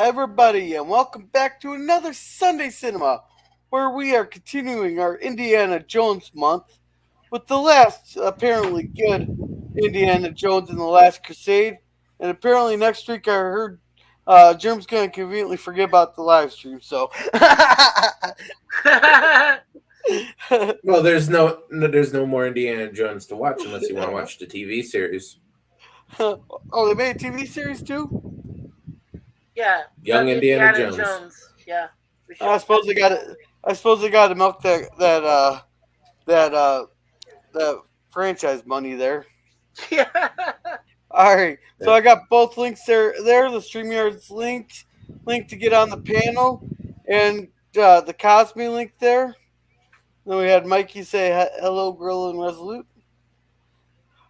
everybody, and welcome back to another Sunday Cinema, where we are continuing our Indiana Jones month with the last apparently good Indiana Jones in the Last Crusade. And apparently next week I heard Germ's going to conveniently forget about the live stream, so. Well, there's no more Indiana Jones to watch unless you want to watch the TV series. Oh, they made a TV series too? Yeah, Young Indiana Jones. Yeah, I suppose they got it. I suppose they got to milk that franchise money there. Yeah. All right, so I got both links there. The StreamYard's link to get on the panel, and the Cosme link there. Then we had Mikey say hello, Gorilla and Resolute.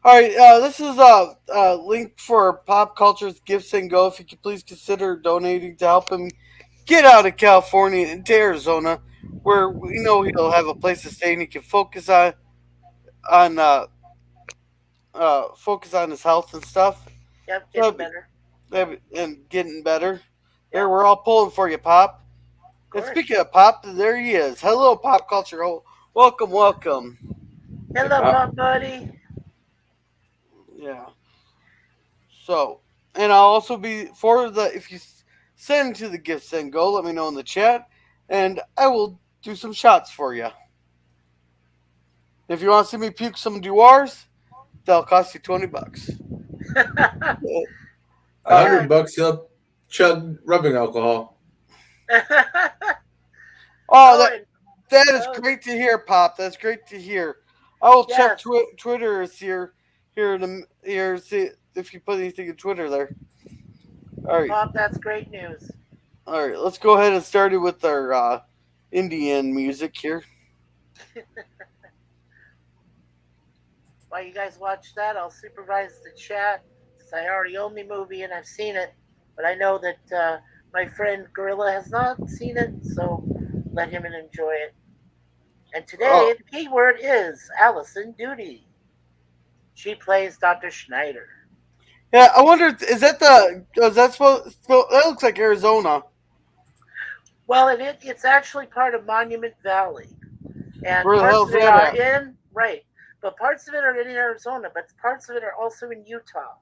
All right, this is a link for Pop Culture's Gifts and Go. If you could please consider donating to help him get out of California into Arizona, where we know he'll have a place to stay and he can focus on focus on his health and stuff. Yep, getting better. And getting better. There, we're all pulling for you, Pop. And speaking of Pop, there he is. Hello, Pop Culture. Welcome. Hello, Pop buddy. Yeah. So, and I'll also be if you send to the Gifts and Go, let me know in the chat, and I will do some shots for you. If you want to see me puke some Duars, they'll cost you $20. $100, you'll chug rubbing alcohol. That is great to hear, Pop. That's great to hear. I will check Twitter here see if you put anything in Twitter there. All right, Pop, that's great news. All right, let's go ahead and start it with our Indian music here. While you guys watch that, I'll supervise the chat since I already own the movie and I've seen it. But I know that my friend Gorilla has not seen it, so let him enjoy it. And today, the key word is Allison Duty. She plays Dr. Schneider. Yeah, I wonder, is that that looks like Arizona. Well, it's actually part of Monument Valley. And where the hell's that at? Right. But parts of it are in Arizona, but parts of it are also in Utah.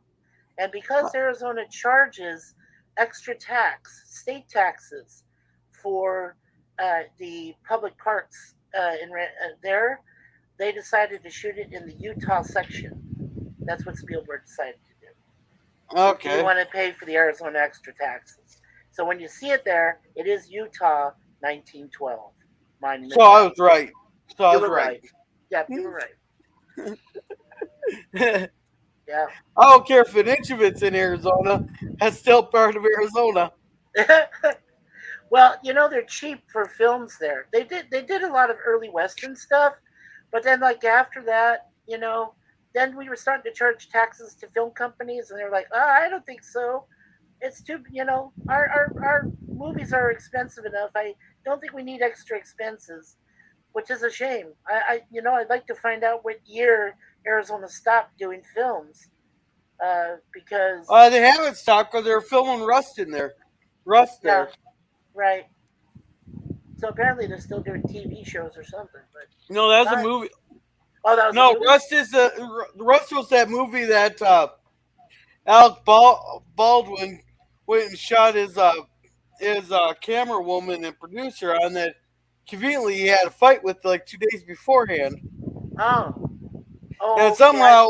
And because Arizona charges extra state taxes for the public parks there, they decided to shoot it in the Utah section. That's what Spielberg decided to do. Okay. You want to pay for the Arizona extra taxes. So when you see it there, it is Utah 1912. So I was right. You were right. Yeah, you were right. Yeah. I don't care if an inch of it's in Arizona. That's still part of Arizona. Well, they're cheap for films there. They did a lot of early Western stuff, but then after that, then we were starting to charge taxes to film companies, and they're like, I don't think so. It's too, our movies are expensive enough. I don't think we need extra expenses, which is a shame. I'd like to find out what year Arizona stopped doing films, because they haven't stopped because they're filming Rust in there. There. Right. So apparently they're still doing TV shows or something. But no, that was a movie. Oh, that was a movie? Rust was that movie that Alec Baldwin went and shot his camera woman and producer on that. Conveniently, he had a fight with 2 days beforehand. And somehow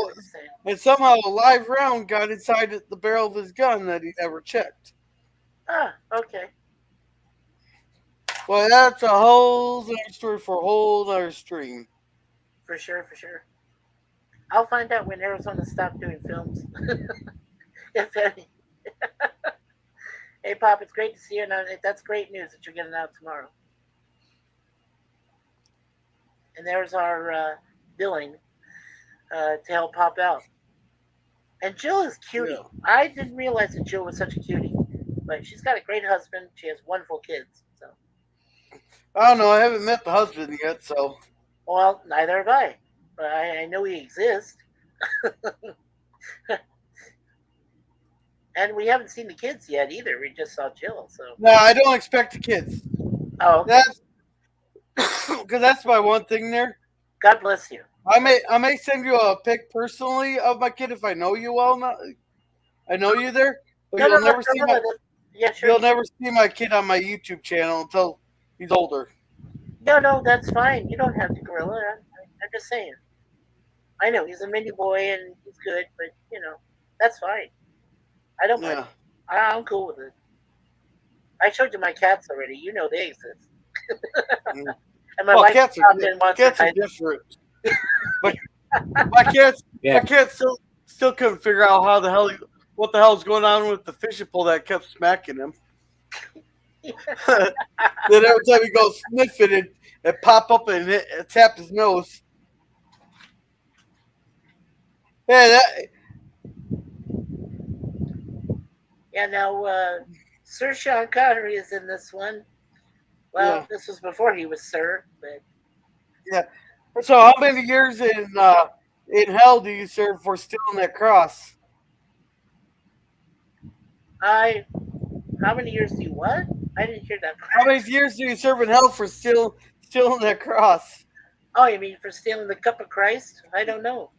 a live round got inside the barrel of his gun that he never checked. Okay. Well, that's a whole other story for a whole other stream. For sure. I'll find out when Arizona stopped doing films. If any. Hey, Pop, it's great to see you. And that's great news that you're getting out tomorrow. And there's our billing to help Pop out. And Jill is cutie. Yeah. I didn't realize that Jill was such a cutie. But she's got a great husband. She has wonderful kids. So I don't know. I haven't met the husband yet, so. Well, neither have I. But I know he exists. And we haven't seen the kids yet either. We just saw Jill. So No, I don't expect the kids. oh, okay. That's because that's my one thing there. God bless you. I may send you a pic personally of my kid if I know you well enough. I know you there, but you'll never see my Yeah, sure. you'll never see my kid on my YouTube channel until he's older. No, that's fine. You don't have to gorilla. I'm just saying. I know he's a mini boy and he's good, but that's fine. I don't mind. I'm cool with it. I showed you my cats already. You know they exist. And my wife cats are different. But my cats still couldn't figure out what the hell's going on with the fishing pole that kept smacking him. Then every time he goes sniffing it pop up and tap his nose. Now Sir Sean Connery is in this one. Well, this was before he was Sir, but So how many years in hell do you serve for stealing that cross? How many years do you what? I didn't hear that. How many years do you serve in hell for stealing that cross? Oh, you mean for stealing the cup of Christ? I don't know.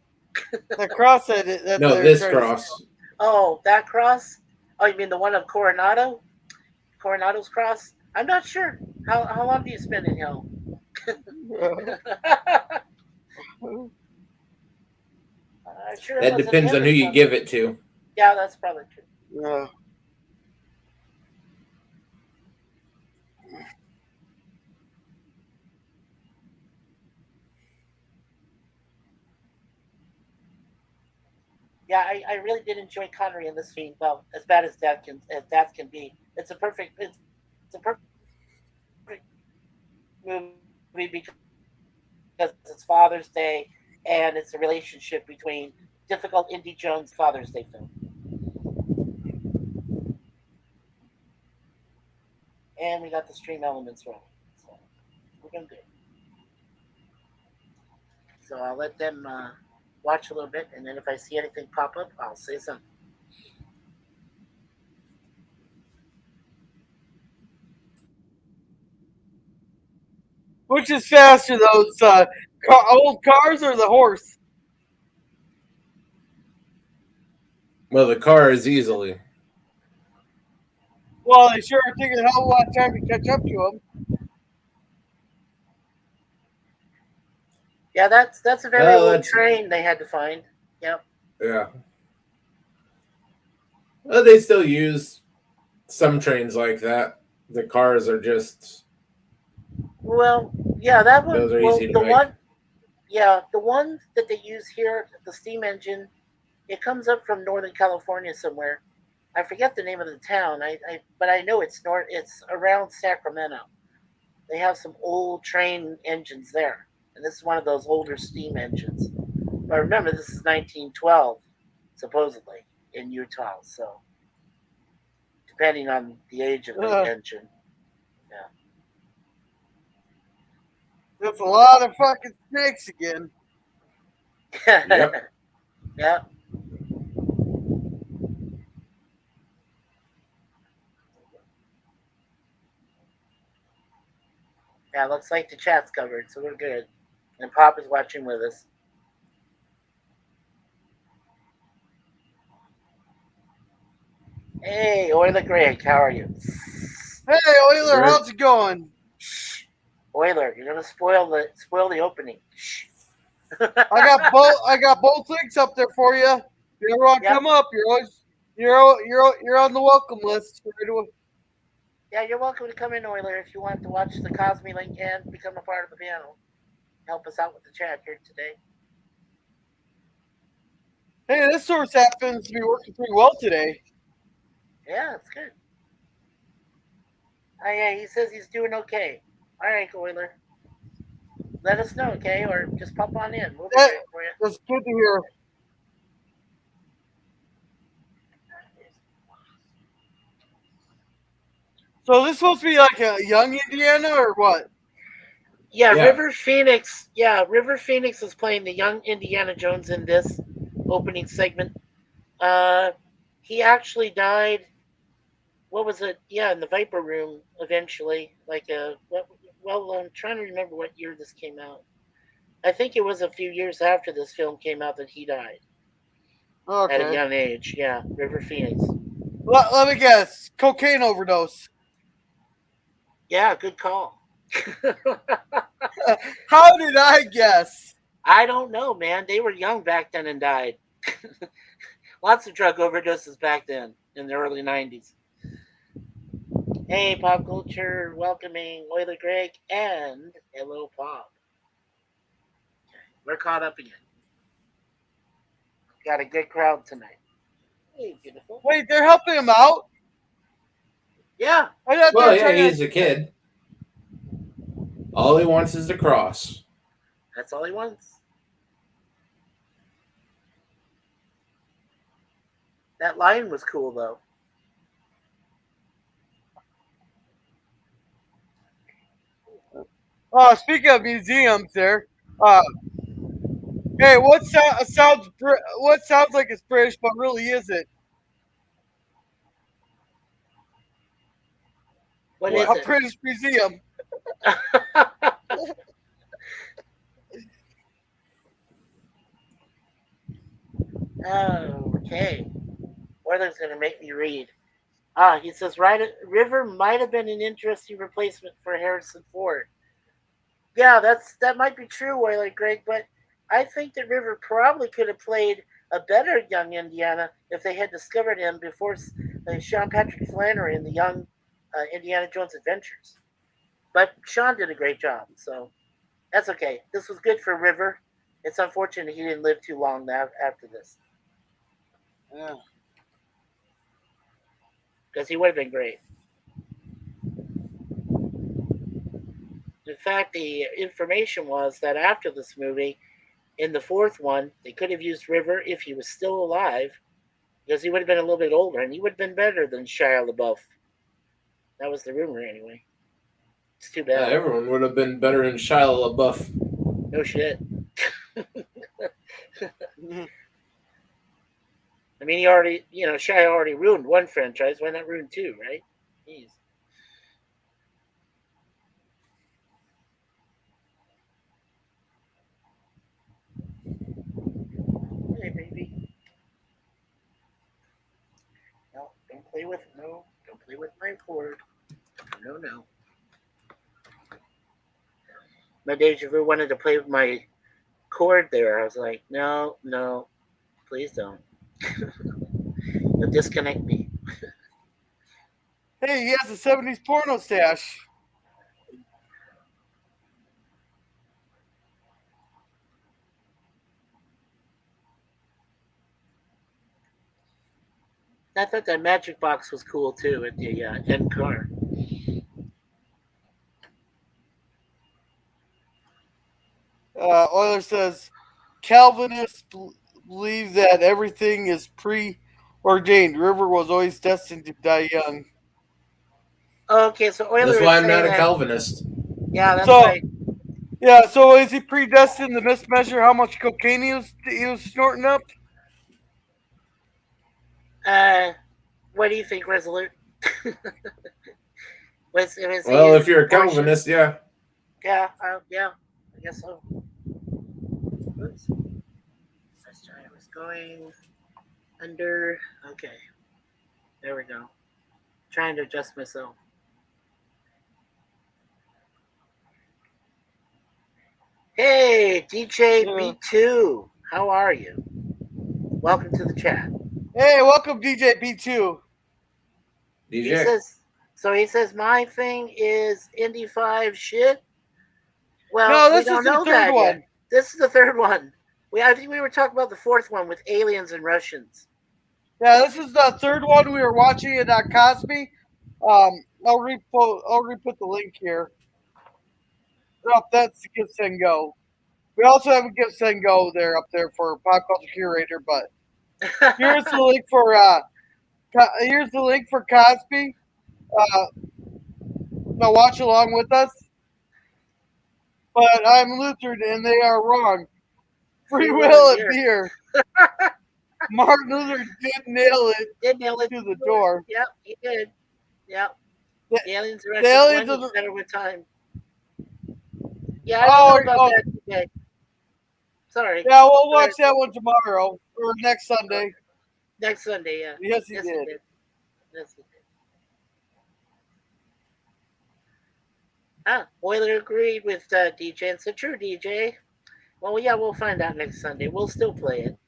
The cross that this cross. Oh, that cross? Oh, you mean the one of Coronado? Coronado's cross? I'm not sure. How long do you spend in hell? Sure that depends on who you give it to. Yeah, that's probably true. Yeah. Yeah, I really did enjoy Connery in this scene. Well, as bad as that can be. It's a perfect movie because it's Father's Day and it's a relationship between difficult Indie Jones Father's Day film. And we got the stream elements rolling. So we're gonna do it. So I'll let them watch a little bit, and then if I see anything pop up, I'll say something. Which is faster, those old cars or the horse? Well, the car is easily. Well, they sure are taking a hell of a lot of time to catch up to them. Yeah, that's a very old train they had to find. Yep. Yeah. Well, they still use some trains like that. The cars are just. Well, yeah, that one. Those are easy to make. The one that they use here, the steam engine, it comes up from Northern California somewhere. I forget the name of the town. But I know it's around Sacramento. They have some old train engines there. And this is one of those older steam engines. But remember, this is 1912, supposedly, in Utah. So, depending on the age of the engine. Yeah. That's a lot of fucking snakes again. Yep. Yeah. Yeah, looks like the chat's covered, so we're good. And Pop is watching with us. Hey, Euler Greg, how are you? Hey, Euler, how's it going? Shh. Euler, you're gonna spoil the opening. Shh. I got both links up there for you. If you ever want to come up, you're on the welcome list. Yeah, you're welcome to come in, Euler, if you want to watch the Cosme link and become a part of the panel. Help us out with the chat here today. Hey, this source happens to be working pretty well today. Yeah, it's good. Oh, yeah, he says he's doing okay. All right, Euler. Let us know, okay? Or just pop on in. We'll be there for you. That's good to hear. So this supposed to be like a young Indiana or what? Yeah, River Phoenix. Yeah, River Phoenix is playing the young Indiana Jones in this opening segment. he actually died. What was it? Yeah, in the Viper Room eventually. Well, I'm trying to remember what year this came out. I think it was a few years after this film came out that he died at a Okay. young age. Yeah, River Phoenix. Let me guess. Cocaine overdose. Yeah, good call. How did I guess? I don't know, man. They were young back then and died. Lots of drug overdoses back then in the early 90s. Hey, Pop Culture, welcoming Oiler Greg and Hello Pop. We're caught up again. Got a good crowd tonight. Hey, beautiful. Wait, they're helping him out? Yeah. Well, yeah, he's a kid. All he wants is the cross. That's all he wants. That lion was cool, though. Speaking of museums, there. Hey, what sounds like it's British, but really isn't? What is A it? British museum. Okay. Weather's going to make me read. He says River might have been an interesting replacement for Harrison Ford. Yeah, that might be true, Oiler Greg, but I think that River probably could have played a better young Indiana if they had discovered him before Sean Patrick Flannery in the young Indiana Jones Adventures. But Sean did a great job, so that's okay. This was good for River. It's unfortunate he didn't live too long after this. Yeah. Because he would have been great. In fact, the information was that after this movie, in the fourth one, they could have used River if he was still alive, because he would have been a little bit older, and he would have been better than Shia LaBeouf. That was the rumor, anyway. It's too bad. Yeah, everyone would have been better than Shia LaBeouf. No shit. I mean, Shia already ruined one franchise. Why not ruin two, right? Jeez. Hey, baby. No, don't play with my cord. No. My deja vu wanted to play with my cord there. I was like, no, please don't. You'll disconnect me. Hey, he has a 70s porno stash. I thought that magic box was cool too at the end car. Euler says Calvinists believe that everything is preordained. River was always destined to die young. Okay, so Euler That's is why I'm saying not a that, Calvinist. Yeah, that's So- right. Yeah, so is he predestined to mismeasure how much cocaine he was snorting up? What do you think, Resolute? Well, if you're a Calvinist, yeah. Yeah, I guess so. Oops. Let's try. I was going under. Okay. There we go. Trying to adjust myself. Hey, DJ B2. How are you? Welcome to the chat. Hey, welcome, DJ B2. DJ. He says my thing is Indy 5 shit. Well, No, this we don't is the know third that one. yet. This is the third one. I think we were talking about the fourth one with aliens and Russians. Yeah, this is the third one we were watching at Cosby. I'll re-put the link here. Oh, that's the Give Send Go. We also have a Give Send Go there up there for Pop Culture Curator, but here's the link for Cosby. Now watch along with us. But I'm Lutheran and they are wrong. Free will and beer. Martin Luther did nail it Did nail it to the door. Yep, he did. Yep. The, The aliens are the aliens one of the, better with time. Yeah, I don't know about that today. Sorry. Yeah, we'll watch that one tomorrow or next Sunday. Next Sunday, yeah. Yes, he Yes, did. he did. Yes, he did. Euler agreed with DJ and said, "True, DJ." Well, yeah, we'll find out next Sunday. We'll still play it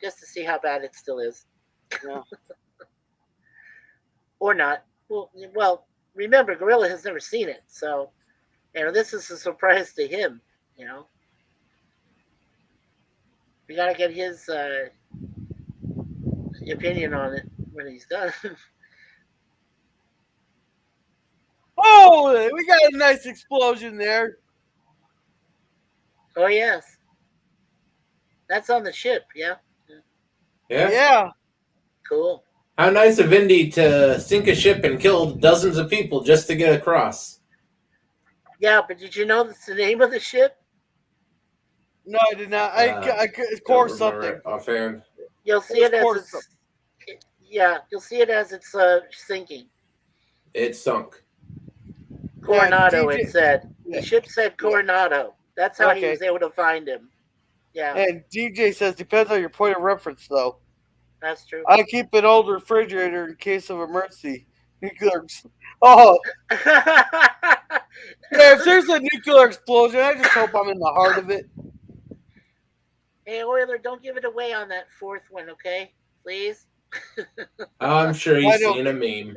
just to see how bad it still is. Yeah. Or not. Well, remember, Gorilla has never seen it, so this is a surprise to him. We gotta get his opinion on it when he's done. Oh, we got a nice explosion there. Oh yes, that's on the ship. Yeah. Yeah. Cool. How nice of Indy to sink a ship and kill dozens of people just to get across. Yeah, but did you know that's the name of the ship? No, I did not. I could core something. Offhand. You'll see it as it's. Yeah, you'll see it as it's sinking. It sunk. Coronado, DJ, it said. The ship said Coronado. That's how he was able to find him. Yeah. And DJ says, depends on your point of reference, though. That's true. I keep an old refrigerator in case of emergency. Nuclear. Oh. Yeah, if there's a nuclear explosion, I just hope I'm in the heart of it. Hey, Euler, don't give it away on that fourth one, okay? Please? I'm sure he's seen a meme.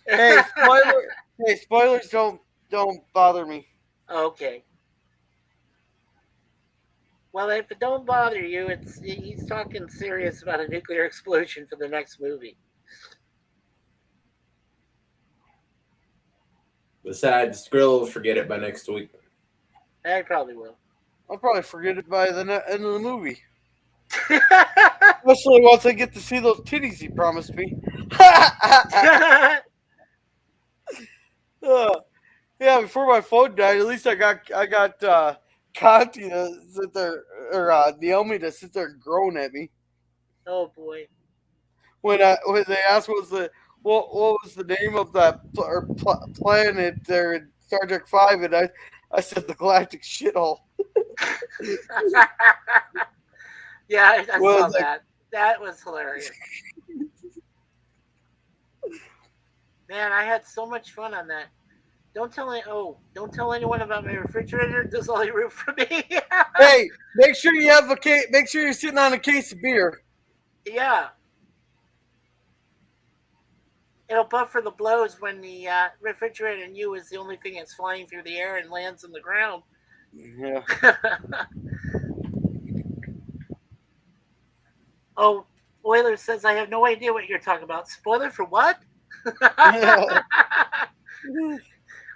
Hey, spoilers don't bother me. Okay. Well, if it don't bother you, he's talking serious about a nuclear explosion for the next movie. Besides, Skrill will forget it by next week. I probably will. I'll probably forget it by the end of the movie. Especially once I get to see those titties he promised me. Yeah, before my phone died, at least I got Conti to sit there, or Naomi to sit there and groan at me. Oh boy! When they asked what was the name of that planet there in Star Trek V, and I said the Galactic Shithole. Yeah, I saw that. That was hilarious. Man, I had so much fun on that. Don't tell anyone about my refrigerator. That's all you root for me. Hey, make sure you have make sure you're sitting on a case of beer. Yeah. It'll buffer the blows when the refrigerator and you is the only thing that's flying through the air and lands on the ground. Yeah. Oh, Euler says I have no idea what you're talking about. Spoiler for what?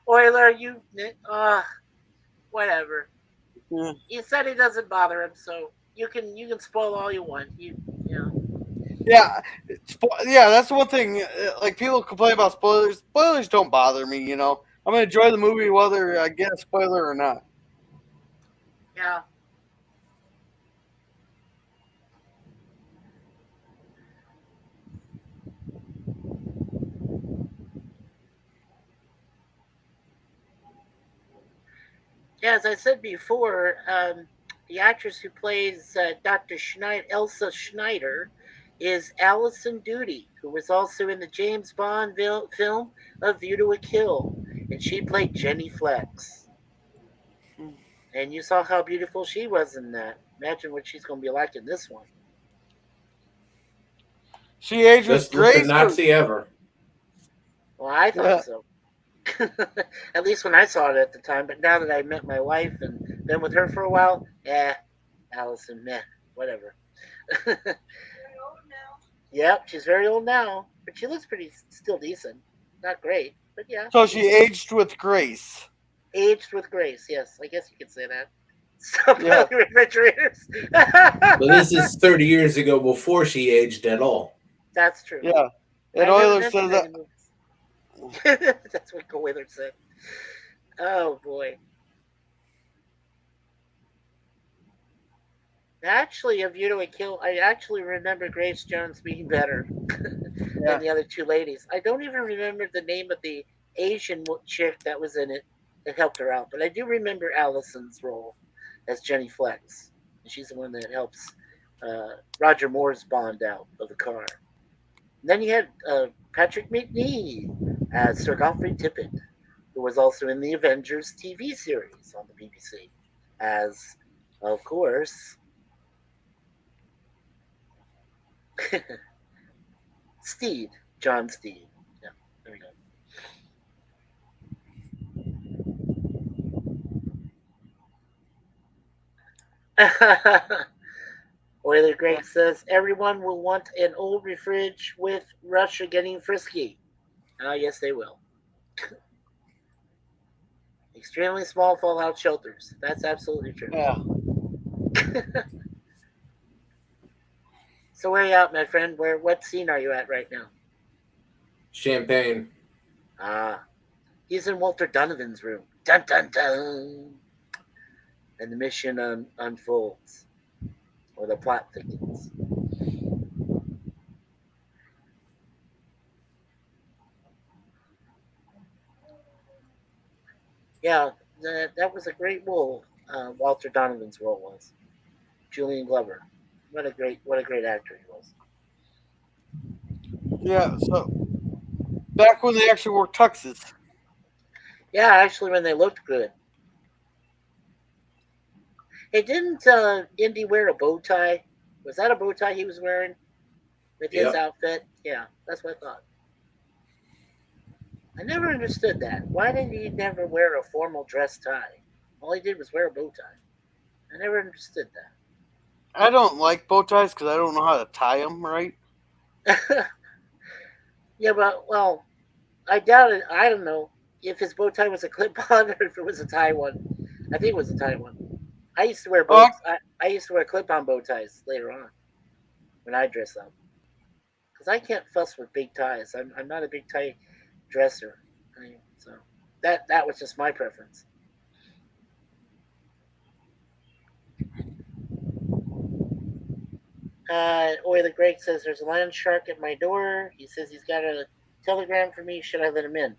Euler, you whatever. Yeah. He said it doesn't bother him, so you can spoil all you want. You know. Yeah, that's the one thing. Like, people complain about spoilers. Spoilers don't bother me. I'm gonna enjoy the movie whether I get a spoiler or not. Yeah. Yeah, as I said before, the actress who plays Dr. Schneider, Elsa Schneider, is Alison Doody, who was also in the James Bond film A View to a Kill, and she played Jenny Flex. And you saw how beautiful she was in that. Imagine what she's going to be like in this one. She aged with grace. Nazi ever. Well, I thought so. At least when I saw it at the time. But now that I met my wife and been with her for a while, Allison, whatever. Very old now. Yep, she's very old now, but she looks still decent. Not great, but yeah. So she aged with grace. Aged with grace, yes. I guess you could say that. Stop building refrigerators. But this is 30 years ago before she aged at all. That's true. Yeah. And Euler says that. That's what Euler said. Oh boy. Actually, of View to a Kill, I actually remember Grace Jones being better Yeah. than the other two ladies. I don't even remember the name of the Asian chick that was in it that helped her out, but I do remember Allison's role as Jenny Flex. She's the one that helps Roger Moore's Bond out of the car. And then you had Patrick McNee as Sir Godfrey Tippett, who was also in the Avengers TV series on the BBC, as, of course, Steed, John Steed. Yeah, there we go. Oiler Greg says everyone will want an old refrige with Russia getting frisky. Oh, yes, they will. Extremely small fallout shelters. That's absolutely true. Yeah. So where are you at, my friend? What scene are you at right now? Champagne. Ah, he's in Walter Donovan's room. Dun dun dun. And the mission unfolds, or the plot thickens. Yeah, that was a great role. Walter Donovan's role was. Julian Glover. What a great actor he was. Yeah. So back when they actually wore tuxes. Yeah, actually, when they looked good. Hey, didn't Indy wear a bow tie? Was that a bow tie he was wearing with his outfit? Yeah, that's what I thought. I never understood that. Why did he never wear a formal dress tie? All he did was wear a bow tie. I never understood I don't like bow ties because I don't know how to tie them right. that. Yeah, but, well, I doubt it. I don't know if his bow tie was a clip-on or if it was a tie one. I think it was a tie one. I used to wear bows. I used to wear clip-on bow ties later on when I dress up because I can't fuss with big ties. I'm not a big tie dresser, so that was just my preference. Oiler Greg says there's a land shark at my door. He says he's got a telegram for me. Should I let him in?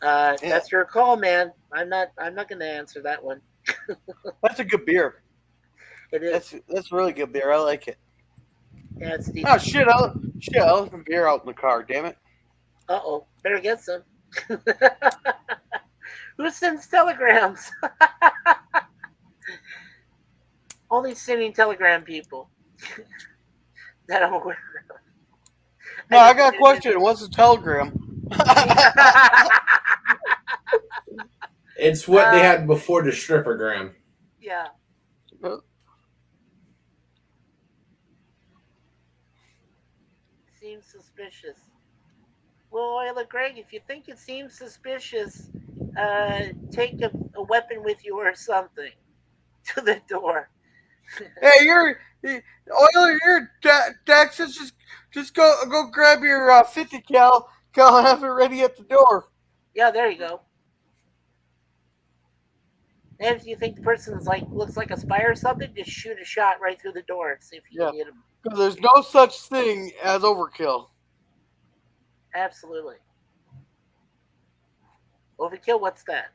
That's your call, man. I'm not going to answer that one. That's a good beer. It is. That's really good beer. I like it. Yeah, it's decent. Oh shit! I left my beer out in the car. Damn it. Uh-oh. Better get some. Who sends telegrams? Only sending telegram people that I'm aware of. No, I got a question. What's a telegram? It's what they had before the strippergram. Yeah. Seems suspicious. Well, Oiler Greg, if you think it seems suspicious, take a weapon with you or something to the door. Hey, Oiler, you're Texas. Just go grab your 50 cal and have it ready at the door. Yeah, there you go. And if you think the person's looks like a spy or something, just shoot a shot right through the door and see if you can hit him. Because there's no such thing as overkill. Absolutely. Overkill, what's that?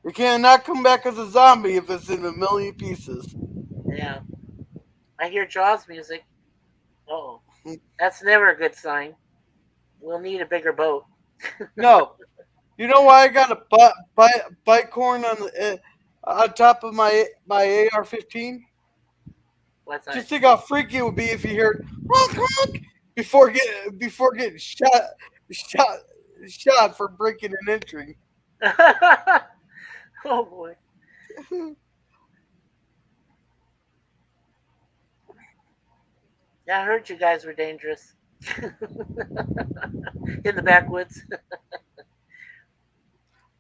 You cannot come back as a zombie if it's in a million pieces. Yeah. I hear Jaws music. Uh-oh. That's never a good sign. We'll need a bigger boat. No. You know why I got a bike horn on top of my AR-15? What's that? Just think how freaky it would be if you heard honk, honk, before getting shot for breaking and entering. Oh boy. Yeah, I heard you guys were dangerous. In the backwoods.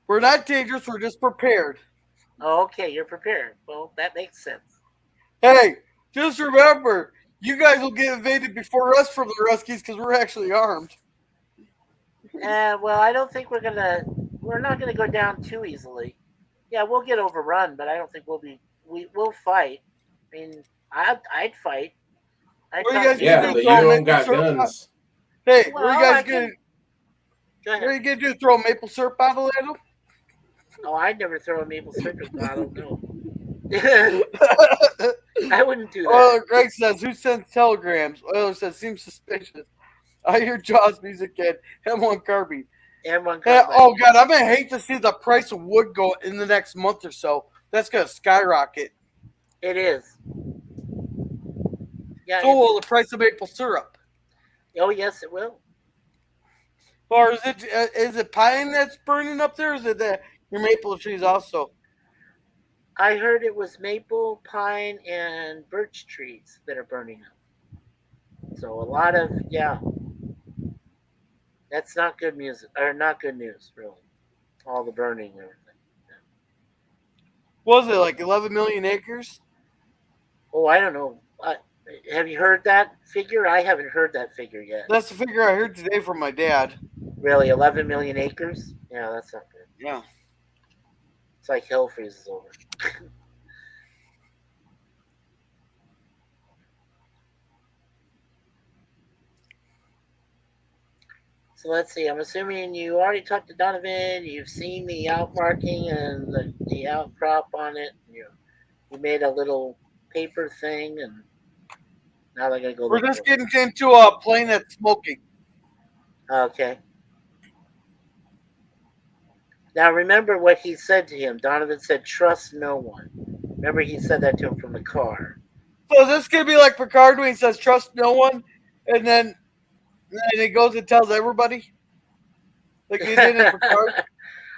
We're not dangerous, we're just prepared. Oh, okay, you're prepared. Well, that makes sense. Hey, just remember, you guys will get invaded before us from the Ruskies because we're actually armed. Well, I don't think we're not gonna go down too easily. Yeah, we'll get overrun, but I don't think we'll fight. I mean, I'd fight. What are you guys Yeah, gonna do? but you Throw don't maple got syrup? guns. Hey, what are you Well, guys I gonna? can. Go What are ahead. you gonna do? Throw a maple syrup bottle at them? Oh, I'd never throw a maple syrup bottle. No, I wouldn't do that. Oh, Greg says, who sends telegrams? Oiler says, seems suspicious. I hear Jaws music at M1 Carbine. M1 Hey, carbine. oh, God, I'm going to hate to see the price of wood go in the next month or so. That's going to skyrocket. It is. Yeah. So will the price of maple syrup. Oh, yes, it will. Or is it pine that's burning up there? Or is it your maple trees also? I heard it was maple, pine, and birch trees that are burning up. So a lot of that's not good music or not good news, really. All the burning and everything. Was it like 11 million acres? Oh, I don't know. Have you heard that figure? I haven't heard that figure yet. That's the figure I heard today from my dad. Really, 11 million acres? Yeah, that's not good. Yeah. It's like hell freezes over. So let's see. I'm assuming you already talked to Donovan. You've seen the outmarking and the outcrop on it. You made a little paper thing, and now they're gonna go. We're Look just for it. getting into a plane that's smoking. Okay. Now remember what he said to him. Donovan said, "Trust no one." Remember he said that to him from the car. So this is gonna be like Picard when he says trust no one, and then he goes and tells everybody, like he did in Picard.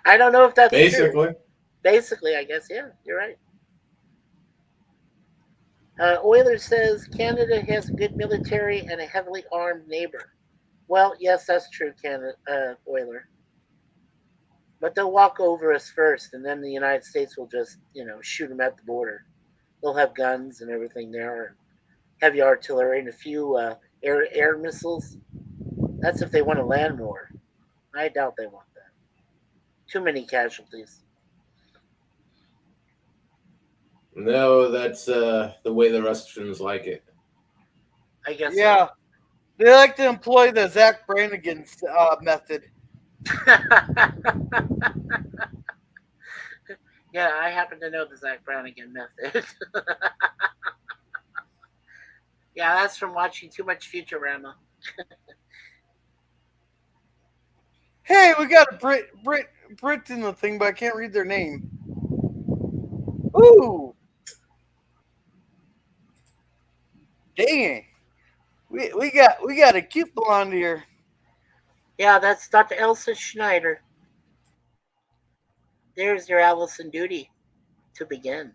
I don't know if that's Basically. true. Basically, I guess, yeah, you're right. Euler says Canada has a good military and a heavily armed neighbor. Well, yes, that's true, Canada, Euler. But they'll walk over us first, and then the United States will just, shoot them at the border. They'll have guns and everything there, and heavy artillery, and a few air missiles. That's if they want a land war. I doubt they want that. Too many casualties. No, that's the way the Russians like it. I guess. Yeah, they like to employ the Zach Brannigan method. Yeah, I happen to know the Zach Brannigan method. Yeah, that's from watching too much Futurama. Hey, we got a Brit in the thing, but I can't read their name. Ooh, dang! We got a cute blonde here. Yeah, that's Dr. Elsa Schneider. There's your Allison duty to begin.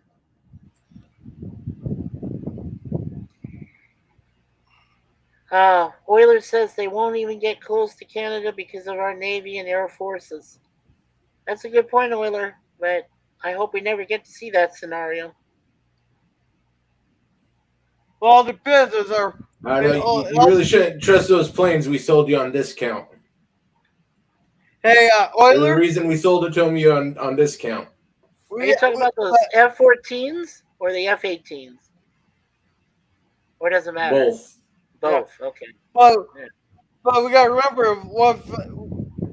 Euler says they won't even get close to Canada because of our Navy and Air Forces. That's a good point, Euler, but I hope we never get to see that scenario. Well, it depends. Is our I know you really shouldn't trust those planes we sold you on discount. hey There's Euler? the reason we sold it to you on discount. Are you talking about those F-14s or the F-18s? Or does it matter? Both. Both. Yeah. Okay. But we got to remember,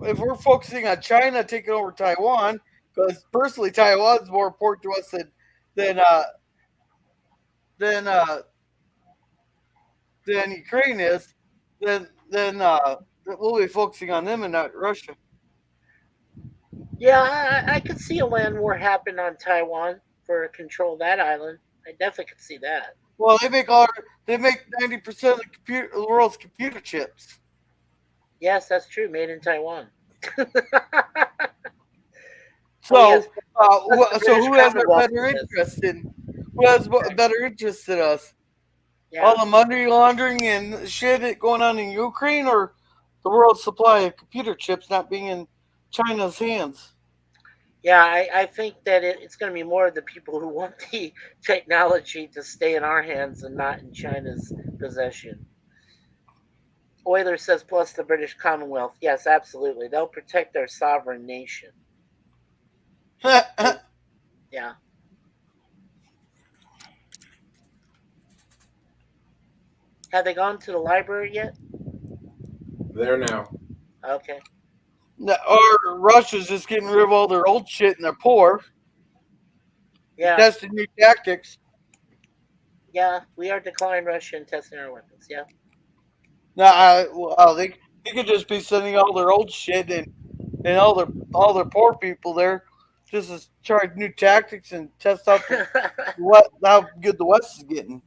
if we're focusing on China taking over Taiwan, because personally Taiwan is more important to us than Ukraine is, then we'll be focusing on them and not Russia. Yeah, I could see a land war happen on Taiwan for control of that island. I definitely could see that. Well, they make 90% of the world's computer chips. Yes, that's true. Made in Taiwan. So, who has a better interest in? Who has a better interest in us? Yeah. All the money laundering and shit going on in Ukraine, or the world's supply of computer chips not being in China's hands? Yeah, I think that it's going to be more of the people who want the technology to stay in our hands and not in China's possession. Euler says, plus the British Commonwealth. Yes, absolutely. They'll protect their sovereign nation. Yeah. Have they gone to the library yet? There now. Okay. Or Russia's just getting rid of all their old shit and they're poor. Yeah. Testing new tactics. Yeah, we are declaring Russia and testing our weapons. Yeah. No, they could just be sending all their old shit and all their poor people there just to try new tactics and test out how good the West is getting.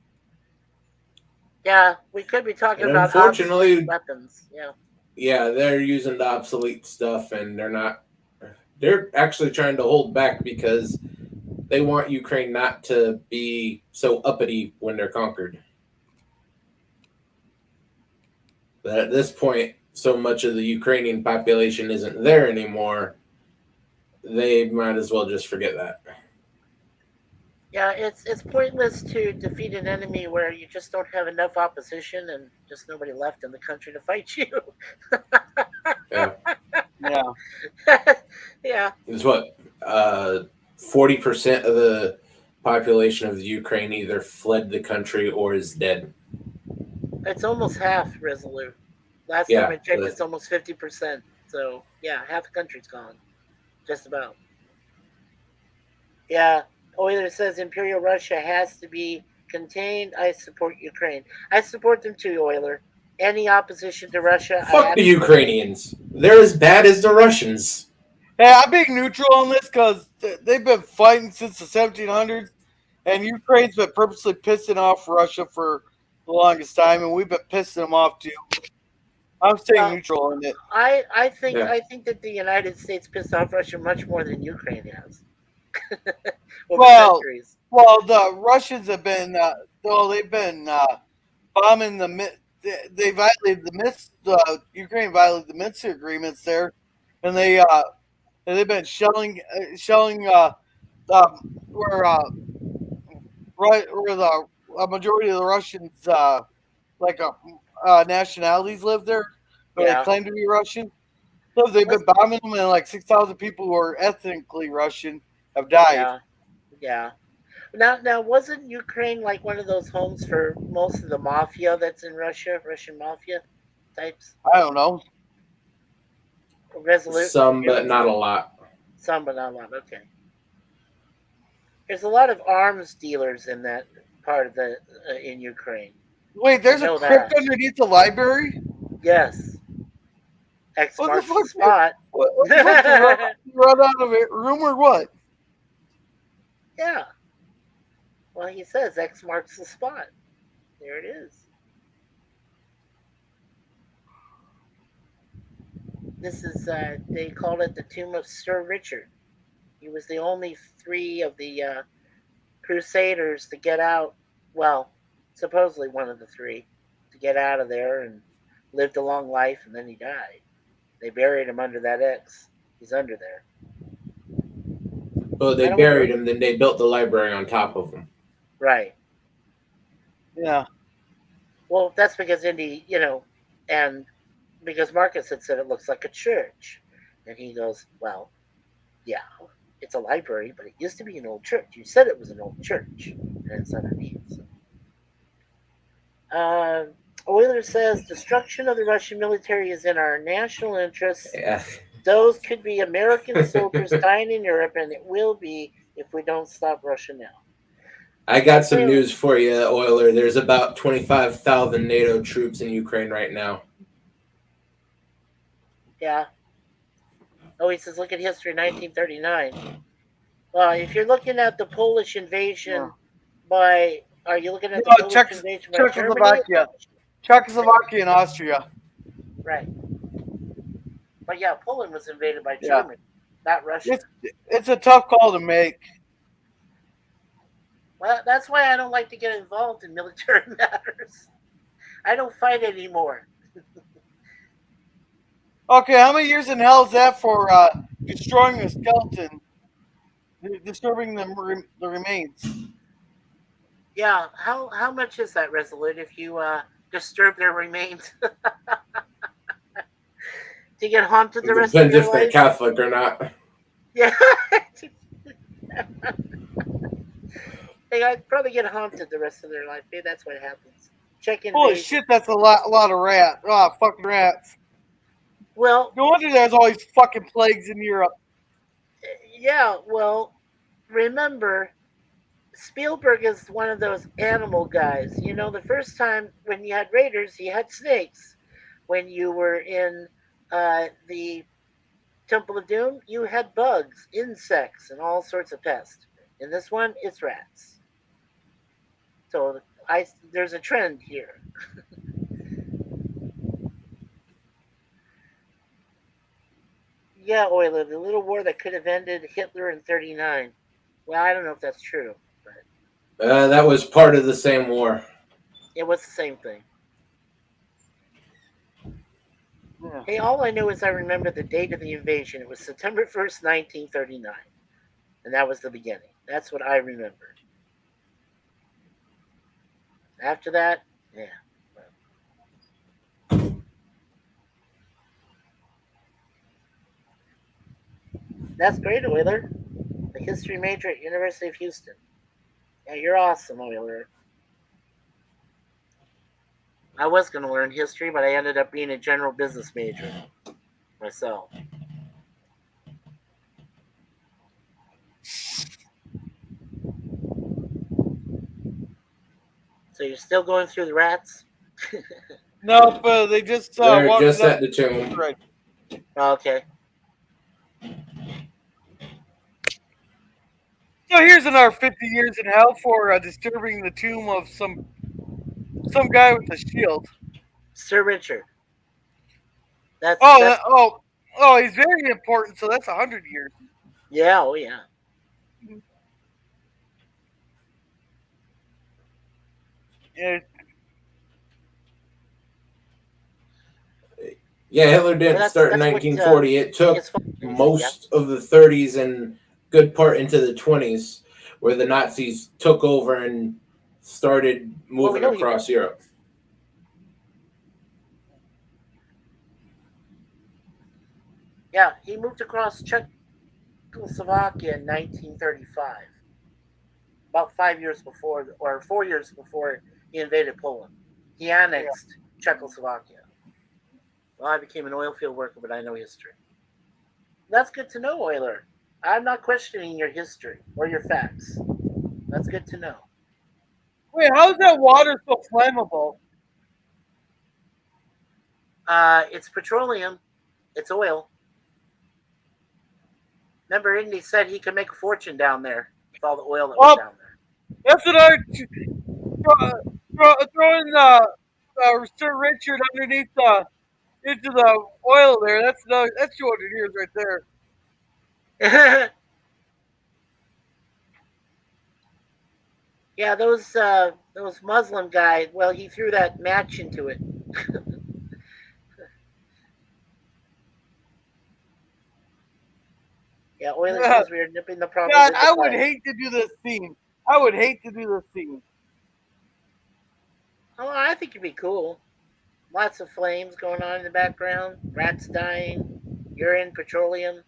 Yeah, we could be talking And about unfortunately, obsolete weapons. Yeah. Yeah, they're using the obsolete stuff, and they're not. They're actually trying to hold back because they want Ukraine not to be so uppity when they're conquered. But at this point, so much of the Ukrainian population isn't there anymore. They might as well just forget that. Yeah, it's pointless to defeat an enemy where you just don't have enough opposition and just nobody left in the country to fight you. Yeah. Yeah. Yeah. It's what 40% of the population of the Ukraine either fled the country or is dead. It's almost half, Resolute. Last Yeah, time I checked, the- it's almost 50%. So, yeah, half the country's gone. Just about. Yeah. Euler says Imperial Russia has to be contained. I support Ukraine. I support them too, Euler. Any opposition to Russia, Fuck the Ukrainians. They're as bad as the Russians. Hey, I'm being neutral on this because they've been fighting since the 1700s, and Ukraine's been purposely pissing off Russia for the longest time, and we've been pissing them off too. I'm staying neutral on it. I think Yeah. I think that the United States pissed off Russia much more than Ukraine has. Over centuries. Well, the Russians have been, they've been bombing they violated the Minsk. Ukraine violated the Minsk agreements there, and they've been shelling where the a majority of the Russians nationalities live there, or they claim to be Russian. So they've been bombing them, and like 6,000 people who are ethnically Russian have died. Yeah. Now, wasn't Ukraine like one of those homes for most of the mafia that's in Russia, Russian mafia types? I don't know. Resolute. Some, but not a lot. Some, but not a lot. Okay. There's a lot of arms dealers in that part of the in Ukraine. Wait, there's a crypt underneath the library? Yes. X marks the spot. What the fuck? Run out of it? Room or what? Yeah. Well, he says X marks the spot. There it is. This is, they called it the Tomb of Sir Richard. He was the only three of the Crusaders to get out. Well, supposedly one of the three to get out of there and lived a long life, and then he died. They buried him under that X. He's under there. Well, they buried him, then they built the library on top of him. Right. Yeah. Well, that's because Indy, and because Marcus had said it looks like a church. And he goes, well, yeah, it's a library, but it used to be an old church. You said it was an old church. And it's underneath. So. Euler says destruction of the Russian military is in our national interest. Yeah. Those could be American soldiers dying in Europe, and it will be if we don't stop Russia now. I got some news for you, Euler. There's about 25,000 NATO troops in Ukraine right now. Yeah. Oh, he says, look at history, 1939. Well, if you're looking at the Polish invasion are you looking at the Polish invasion by Czechoslovakia? Czechoslovakia and Austria. Right. But yeah, Poland was invaded by Germany, not Russia. It's a tough call to make. Well, that's why I don't like to get involved in military matters. I don't fight anymore. Okay, how many years in hell is that for destroying a skeleton, disturbing the remains? Yeah, how much is that, Resolute, if you disturb their remains? To get haunted the rest of your life? Depends if they're Catholic or not. Yeah. I'd probably get haunted the rest of their life. Maybe that's what happens. Check in. Holy shit, that's a lot of rats. Oh, fucking rats. Well, no wonder there's always fucking plagues in Europe. Yeah, well, remember, Spielberg is one of those animal guys. You know, the first time when you had raiders, you had snakes. When you were in the Temple of Doom, you had bugs, insects, and all sorts of pests. In this one, it's rats. So there's a trend here. Yeah, Euler, the little war that could have ended Hitler in '39. Well, I don't know if that's true, but That was part of the same war. it was the same thing. Yeah. Hey, all I know is I remember the date of the invasion. It was September 1st, 1939. And that was the beginning. That's what I remember. After that, yeah. That's great, Euler. The history major at University of Houston. Yeah, you're awesome, Euler. I was going to learn history, but I ended up being a general business major myself. So you're still going through the rats? No, but they just They're walked just up. at the tomb. Right. Oh, okay. So here's another 50 years in hell for disturbing the tomb of some guy with a shield. Sir Richard. That's he's very important. So that's 100 years. Yeah, oh yeah. Yeah, Hitler didn't start in 1940. It took most of the 30s and good part into the 20s, where the Nazis took over and started moving across Europe. Yeah, he moved across Czechoslovakia in 1935. About 5 years before, or 4 years before he invaded Poland. He annexed Czechoslovakia. Well, I became an oil field worker, but I know history. That's good to know, Euler. I'm not questioning your history or your facts. That's good to know. Wait, how is that water so flammable? It's petroleum. It's oil. Remember, Indy said he could make a fortune down there with all the oil that was down there. That's what I throwing Sir Richard underneath into the oil there. That's 200 years right there. Yeah, those Muslim guys. Well, he threw that match into it. Yeah, Euler says we are nipping the problem. God, I would hate to do this scene. I would hate to do this scene. Oh, I think it'd be cool. Lots of flames going on in the background. Rats dying. Urine, petroleum.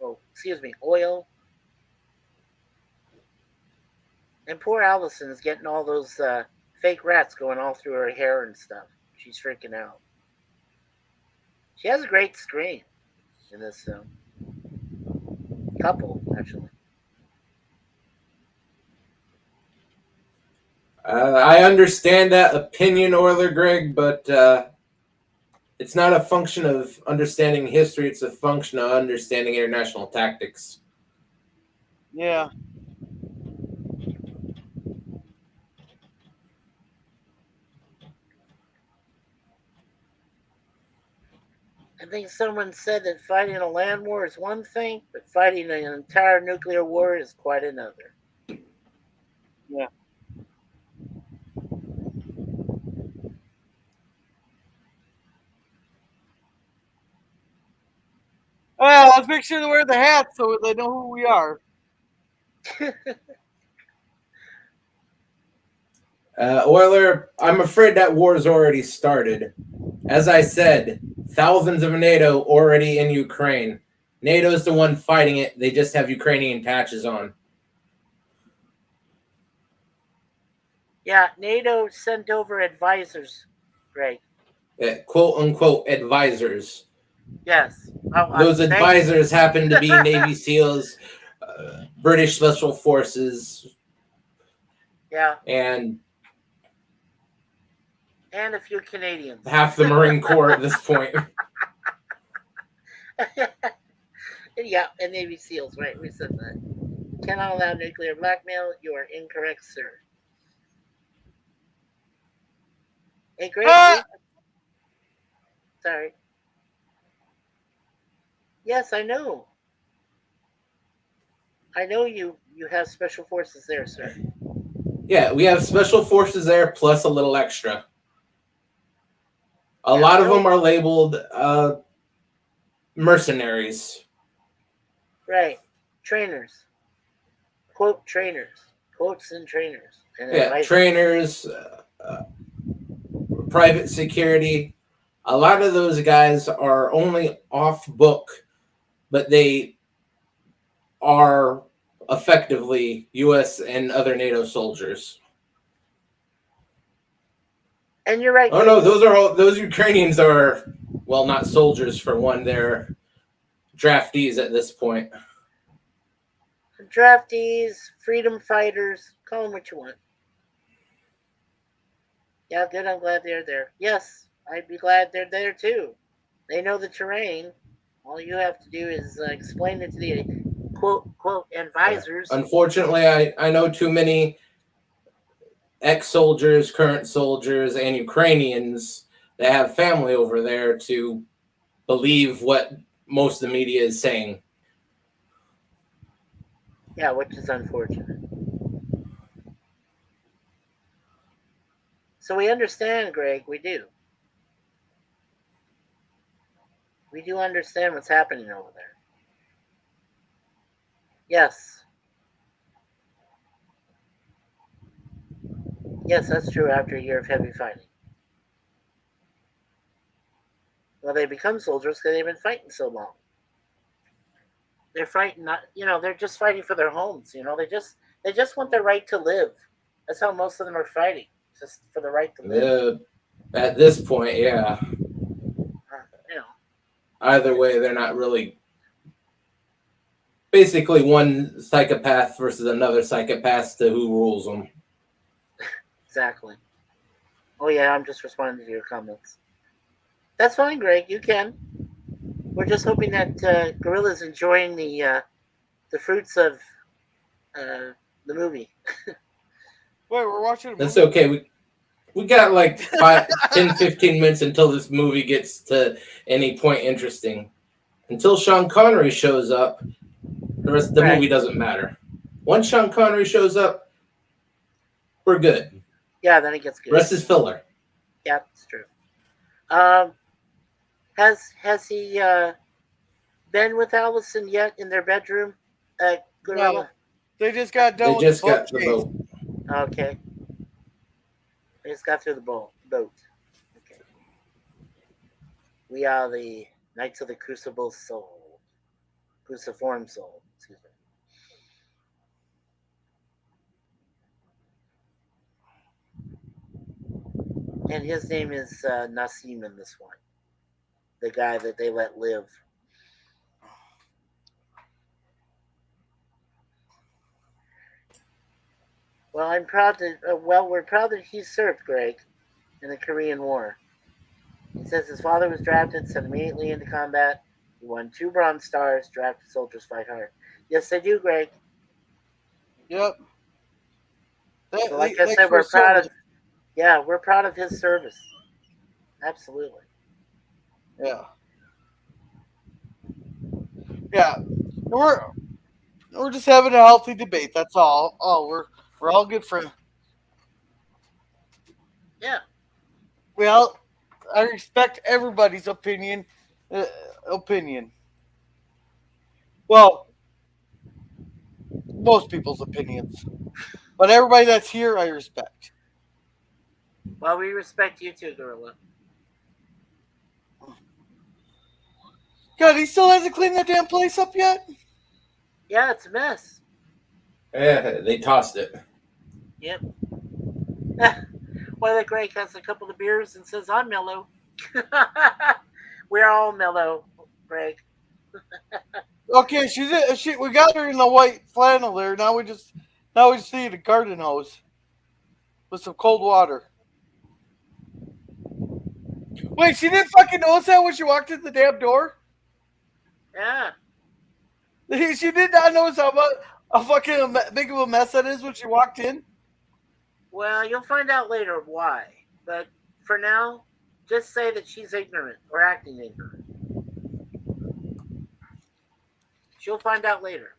Oh, excuse me, oil. And poor Allison's getting all those fake rats going all through her hair and stuff. She's freaking out. She has a great scream in this film. Couple, actually. I understand that opinion, Euler Greg, but it's not a function of understanding history. It's a function of understanding international tactics. Yeah. I think someone said that fighting a land war is one thing, but fighting an entire nuclear war is quite another. Yeah. Well, let's make sure to wear the hats so they know who we are. Euler, I'm afraid that war's already started. As I said, thousands of NATO already in Ukraine. NATO's the one fighting it. They just have Ukrainian patches on. Yeah, NATO sent over advisors, Greg. Quote unquote advisors. Yes. Those advisors happen to be Navy SEALs, British Special Forces. Yeah. And a few Canadians. Half the Marine Corps at this point. Yeah, and Navy SEALs, right? We said that. Cannot allow nuclear blackmail. You are incorrect, sir. Hey, Greg. Sorry. Yes, I know. I know you have special forces there, sir. Yeah, we have special forces there plus a little extra. A lot of them are labeled mercenaries. Right. Trainers. Quote trainers. Quotes and trainers. And yeah, advisors. Trainers, private security. A lot of those guys are only off book, but they are effectively U.S. and other NATO soldiers. And you're right. Oh no, those Ukrainians are, well, not soldiers for one. They're draftees at this point. Draftees, freedom fighters, call them what you want. Yeah, good. I'm glad they're there. Yes, I'd be glad they're there too. They know the terrain. All you have to do is explain it to the quote advisors. Yeah. Unfortunately, I know too many ex-soldiers, current soldiers, and Ukrainians that have family over there to believe what most of the media is saying. Yeah, which is unfortunate. So we understand, Greg. We do. We do understand what's happening over there. Yes. Yes, that's true after a year of heavy fighting. Well, they become soldiers because they've been fighting so long. They're fighting, they're just fighting for their homes. They just want their right to live. That's how most of them are fighting, just for the right to live. At this point, yeah. Either way, they're not really. Basically, one psychopath versus another psychopath to who rules them. Exactly. Oh yeah, I'm just responding to your comments. That's fine, Greg. You can. We're just hoping that Gorilla's enjoying the fruits of the movie. Wait, we're watching a movie? That's okay. We got like 10, 15 minutes until this movie gets to any point interesting. Until Sean Connery shows up, the rest of the movie doesn't matter. Once Sean Connery shows up, we're good. Yeah, then it gets good. The rest is filler. Yeah, it's true. Has he been with Allison yet in their bedroom? Gorilla? No, they just got done. They just got the boat. Okay. They just got through the boat. Okay. We are the Knights of the Cruciform Sword. Excuse me. And his name is Nassim in this one. The guy that they let live. Well, I'm proud to. We're proud that he served, Greg, in the Korean War. He says his father was drafted, sent immediately into combat. He won 2 Bronze Stars. Drafted soldiers fight hard. Yes, they do, Greg. Yep. So like I said, we're proud of. Yeah, we're proud of his service. Absolutely. Yeah. Yeah. We're just having a healthy debate. That's all. Oh, we're all good friends. Yeah. Well, I respect everybody's opinion. Well, most people's opinions. But everybody that's here, I respect. Well, we respect you too, Gorilla. God, he still hasn't cleaned that damn place up yet? Yeah, it's a mess. Yeah, they tossed it. Yep. Well, Greg has a couple of beers and says, I'm mellow. We're all mellow, Greg. Okay, we got her in the white flannel there. Now we just need a garden hose with some cold water. Wait, she didn't fucking notice that when she walked in the damn door? Yeah. She did not notice how fucking big of a mess that is when she walked in? Well, you'll find out later why. But for now, just say that she's ignorant or acting ignorant. You'll find out later.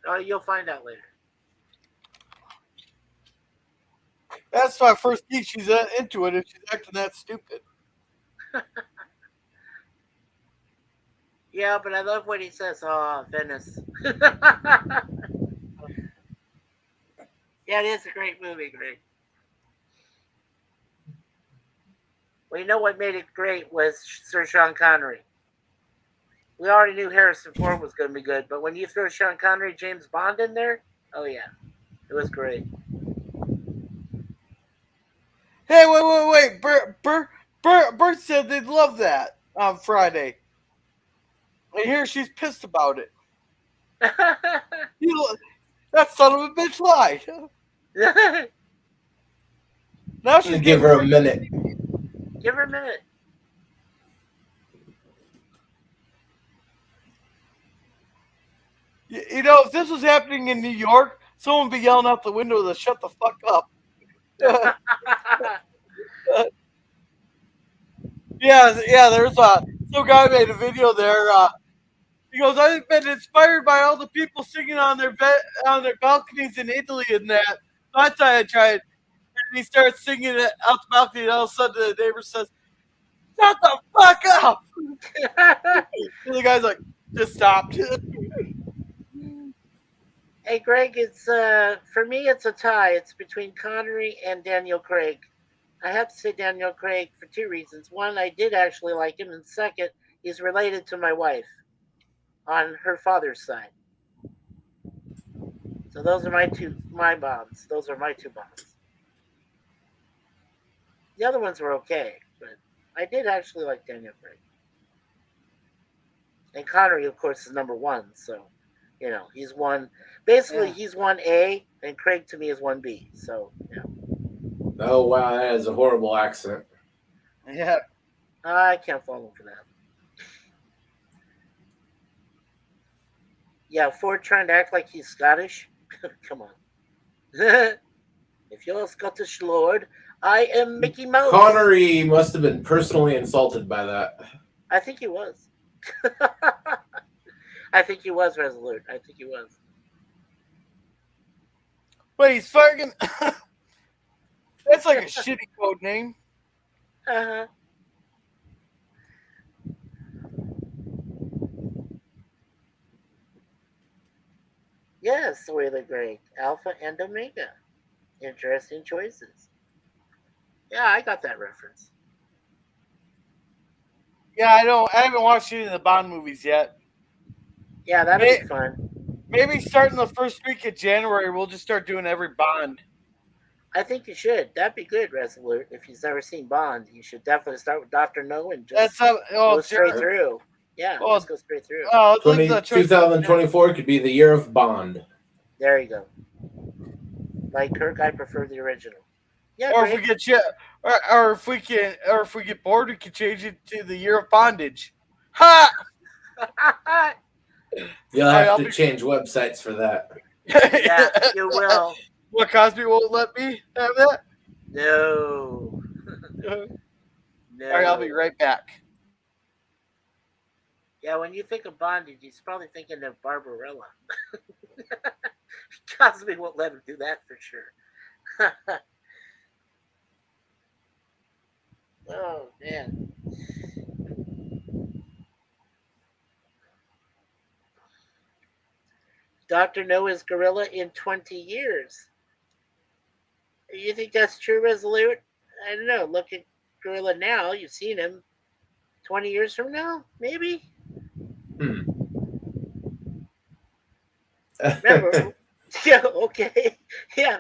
That's my first key. She's into it if she's acting that stupid. Yeah, but I love what he says. Oh, Venice. Yeah, it is a great movie, Greg. Well, you know what made it great was Sir Sean Connery. We already knew Harrison Ford was going to be good, but when you throw Sean Connery, James Bond in there, oh yeah, it was great. Hey, wait! Bert said they'd love that on Friday. I hear she's pissed about it. That son of a bitch lied. Now she's give her a minute. Give her a minute. You know, if this was happening in New York, someone would be yelling out the window to shut the fuck up. Yeah. There's some guy made a video there. He goes, I've been inspired by all the people singing on their balconies in Italy and that. So I thought I'd try it. And he starts singing it out the balcony, and all of a sudden the neighbor says, "Shut the fuck up!" And the guy's like, "Just stopped." Hey, Greg, it's for me, it's a tie. It's between Connery and Daniel Craig. I have to say Daniel Craig for two reasons. One, I did actually like him, and second, he's related to my wife on her father's side. So those are my bonds. Those are my two bonds. The other ones were okay, but I did actually like Daniel Craig. And Connery, of course, is number one. So, you know, he's one. Basically, he's 1A, and Craig to me is 1B. So, yeah. Oh, wow, that is a horrible accent. Yeah. I can't follow him for that. Yeah, Ford trying to act like he's Scottish. Come on. If you're a Scottish lord, I am Mickey Mouse. Connery must have been personally insulted by that. I think he was. I think he was, Resolute. I think he was. Wait, he's fucking... That's like a shitty code name. Uh-huh. Yes, really great. Alpha and Omega. Interesting choices. Yeah, I got that reference. Yeah, I haven't watched any of the Bond movies yet. Yeah, that'll be fun. Maybe starting the first week of January, we'll just start doing every Bond. I think you should. That'd be good, Resolute. If you've never seen Bond, you should definitely start with Dr. No and just go straight through. Yeah, just go straight through. 2024 could be the year of Bond. There you go. Like Kirk, I prefer the original. Yeah, or if we get bored, we can change it to the year of bondage. Ha! You'll have to change websites for that. Yeah, you will. What, Cosby won't let me have that? No. No. All right, I'll be right back. Yeah, when you think of bondage, he's probably thinking of Barbarella. Cosby won't let him do that for sure. Oh, man. Dr. Noah's gorilla in 20 years. You think that's true, Resolute? I don't know. Look at gorilla now. You've seen him. 20 years from now? Maybe? Remember? Yeah, okay. Yeah,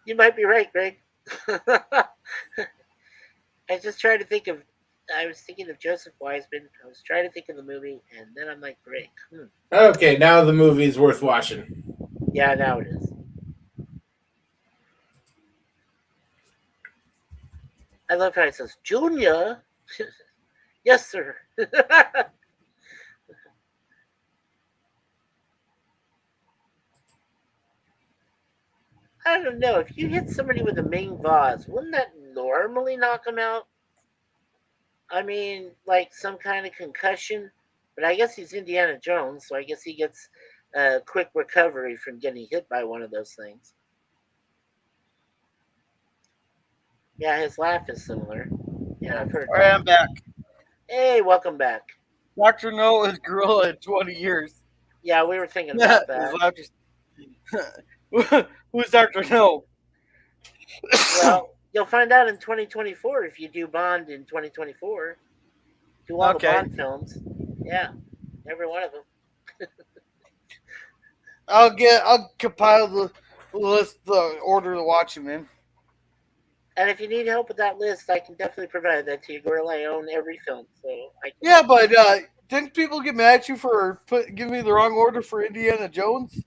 you might be right, Greg. I just tried to think of. I was thinking of Joseph Wiseman. I was trying to think of the movie, and then I'm like, break. Okay, now the movie's worth watching. Yeah, now it is. I love how it says, Junior. Yes, sir. I don't know. If you hit somebody with a main vase, wouldn't that normally knock them out? I mean, like some kind of concussion. But I guess he's Indiana Jones, so I guess he gets a quick recovery from getting hit by one of those things. Yeah, his laugh is similar. Yeah, I've heard All right, that. I'm back. Hey, welcome back. Dr. No is gorilla in 20 years. Yeah, we were thinking about that. Who's Dr. No? Well, you'll find out in 2024 if you do Bond in 2024. Do all the Bond films. Yeah, every one of them. I'll compile the list, the order to watch them in. And if you need help with that list, I can definitely provide that to you, Gorilla. I own every film, so I can. Yeah, but didn't people get mad at you for giving me the wrong order for Indiana Jones?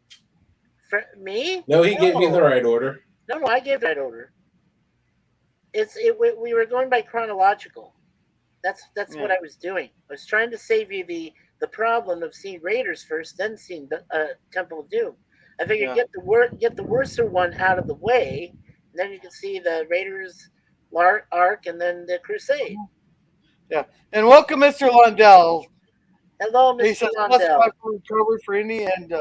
For me? No, he gave you the right order. No, I gave the right order. We were going by chronological. That's what I was doing. I was trying to save you the problem of seeing Raiders first, then seeing the Temple of Doom. I figured get the worser one out of the way, and then you can see the Raiders arc, and then the Crusade. Yeah, and welcome, Mr. Lundell. Hello, Mr. He says Lundell. for recovery for Indy and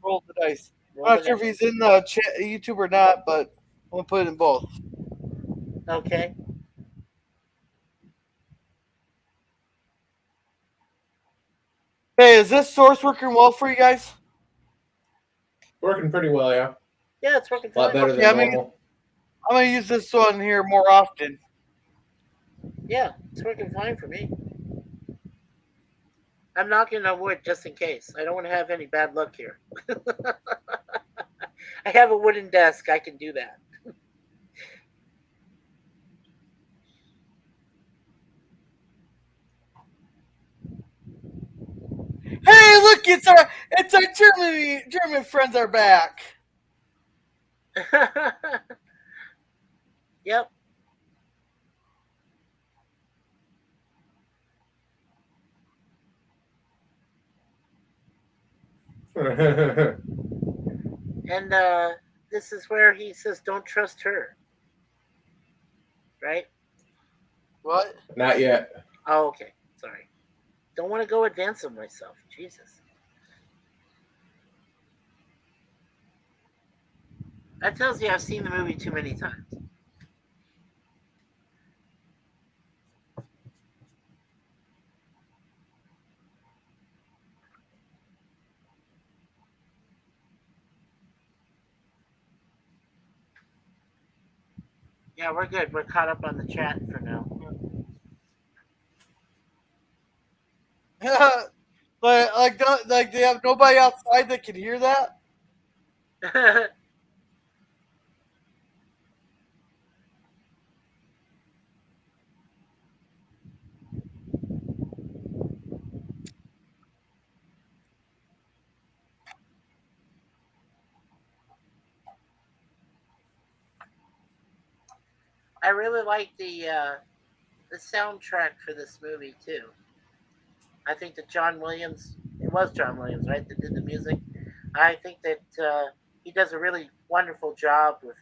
roll the dice. I'm not sure if he's in the YouTube or not, but I'm gonna put it in both. Okay. Hey, is this source working well for you guys? Working pretty well, yeah. Yeah, it's working fine. A lot better than normal. I'm gonna use this one here more often. Yeah, it's working fine for me. I'm knocking on wood just in case. I don't want to have any bad luck here. I have a wooden desk. I can do that. Hey, look! It's our German friends are back. Yep. And this is where he says, "Don't trust her." Right? What? Not yet. Oh, okay. Sorry. Don't want to go advance on myself. Jesus. That tells you I've seen the movie too many times. Yeah, we're good. We're caught up on the chat for now. like they have nobody outside that can hear that. I really like the soundtrack for this movie too. I think that it was John Williams, right, that did the music. I think that he does a really wonderful job with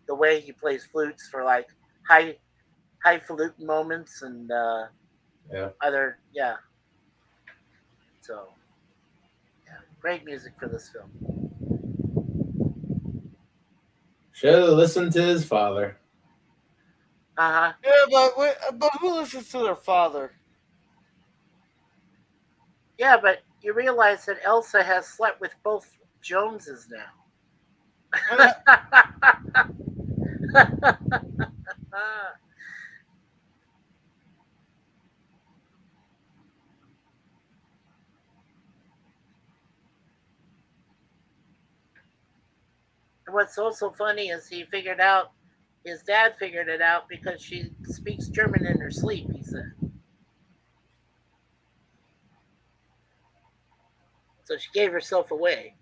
the way he plays flutes for like highfalutin moments and other So great music for this film. Should have listened to his father. Uh-huh. Yeah, but who listens to their father? Yeah, but you realize that Elsa has slept with both Joneses now. What's also funny is he figured out his dad figured it out because she speaks German in her sleep, he said. So she gave herself away.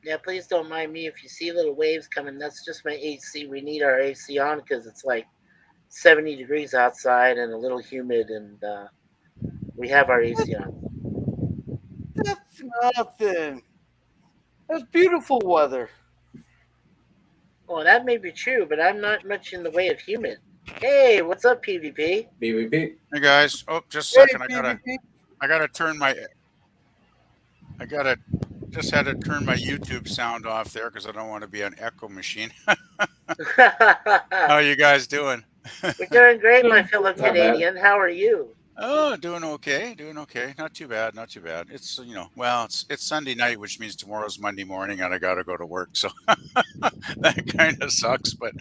Yeah, please don't mind me if you see little waves coming. That's just my AC. We need our AC on because it's like 70 degrees outside and a little humid, and we have our AC on. That's nothing. That's beautiful weather. Well, that may be true, but I'm not much in the way of humid. Hey, what's up, PvP? BVP. Hey guys, oh, just a Hey, second. PvP. I gotta turn my. I gotta just had to turn my YouTube sound off there because I don't want to be an echo machine. How you guys doing? We're doing great, my fellow Canadian. How are you? Oh, doing okay, doing okay. Not too bad, not too bad. It's well, it's Sunday night, which means tomorrow's Monday morning, and I gotta go to work. So that kind of sucks, but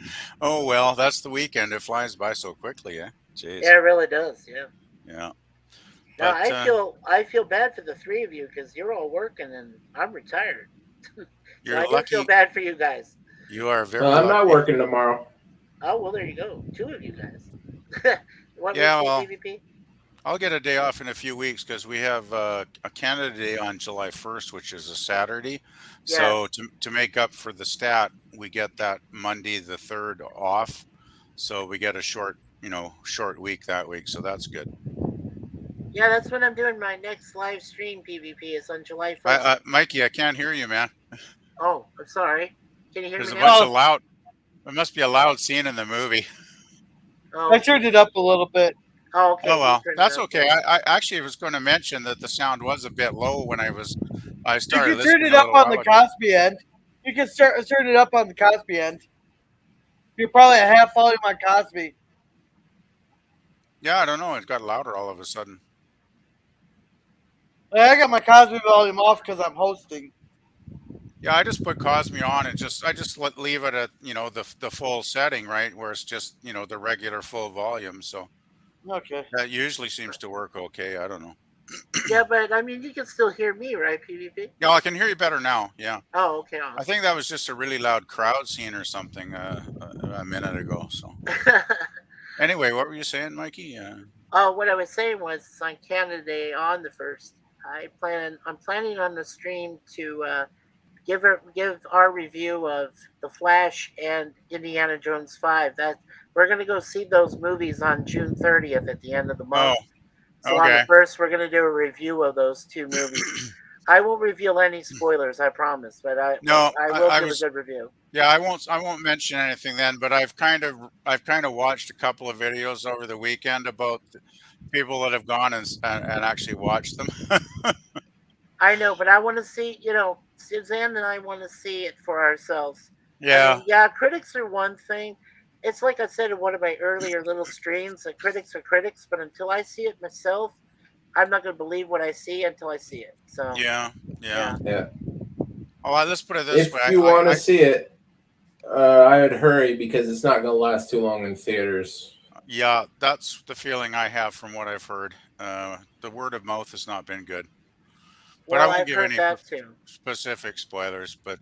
oh well, that's the weekend. It flies by so quickly, eh? Jeez. Yeah, it really does. Yeah. Yeah. No, But, I feel bad for the three of you because you're all working and I'm retired. you're So I do lucky. feel bad for you guys. You are very. I'm lucky. not working tomorrow. Oh well, there you go. Two of you guys. What Yeah, well, PvP? I'll get a day off in a few weeks because we have a Canada Day on July 1st, which is a Saturday. Yeah. So to make up for the stat, we get that Monday the 3rd off. So we get a short week that week. So that's good. Yeah, that's when I'm doing my next live stream. PvP is on July 1st. Mikey, I can't hear you, man. Oh, I'm sorry. Can you hear There's me a now? bunch of loud. There must be a loud scene in the movie. Oh, I turned it up a little bit. oh okay. Oh well, You turned it that's up. okay. I actually was going to mention that the sound was a bit low when I You started can turn listening it a up little on the while ago. Cosby end. You can turn it up on the Cosby end. You're probably at half volume on Cosby. Yeah, I don't know. It got louder all of a sudden. I got my Cosby volume off because I'm hosting. Yeah, I just put Cosme on and leave it at the full setting, right, where it's just the regular full volume. So Okay. that usually seems to work okay. I don't know. Yeah, but I mean, you can still hear me, right, PvP? Yeah, I can hear you better now. Yeah. Oh, okay. I Awesome. think that was just a really loud crowd scene or something a minute ago. So anyway, what were you saying, Mikey? Oh, what I was saying was on Canada Day on the 1st. I'm planning on the stream to give our review of The Flash and Indiana Jones 5. That we're gonna go see those movies on June 30th at the end of the month. So on okay. the 1st, we're gonna do a review of those two movies. I won't reveal any spoilers, I promise, but I will give a good review. Yeah, I won't mention anything then, but I've kind of watched a couple of videos over the weekend about people that have gone and actually watched them. I know, but I want to see, Suzanne and I want to see it for ourselves. Yeah. I mean, yeah, critics are one thing. It's like I said in one of my earlier little streams, that critics are critics, but until I see it myself, I'm not going to believe what I see until I see it. So Yeah. Yeah. Oh, let's put it this way. If you want to see it, I would hurry because it's not going to last too long in theaters. Yeah, that's the feeling I have from what I've heard. The word of mouth has not been good. But well, I won't I've give heard any that too. specific spoilers. But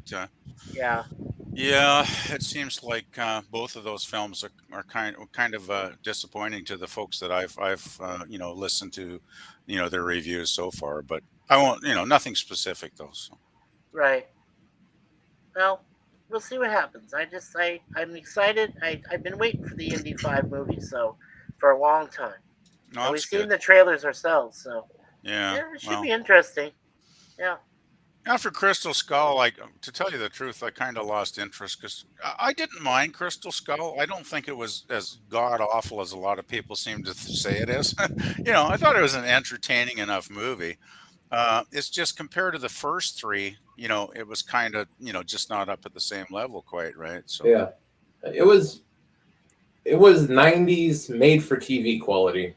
Yeah. yeah, it seems like both of those films are kind of disappointing to the folks that I've listened to, their reviews so far. But I won't, nothing specific though. So. Right. Well, we'll see what happens. I'm excited. I've been waiting for the Indy 5 movie for a long time. No, And we've that's seen good. the trailers ourselves, so Yeah, it should be interesting. Yeah. After Crystal Skull, to tell you the truth, I kind of lost interest because I didn't mind Crystal Skull. I don't think it was as god awful as a lot of people seem to say it is. I thought it was an entertaining enough movie. It's just compared to the first three, it was kind of, just not up at the same level quite, right? So yeah, it was 90s made for TV quality.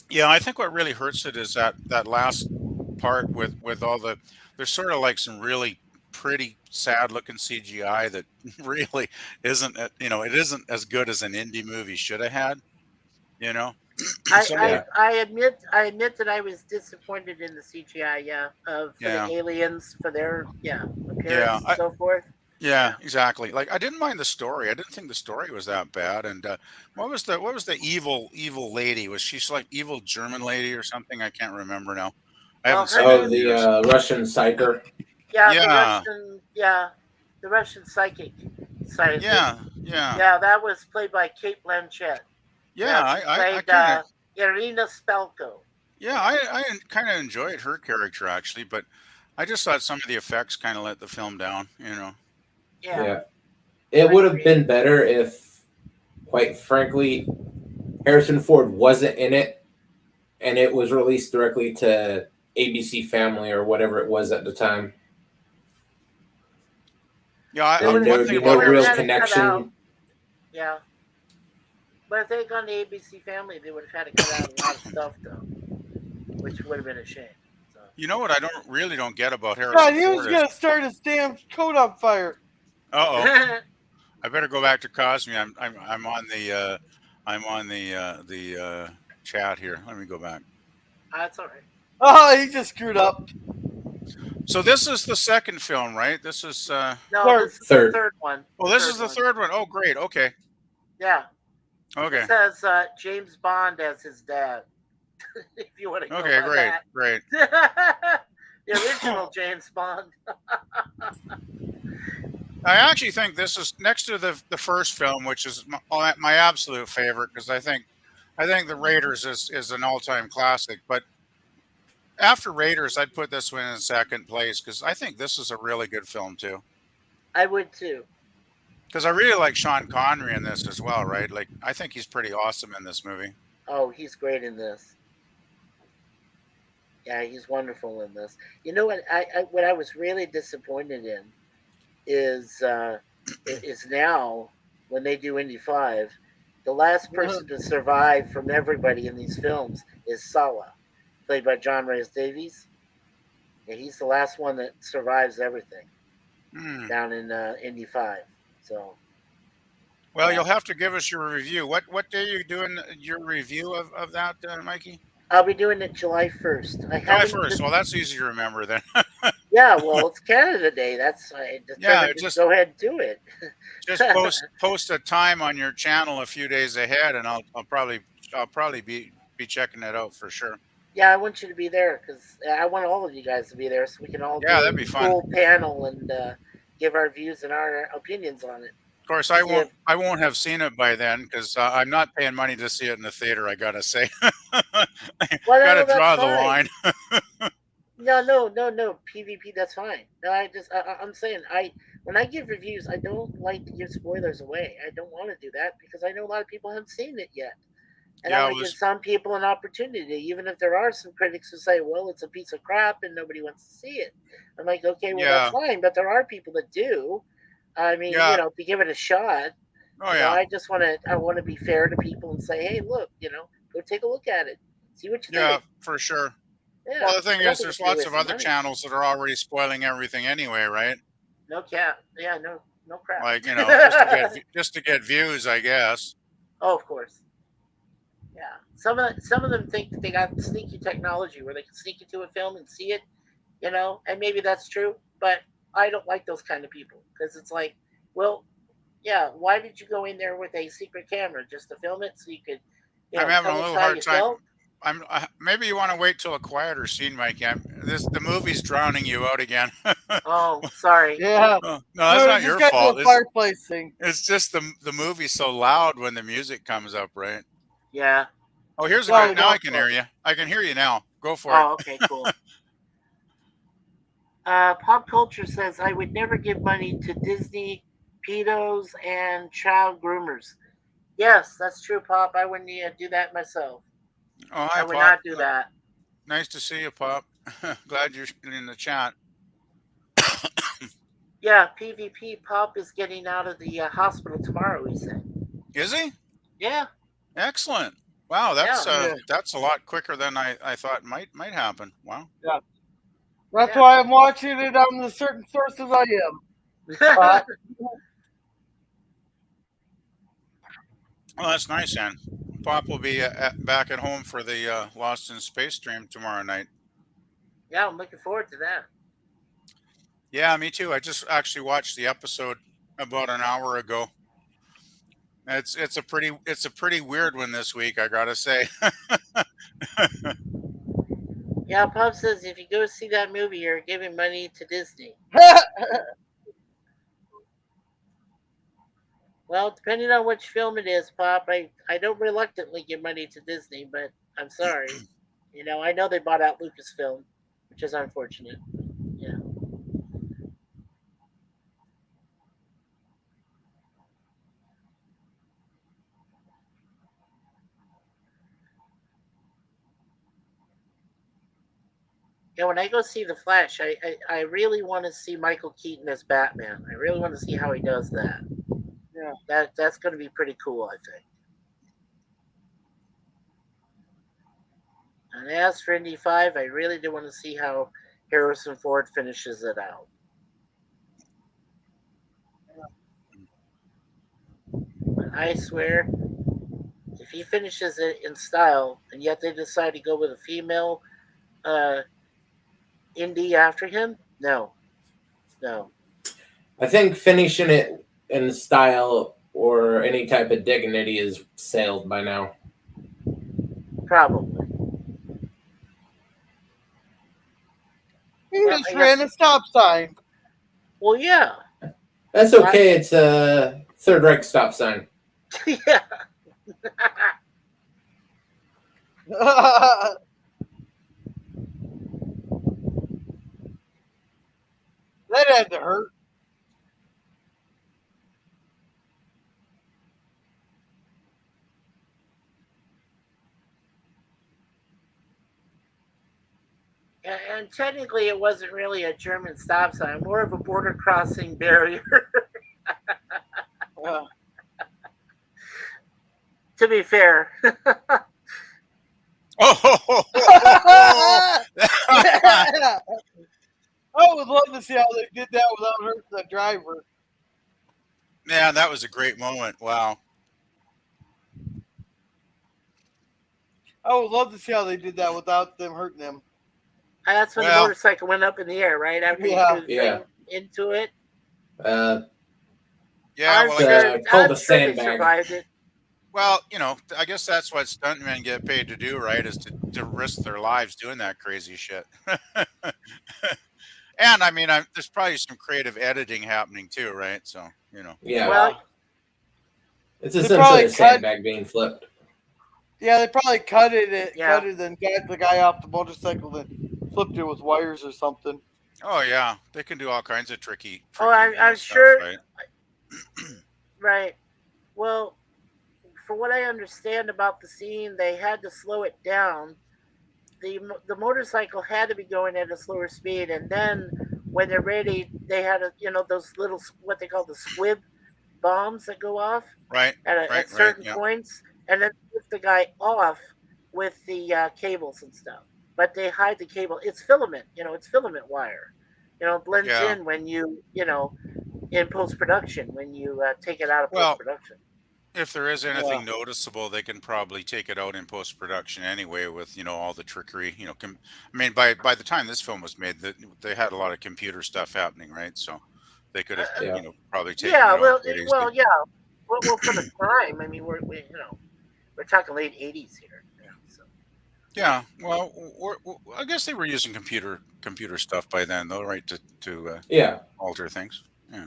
Yeah, I think what really hurts it is that last part with all there's sort of like some really pretty sad looking CGI that really isn't, it isn't as good as an indie movie should have had, you know. I admit that I was disappointed in the CGI, for the aliens, for their appearance and so forth. Yeah, exactly. Like, I didn't mind the story. I didn't think the story was that bad. And what was the evil lady? Was she like evil German lady or something? I can't remember now. I haven't seen it in years. The Russian psyker. Yeah, the Russian psychic. Yeah. Yeah, that was played by Kate Blanchett. Yeah, I played Irina Spalko. Yeah, I kind of enjoyed her character actually, but I just thought some of the effects kind of let the film down, Yeah. It would have been better if, quite frankly, Harrison Ford wasn't in it and it was released directly to ABC Family or whatever it was at the time. Yeah, there would be no real connection. Yeah. But if they had gone to ABC Family, they would have had to cut out a lot of stuff, though, which would have been a shame. So. You know what I don't get about Harrison Ford? He was going to start his damn coat on fire. Uh-oh. I better go back to Cosme. I'm on the chat here. Let me go back. That's all right. Oh, he just screwed up. So this is the second film, right? This is no, this is the third one. Oh, this is the third one. Oh, great. Okay. Yeah. Okay. It says James Bond as his dad. If you want to go Okay, great. The original James Bond. I actually think this is next to the first film, which is my absolute favorite, because I think the Raiders is an all-time classic. But after Raiders, I'd put this one in second place because I think this is a really good film too. I would too. Because I really like Sean Connery in this as well, right? Like, I think he's pretty awesome in this movie. Oh, he's great in this. Yeah, he's wonderful in this. You know what? What I was really disappointed in is now when they do Indy 5, the last person to survive from everybody in these films is Sallah, played by John Rhys Davies. Yeah, he's the last one that survives everything down in Indy 5. So, well, you'll have to give us your review. What day are you doing your review of that, Mikey? I'll be doing it July 1st. July 1st. Well, that's easy to remember then. Yeah, well, it's Canada Day. That's just go ahead and do it. Just post a time on your channel a few days ahead, and I'll probably be checking it out for sure. Yeah, I want you to be there because I want all of you guys to be there so we can all do that'd be a fun. Cool panel and give our views and our opinions on it. Of course, I won't have seen it by then because I'm not paying money to see it in the theater. I gotta say, gotta draw the line. No. PvP, that's fine. No, I'm saying when I give reviews, I don't like to give spoilers away. I don't want to do that because I know a lot of people haven't seen it yet. And I want to give some people an opportunity, even if there are some critics who say, well, it's a piece of crap and nobody wants to see it. I'm like, okay, well, that's fine. But there are people that do. I mean, to give it a shot. Oh, yeah. I want to be fair to people and say, hey, look, go take a look at it. See what you think. Yeah, for sure. Yeah, well, the thing is, there's lots of other channels that are already spoiling everything anyway, right? No cap. Yeah, no crap. Like, just to get views, I guess. Oh, of course. Yeah, some of them think that they got sneaky technology where they can sneak into a film and see it, and maybe that's true. But I don't like those kind of people because it's like, well, yeah, why did you go in there with a secret camera just to film it so you could? I'm having a little hard time. Maybe you want to wait till a quieter scene, Mike. The movie's drowning you out again. Oh, sorry. Yeah. No, that's not your fault. Fireplace thing. It's just the movie's so loud when the music comes up, right? Yeah. Oh, here's a good. Now I can hear you. I can hear you now. Go for it. Oh, okay, cool. Pop Culture says, I would never give money to Disney, pedos, and child groomers. Yes, that's true, Pop. I wouldn't do that myself. Oh, hi, I would not do that. Nice to see you, Pop. Glad you're in the chat. Yeah, PvP. Pop is getting out of the hospital tomorrow, he said. Is he? Yeah. Excellent. Wow, that's a lot quicker than I thought might happen. Wow. Yeah. That's why I'm watching it on the certain sources I am. Well, that's nice, Ann. Pop will be back at home for the Lost in Space stream tomorrow night. Yeah, I'm looking forward to that. Yeah, me too. I just actually watched the episode about an hour ago. It's a pretty weird one this week, I gotta say. Yeah, Pop says if you go see that movie, you're giving money to Disney. Well, depending on which film it is, Pop, I don't reluctantly give money to Disney, but I'm sorry. I know they bought out Lucasfilm, which is unfortunate. Yeah. Yeah, when I go see The Flash, I really want to see Michael Keaton as Batman. I really want to see how he does that. Yeah. That's going to be pretty cool, I think. And as for Indy 5, I really do want to see how Harrison Ford finishes it out. But I swear, if he finishes it in style, and yet they decide to go with a female Indy after him, no. I think finishing it in style or any type of dignity is sailed by now. Probably. He just ran a stop sign. Well, yeah. That's okay. It's a Third Reich stop sign. Yeah. That had to hurt. And technically, it wasn't really a German stop sign, more of a border crossing barrier. To be fair. I would love to see how they did that without hurting the driver. Yeah, that was a great moment. Wow. I would love to see how they did that without them hurting them. That's when the motorcycle went up in the air, right? After you threw the thing into it. Yeah, well, called a sandbag. They survived it. Well, I guess that's what stuntmen get paid to do, right? Is to risk their lives doing that crazy shit. And I mean, there's probably some creative editing happening too, right? So, Yeah. Well, it's essentially a sandbag being flipped. Yeah, they probably cut it and got the guy off the motorcycle and flipped it with wires or something. Oh yeah, they can do all kinds of tricky I'm stuff, sure. Right? Right. Well, for what I understand about the scene, they had to slow it down. The motorcycle had to be going at a slower speed, and then when they're ready, they had those little what they call the squib bombs that go off at certain points, and then lift the guy off with the cables and stuff. But they hide the cable. It's filament, it's filament wire. It blends in when you in post production when you take it out of post production. If there is anything noticeable, they can probably take it out in post production anyway with all the trickery. I mean, by the time this film was made, they had a lot of computer stuff happening, right? So they could have probably taken it out. Well, yeah. Well, for the time, I mean, we're talking late '80s here. So. Yeah, well, I guess they were using computer stuff by then, though, right? To alter things. Yeah,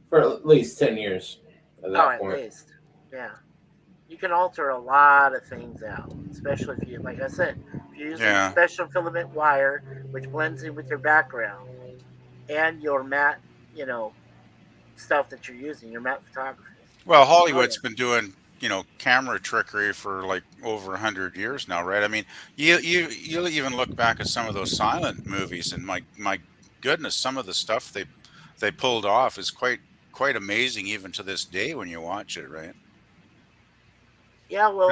for at least 10 years. At least. Yeah, you can alter a lot of things out, especially if you, like I said, if you're using special filament wire, which blends in with your background and your matte, stuff that you're using, your matte photography. Well, Hollywood's been doing, camera trickery for like over 100 years now, right? I mean, you'll even look back at some of those silent movies, and my goodness, some of the stuff they pulled off is quite amazing even to this day when you watch it, right? Yeah, well,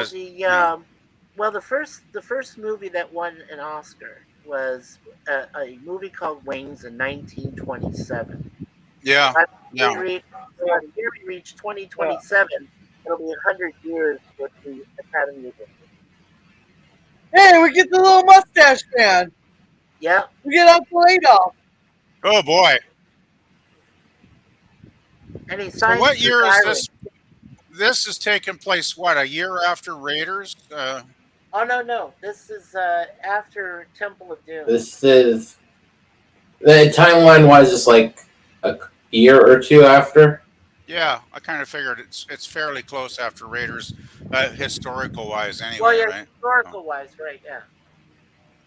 the first movie that won an Oscar was a movie called Wings in 1927. Yeah. By Yeah. the year we reach 2027, it'll be 100 years with the Academy Award. Hey, we get the little mustache man. Yeah. We get Uncle Adolf. Oh boy. And he So signs what year is retiring. this? This is taking place, what, a year after Raiders? Oh, no. This is after Temple of Doom. This is the timeline wise, it's like a year or two after. Yeah, I kind of figured it's fairly close after Raiders, historical wise, anyway. Well, yeah, right? historical wise, right? Yeah.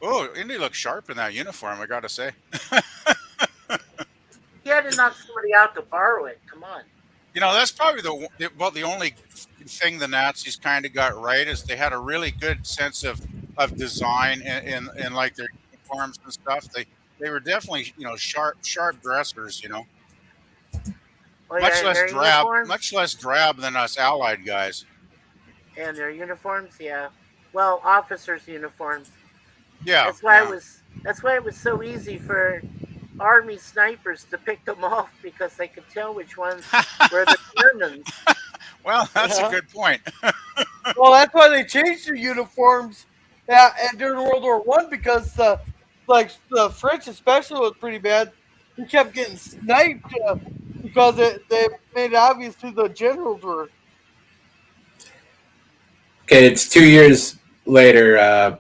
Oh, Indy looks sharp in that uniform, I got to say. He had to knock somebody out to borrow it. Come on. You know, that's probably the only thing the Nazis kind of got right is they had a really good sense of design in like their uniforms and stuff. They were definitely, you know, sharp dressers, you know. Well, Much less drab than us Allied guys. And their uniforms, yeah. Well, officers' uniforms. Yeah. That's why it was so easy for Army snipers to pick them off, because they could tell which ones were the Germans. Well, that's a good point. Well, that's why they changed their uniforms during World War One, because like the French especially was pretty bad. They kept getting sniped because they made it obvious who the generals were. Okay, it's 2 years later.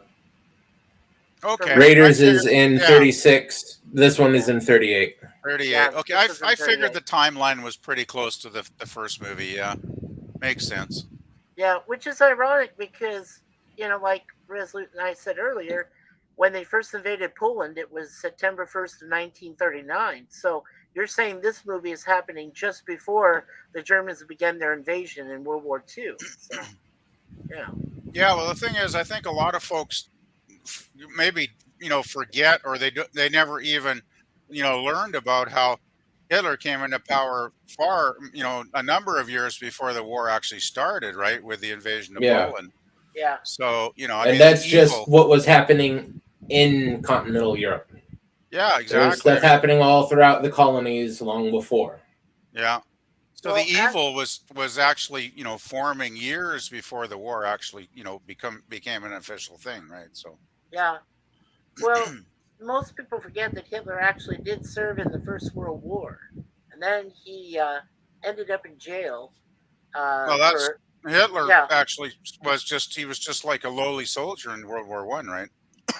Okay. Raiders is in 36. This one is in 38. 38. Yeah, okay, I figured the timeline was pretty close to the first movie. Yeah, makes sense. Yeah, which is ironic because, you know, like Resolute and I said earlier, when they first invaded Poland, it was September 1st of 1939. So you're saying this movie is happening just before the Germans began their invasion in World War II. So, yeah. Yeah, well, the thing is, I think a lot of folks maybe, you know, forget, or they never even, you know, learned about how Hitler came into power a number of years before the war actually started, right, with the invasion of Poland. Yeah. So, you know, that's just what was happening in continental Europe. Yeah, exactly. There was stuff happening all throughout the colonies long before. Yeah. So the evil was actually, you know, forming years before the war actually, you know, became an official thing, right? So. Yeah. Well, most people forget that Hitler actually did serve in the First World War, and then he ended up in jail. Hitler actually was just like a lowly soldier in World War I, right?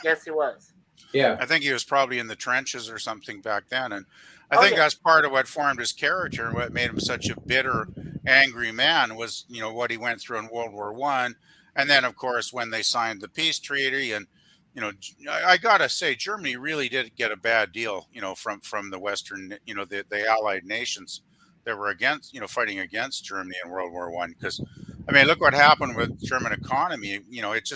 Yes, he was. Yeah. I think he was probably in the trenches or something back then, and I think that's part of what formed his character and what made him such a bitter, angry man was, you know, what he went through in World War I, and then of course when they signed the peace treaty. And you know, I gotta say, Germany really did get a bad deal, you know, from the Western, you know, the Allied nations that were against, you know, fighting against Germany in World War I. Because, I mean, look what happened with German economy. You know, it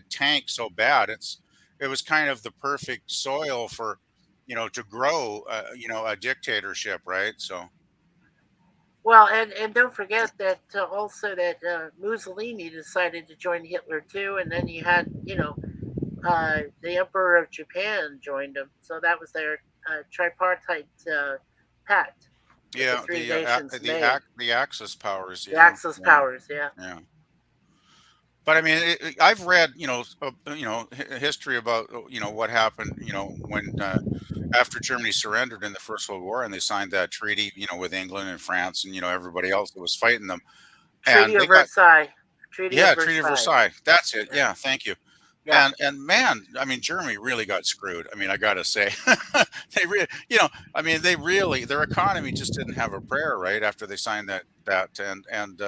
tanked so bad. It was kind of the perfect soil for, you know, to grow, you know, a dictatorship, right? So. Well, and don't forget that also that Mussolini decided to join Hitler too, and then you had, you know, the Emperor of Japan joined him. So that was their tripartite pact. Yeah, the Axis powers. The Axis powers, yeah. Yeah. But I mean, I've read, you know, history about, you know, what happened, you know, when after Germany surrendered in the First World War and they signed that treaty, you know, with England and France and, you know, everybody else that was fighting them. Treaty of Versailles. Treaty of Versailles. That's it. Yeah, thank you. Yeah. And man, I mean, Germany really got screwed. I mean, I got to say, they really, you know, I mean, their economy just didn't have a prayer, right, after they signed that and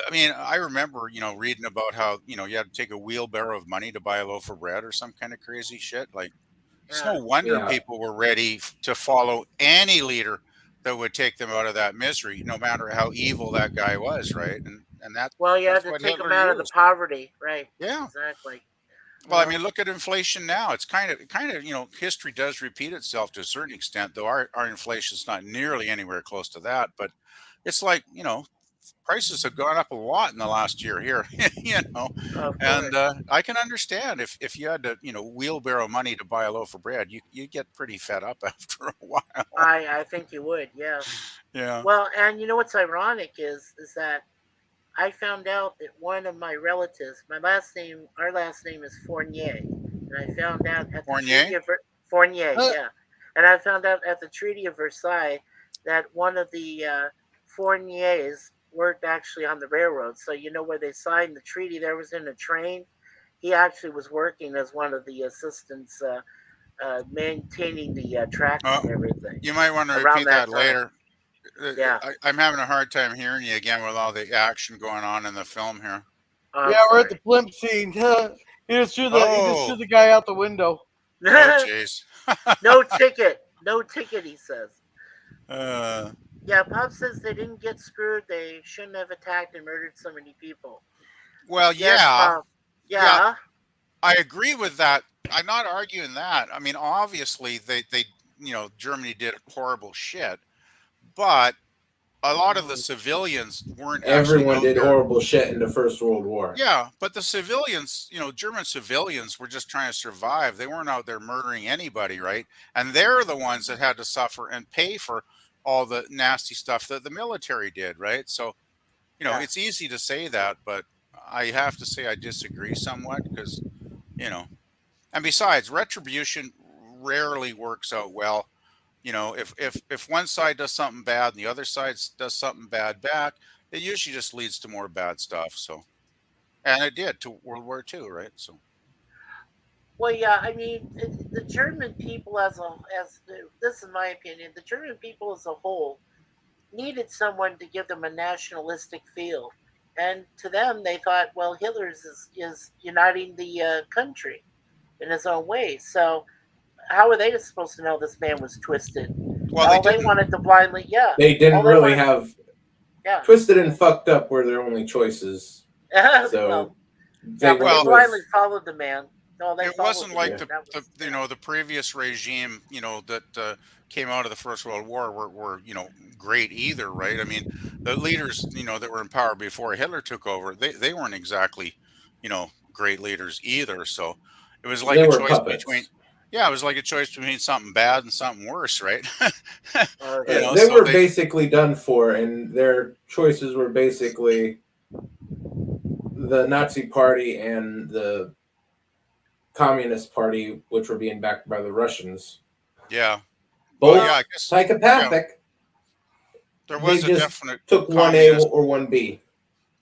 I mean, I remember, you know, reading about how, you know, you had to take a wheelbarrow of money to buy a loaf of bread or some kind of crazy shit. Like, it's no wonder people were ready to follow any leader that would take them out of that misery, no matter how evil that guy was, right? And that. Well, you had to take them out of the poverty, right? Yeah, exactly. Well, I mean, look at inflation now. It's kind of, you know, history does repeat itself to a certain extent, though our inflation is not nearly anywhere close to that. But it's like, you know, prices have gone up a lot in the last year here, and I can understand if you had to, wheelbarrow money to buy a loaf of bread, you get pretty fed up after a while. I think you would, yeah. Yeah. Well, and you know what's ironic is that I found out that one of my relatives, our last name is Fournier, and I found out at the Treaty of Fournier, yeah, and I found out at the Treaty of Versailles that one of the Fourniers worked actually on the railroad. So where they signed the treaty, there was in a train. He actually was working as one of the assistants maintaining the tracks and everything. You might want to repeat that later. Yeah, I'm having a hard time hearing you again with all the action going on in the film here. Yeah, we're at the blimp scene. He just threw the guy out the window. Oh, jeez. No ticket, he says. Yeah, Pop says they didn't get screwed. They shouldn't have attacked and murdered so many people. Well, yes, yeah. I agree with that. I'm not arguing that. I mean, obviously, they Germany did horrible shit, but a lot of the civilians weren't. Everyone did horrible shit in the First World War. Yeah, but the civilians, German civilians were just trying to survive. They weren't out there murdering anybody, right? And they're the ones that had to suffer and pay for all the nasty stuff that the military did, right? So, it's easy to say that, but I have to say I disagree somewhat because, and besides, retribution rarely works out well. If one side does something bad and the other side does something bad back, it usually just leads to more bad stuff. So, and it did to World War II, right? So, well, yeah, I mean, the German people this is my opinion, the German people as a whole needed someone to give them a nationalistic feel, and to them they thought, well, Hitler's is uniting the country in his own way. So how are they supposed to know this man was twisted? Well, they wanted to blindly, They didn't really have. Yeah. Twisted and fucked up were their only choices. So they blindly followed the man. No, it wasn't like the previous regime, that came out of the First World War were great either, right? I mean, the leaders, that were in power before Hitler took over, they weren't exactly, great leaders either. So it was like a choice between. Yeah, it was like a choice between something bad and something worse, right? They were basically done for, and their choices were basically the Nazi Party and the Communist Party, which were being backed by the Russians. Yeah. Both psychopathic. There was a definite took 1A or 1B.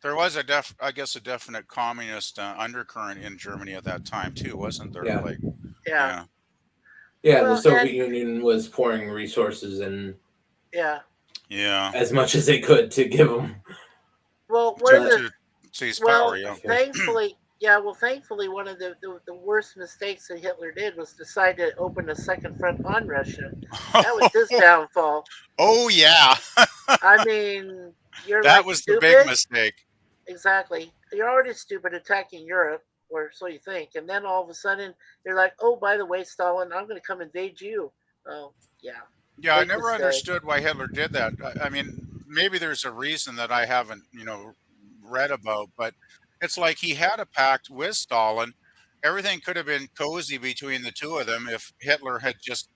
There was a definite communist undercurrent in Germany at that time too, wasn't there? Yeah. Yeah, well, the Soviet Union was pouring resources and as much as they could to give them. Well, thankfully, one of the worst mistakes that Hitler did was decide to open a second front on Russia. That was his downfall. Oh yeah. I mean, that was stupid. The big mistake. Exactly. You're already stupid attacking Europe, or so you think, and then all of a sudden they're like, "Oh, by the way, Stalin, I'm going to come invade you." Oh, yeah. Yeah, I never understood why Hitler did that. I mean, maybe there's a reason that I haven't, read about, but it's like he had a pact with Stalin. Everything could have been cozy between the two of them if Hitler had just,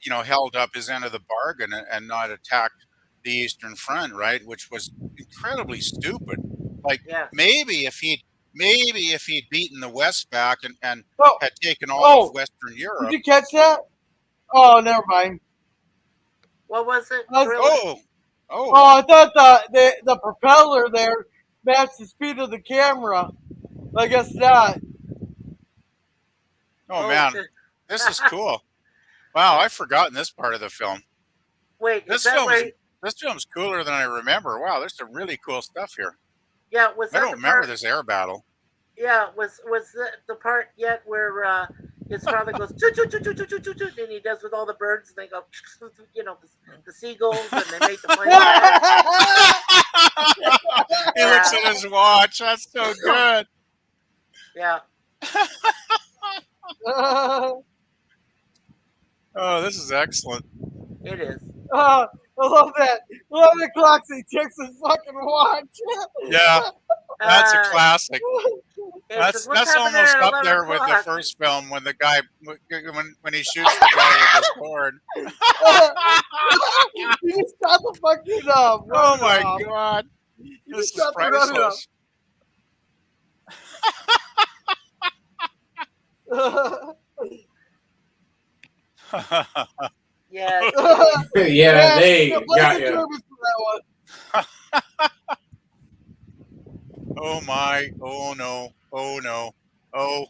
held up his end of the bargain and not attacked the Eastern Front, right? Which was incredibly stupid. Like maybe if he'd beaten the West back and had taken all of Western Europe. Did you catch that? Oh, never mind. What was it? Oh, I thought the propeller there matched the speed of the camera. I guess not. Oh man, this is cool. Wow, I've forgotten this part of the film. Wait, this film's cooler than I remember. Wow, there's some really cool stuff here. Yeah, I don't remember this air battle. Yeah, was the part yet where his father goes and he does with all the birds and they go, the seagulls and they make the plane. He looks at his watch. That's so good. Yeah. Oh, this is excellent. It is. I love that. 11 o'clock, so he checks his fucking watch. Yeah, that's a classic. Yeah, says, "What's That's happening almost at up 11 there with the o'clock?" first film when the guy when he shoots the guy with the sword. You just shot the fucking Oh runner my off. god, You this just is shot the runner off. priceless. Yeah. Yeah, they blame got the you. Germans for that one. Oh my! Oh no! Oh no! Oh!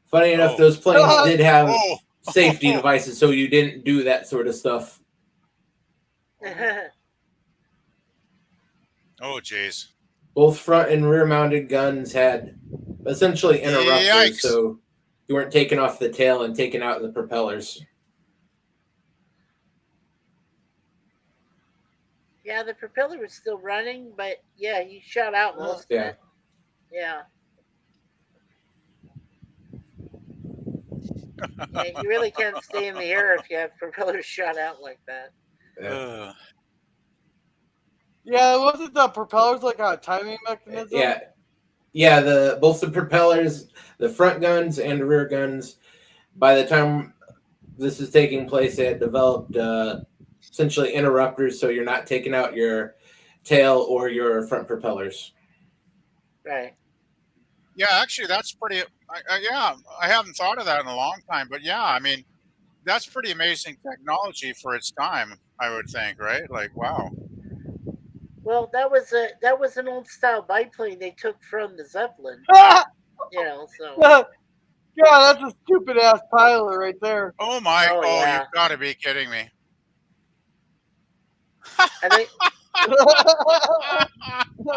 Funny enough, Oh. those planes did have Oh! safety devices, so you didn't do that sort of stuff. Oh jeez. Both front and rear mounted guns had essentially interrupters, Yikes. so you weren't taking off the tail and taking out the propellers. Yeah, the propeller was still running, but yeah, he shot out most of it. Yeah. Yeah, you really can't stay in the air if you have propellers shot out like that. Yeah. Yeah, wasn't the propellers like a timing mechanism? Yeah. Both the propellers, the front guns and the rear guns. By the time this is taking place, they had developed essentially interrupters, so you're not taking out your tail or your front propellers. Right. Yeah, actually, that's pretty. Yeah, I haven't thought of that in a long time, but yeah, I mean, that's pretty amazing technology for its time. I would think, right? Like, wow. Well, that was an old style biplane they took from the Zeppelin. You know, so. Yeah, that's a stupid ass pilot right there. Oh my! Oh, Oh, yeah. you've got to be kidding me.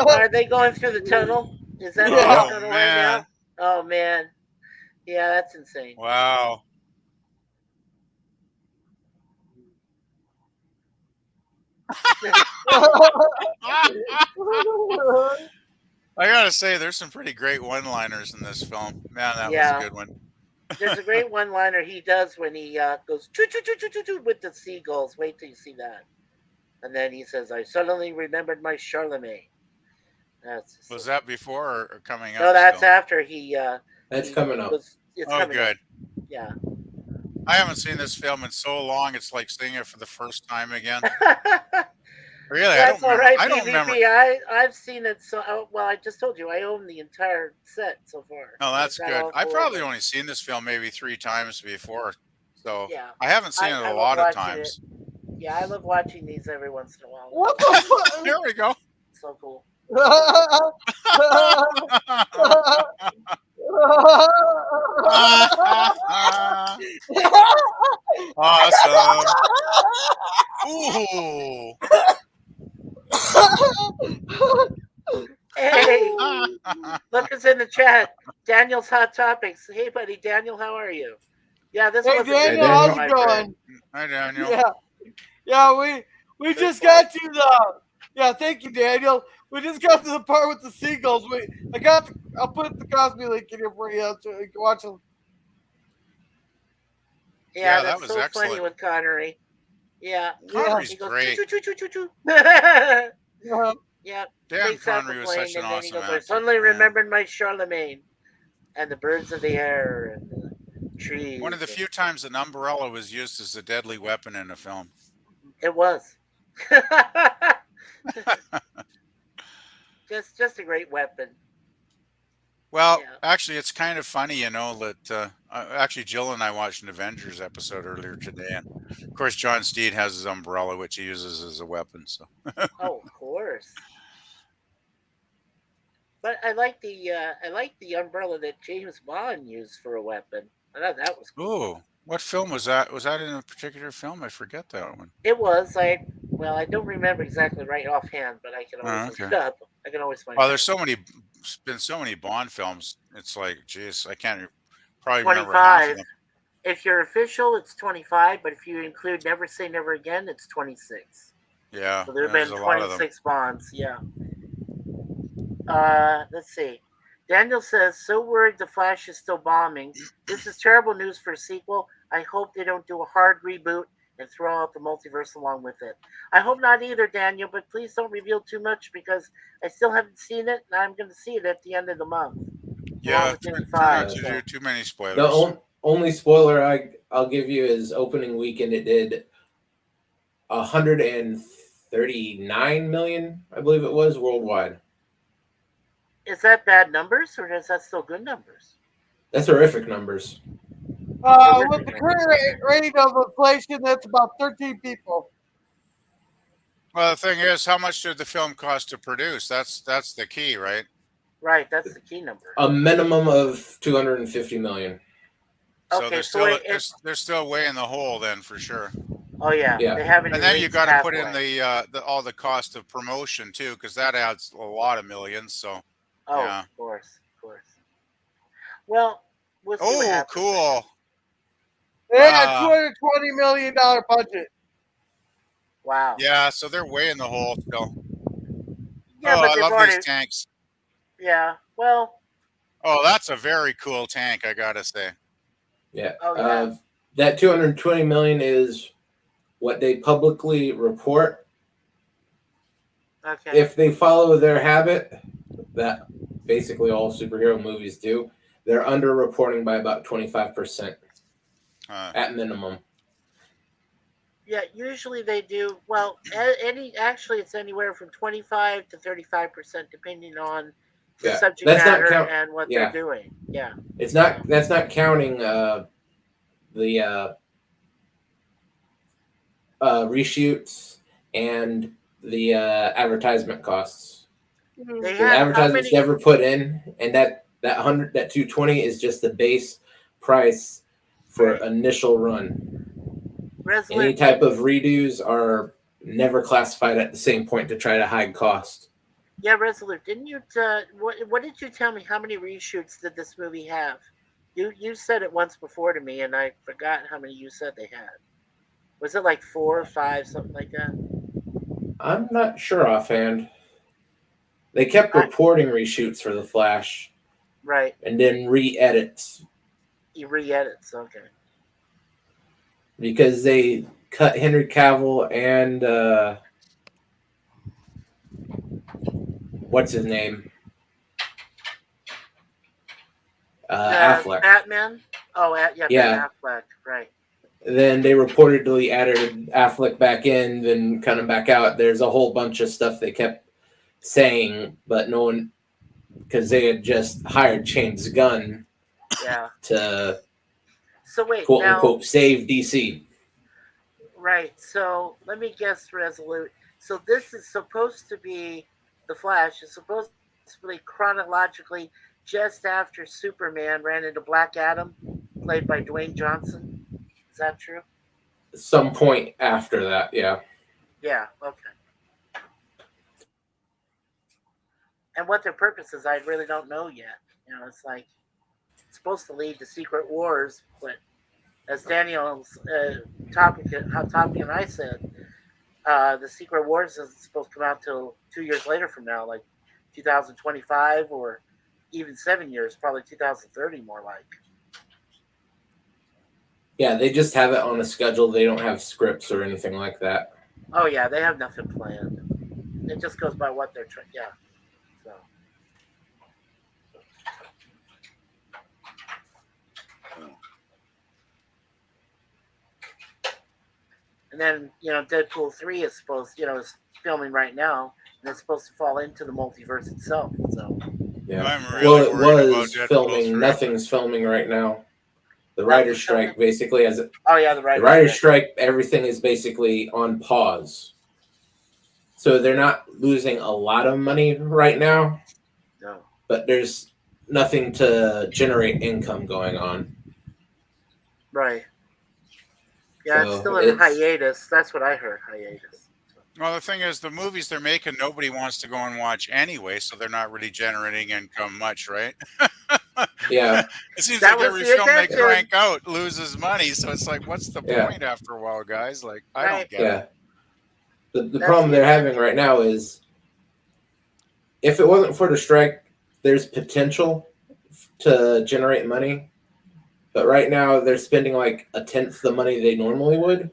Are they going through the tunnel? Is that the tunnel right now? Oh man, yeah, that's insane. Wow. I gotta say, there's some pretty great one-liners in this film. Man, that was a good one. There's a great one-liner he does when he goes choo choo choo choo choo choo with the seagulls. Wait till you see that. And then he says, "I suddenly remembered my Charlemagne." Was that before or coming up? No, that's after he. That's coming up. It's coming good. Up. Yeah. I haven't seen this film in so long. It's like seeing it for the first time again. Really, that's all right, I don't remember. I've seen it. So well, I just told you I own the entire set so far. Oh, that's good. I've probably only seen this film maybe 3 times before, so yeah, I haven't seen it a lot of times. Yeah, I love watching these every once in a while. What the fuck? There we go. So cool. Awesome. Ooh. Hey, look us in the chat. Daniel's Hot Topics. Hey, buddy, Daniel, how are you? Yeah, this was Daniel, how's it going? Hi, Daniel. Yeah, we just got to the. Yeah, thank you, Daniel. We just got to the part with the seagulls. I'll put the Cosby link in here for you so you can watch them. Yeah, that was so excellent. Funny with Connery. Yeah, Connery's great. Yeah, Dan Connery was such an awesome actor. I suddenly remembered my Charlemagne and the birds of the air and the trees. One of the few times an umbrella was used as a deadly weapon in a film. It was. just a great weapon. Well, actually, it's kind of funny, that actually Jill and I watched an Avengers episode earlier today, and of course John Steed has his umbrella, which he uses as a weapon. So. Oh, of course. But I like the umbrella that James Bond used for a weapon. I thought that was cool. Oh, what film was that? Was that in a particular film? I forget that one. It was. I don't remember exactly right offhand, but I can always look it up. I can always find. Oh, there's been so many Bond films. It's like, geez, I can't probably 25. remember half of them. If you're official, it's 25, but if you include Never Say Never Again, it's 26. Yeah. So there have been 26 Bonds. Yeah. Let's see. Daniel says, so worried the Flash is still bombing. This is terrible news for a sequel. I hope they don't do a hard reboot and throw out the multiverse along with it. I hope not either, Daniel, but please don't reveal too much because I still haven't seen it, and I'm going to see it at the end of the month. Yeah, try not to do too many spoilers. The only spoiler I'll give you is opening weekend. It did 139 million, I believe it was, worldwide. Is that bad numbers, or is that still good numbers? That's horrific numbers. With the current rate of inflation, that's about 13 people. Well, the thing is, how much did the film cost to produce? That's the key, right? Right, that's the key number. A minimum of 250 million. So okay, they're still way in the hole then, for sure. Oh yeah. They haven't. And then you got to put in all the cost of promotion too, because that adds a lot of millions. So. Yeah. Of course. Well, we'll see what happens. Cool. They had $220 million budget. Wow. Yeah, so they're way in the hole still. Yeah, but I love these tanks. Yeah. Well. Oh, that's a very cool tank, I gotta say. Yeah. Oh, yeah. That 220 million is what they publicly report. Okay. If they follow their habit, that basically all superhero movies do, they're underreporting by about 25% at minimum. Yeah, usually they do. Well, actually, it's anywhere from 25 to 35%, depending on the subject matter and what they're doing. Yeah, it's not. That's not counting the reshoots and the advertisement costs. The advertisements never put in, and that 220 is just the base price for initial run. Any type of redos are never classified at the same point to try to hide cost. Yeah, Resolute, didn't you? What did you tell me? How many reshoots did this movie have? You said it once before to me, and I forgot how many you said they had. Was it like 4 or 5, something like that? I'm not sure offhand. They kept reporting reshoots for The Flash. Right. And then re-edits. Re-edits, okay. Because they cut Henry Cavill and what's his name? Affleck. Batman? Oh, yeah. Ben Affleck, right. Then they reportedly added Affleck back in, then cut him back out. There's a whole bunch of stuff they kept saying, but no one, because they had just hired James Gunn to quote unquote save DC. Right. So let me guess, Resolute. So this is supposed to be The Flash. It's supposed to be chronologically just after Superman ran into Black Adam, played by Dwayne Johnson. Is that true? Some point after that, yeah. Yeah. Okay. And what their purpose is, I really don't know yet. It's like it's supposed to lead to Secret Wars, but as Daniel's topic and I said, the Secret Wars isn't supposed to come out till 2 years later from now, like 2025 or even 7 years, probably 2030 more like. Yeah, they just have it on a schedule. They don't have scripts or anything like that. Oh yeah, they have nothing planned. It just goes by what they're trying. Yeah. So. And then Deadpool 3 is supposed is filming right now, and it's supposed to fall into the multiverse itself. So. Yeah. I'm really it was filming. Nothing's filming right now. The writer's strike basically has it. Oh yeah, the writer's strike. Everything is basically on pause. So they're not losing a lot of money right now. No. But there's nothing to generate income going on. Right. Yeah, it's still in hiatus. That's what I heard. Hiatus. Well, the thing is, the movies they're making, nobody wants to go and watch anyway, so they're not really generating income much, right? Yeah. It seems like every film they crank out loses money, so it's like, what's the point after a while, guys? Like, I don't get it. The problem they're having right now is, if it wasn't for the strike, there's potential to generate money, but right now they're spending like a tenth the money they normally would.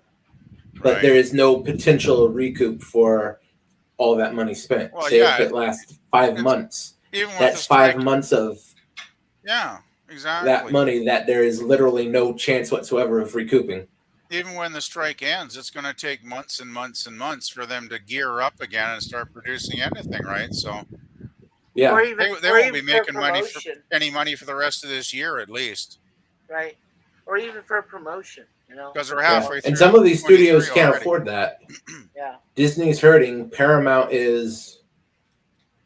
but there is no potential recoup for all that money spent. Well, Say if it lasts 5 months, that's 5 months of exactly that money that there is literally no chance whatsoever of recouping. Even when the strike ends, it's going to take months and months and months for them to gear up again and start producing anything, right? So, yeah, they won't be making any money for the rest of this year, at least. Right, or even for promotion, you know. Because they're halfway through. And some of these studios can't afford that. Yeah, Disney's hurting. Paramount is.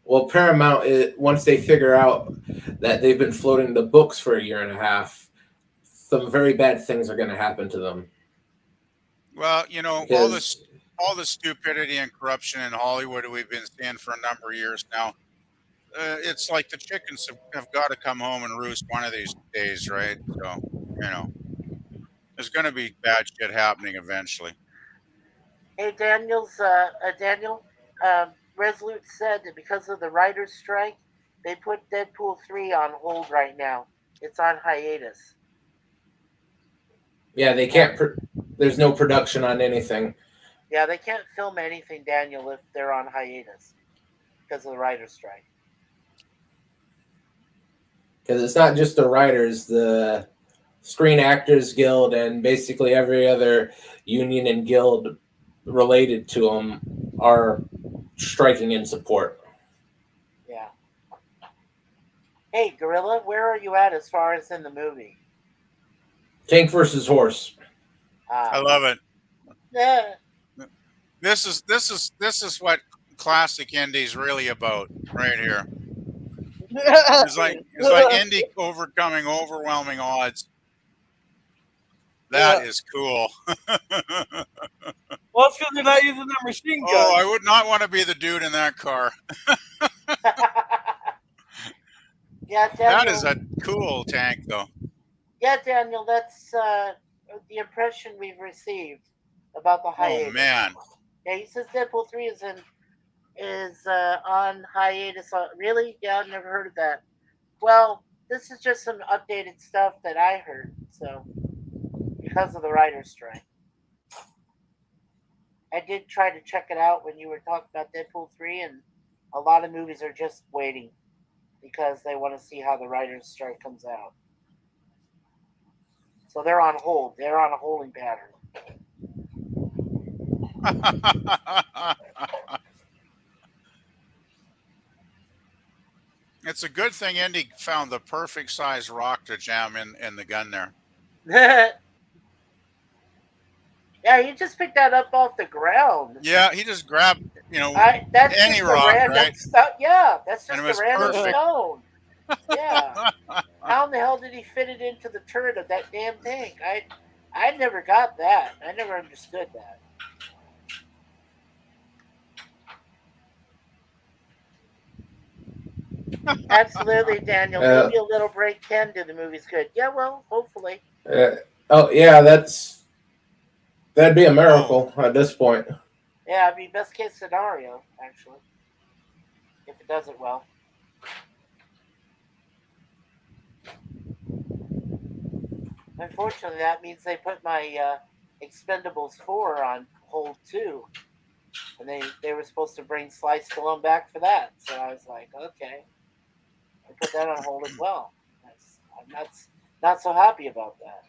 Well, Paramount is, once they figure out that they've been floating the books for a year and a half, some very bad things are going to happen to them. Well, you know, all the stupidity and corruption in Hollywood we've been seeing for a number of years now. It's like the chickens have got to come home and roost one of these days, right? So, you know, there's going to be bad shit happening eventually. Hey, Daniel, Resolute said that because of the writer's strike, they put Deadpool 3 on hold right now. It's on hiatus. Yeah, they can't. There's no production on anything. Yeah, they can't film anything, Daniel, if they're on hiatus because of the writer's strike. Because it's not just the writers, the Screen Actors Guild and basically every other union and guild related to them are striking in support. Yeah. Hey, Gorilla, where are you at as far as in the movie? Tank versus horse. I love it. Yeah. This is what classic indie's really about, right here. It's like indie overcoming overwhelming odds. That is cool. Well, it's because they're not using their machine guns. Oh, I would not want to be the dude in that car. Yeah, Daniel, that is a cool tank, though. Yeah, Daniel, that's the impression we've received about the hiatus. Oh man. Yeah, he says Deadpool 3 is on hiatus. Really? Yeah, I've never heard of that. Well, this is just some updated stuff that I heard. So, because of the writer's strike, I did try to check it out when you were talking about Deadpool 3, and a lot of movies are just waiting because they want to see how the writer's strike comes out. So they're on hold. They're on a holding pattern. It's a good thing Indy found the perfect size rock to jam in the gun there. Yeah, he just picked that up off the ground. Yeah, he just grabbed, that's any just rock, right? That's just a random stone. Yeah. How in the hell did he fit it into the turret of that damn tank? I never got that. I never understood that. Absolutely, Daniel. Maybe a little break can do the movies good. Yeah, well, hopefully. That'd be a miracle at this point. Yeah, it'd be best case scenario, actually, if it does it well. Unfortunately, that means they put my Expendables 4 on hold too, and they were supposed to bring Sly Stallone back for that. So I was like, okay, I put that on hold as well. I'm not so happy about that.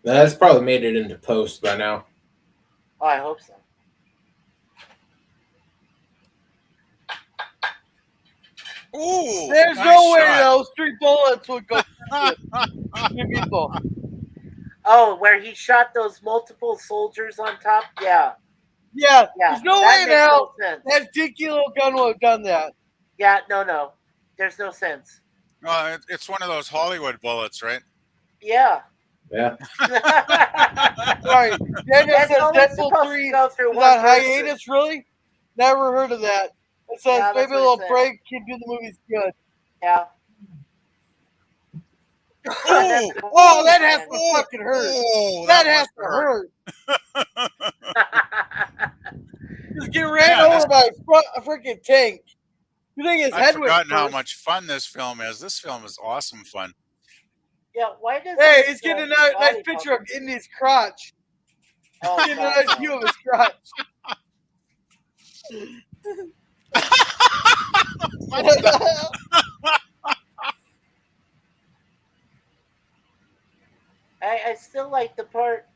That's probably made it into post by now. Oh, I hope so. Ooh, there's no way those 3 bullets would go through people. Oh, where he shot those multiple soldiers on top? Yeah. Yeah. There's no way in hell that dinky little gun would have done that. Yeah, no. There's no sense. It's one of those Hollywood bullets, right? Yeah. Yeah. Sorry. Daniel says Deadpool 3 is on hiatus, really? Never heard of that. It says maybe a little break can do the movies good. Yeah. Oh, that has to fucking hurt. That has to hurt. Just get ran over by a freaking tank. You think his head was forgotten how much fun this film is. This film is awesome fun. Yeah, why does Hey, his, he's getting a body nice picture of Indy's crotch. Oh, Getting a God, nice no. view of his crotch. I still like the part.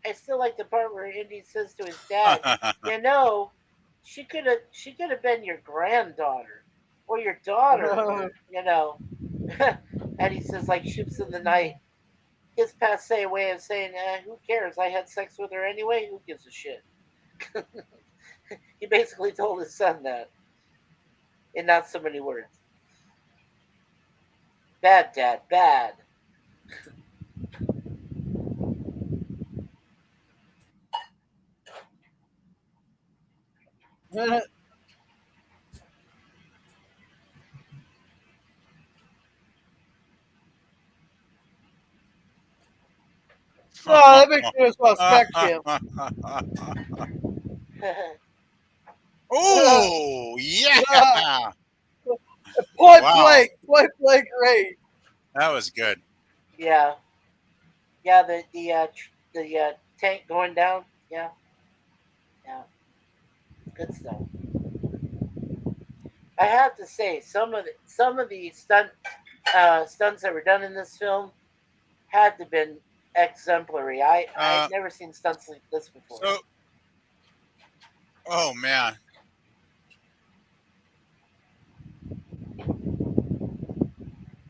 I still like the part where Indy says to his dad, "You know, she could have been your granddaughter or your daughter." You know, and he says like ships in the night. His passe way of saying, "Who cares? I had sex with her anyway. Who gives a shit?" He basically told his son that in not so many words. Bad dad, bad. No, that makes me as well smack him. Oh, yeah. Point Wow. blank range. That was good. Yeah, the tank going down. Yeah, good stuff. I have to say, some of the stunts that were done in this film had to been exemplary. I've never seen stunts like this before. So, oh man.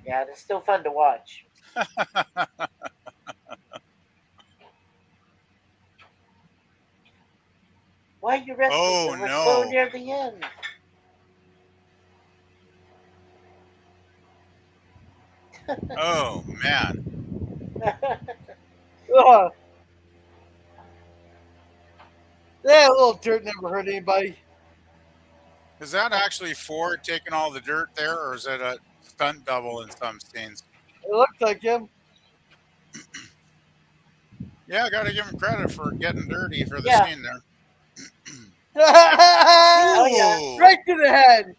Yeah, they're still fun to watch. Why are you resting? Oh, We're no. so near the end. Oh man. That little dirt never hurt anybody. Is that actually Ford taking all the dirt there, or is it a stunt double in some scenes? It looked like him. Yeah, I got to give him credit for getting dirty for the Yeah. scene there. Oh yeah. Ooh. Right to the head.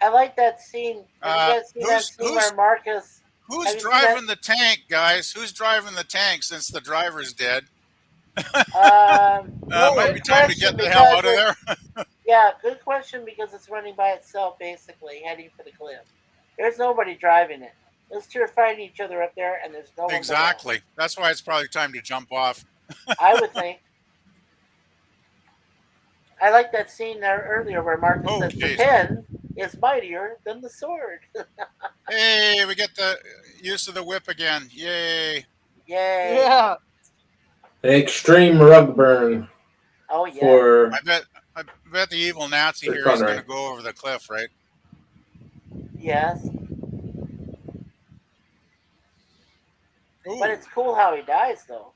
I like that scene. Have you guys seen that scene where Marcus? Who's driving the tank, guys? Who's driving the tank since the driver's dead? Might be time to get the hell out of there. Yeah, good question because it's running by itself, basically, heading for the cliff. There's nobody driving it. Those two are fighting each other up there, and there's no one. Exactly. That's why it's probably time to jump off. I would think. I like that scene there earlier where Marcus says the pen is mightier than the sword. Hey, we get the use of the whip again. Yay. Yay. Yeah. An extreme rug burn. Oh yeah. For I bet the evil Nazi here is going to go over the cliff, right? Yes. Ooh. But it's cool how he dies, though.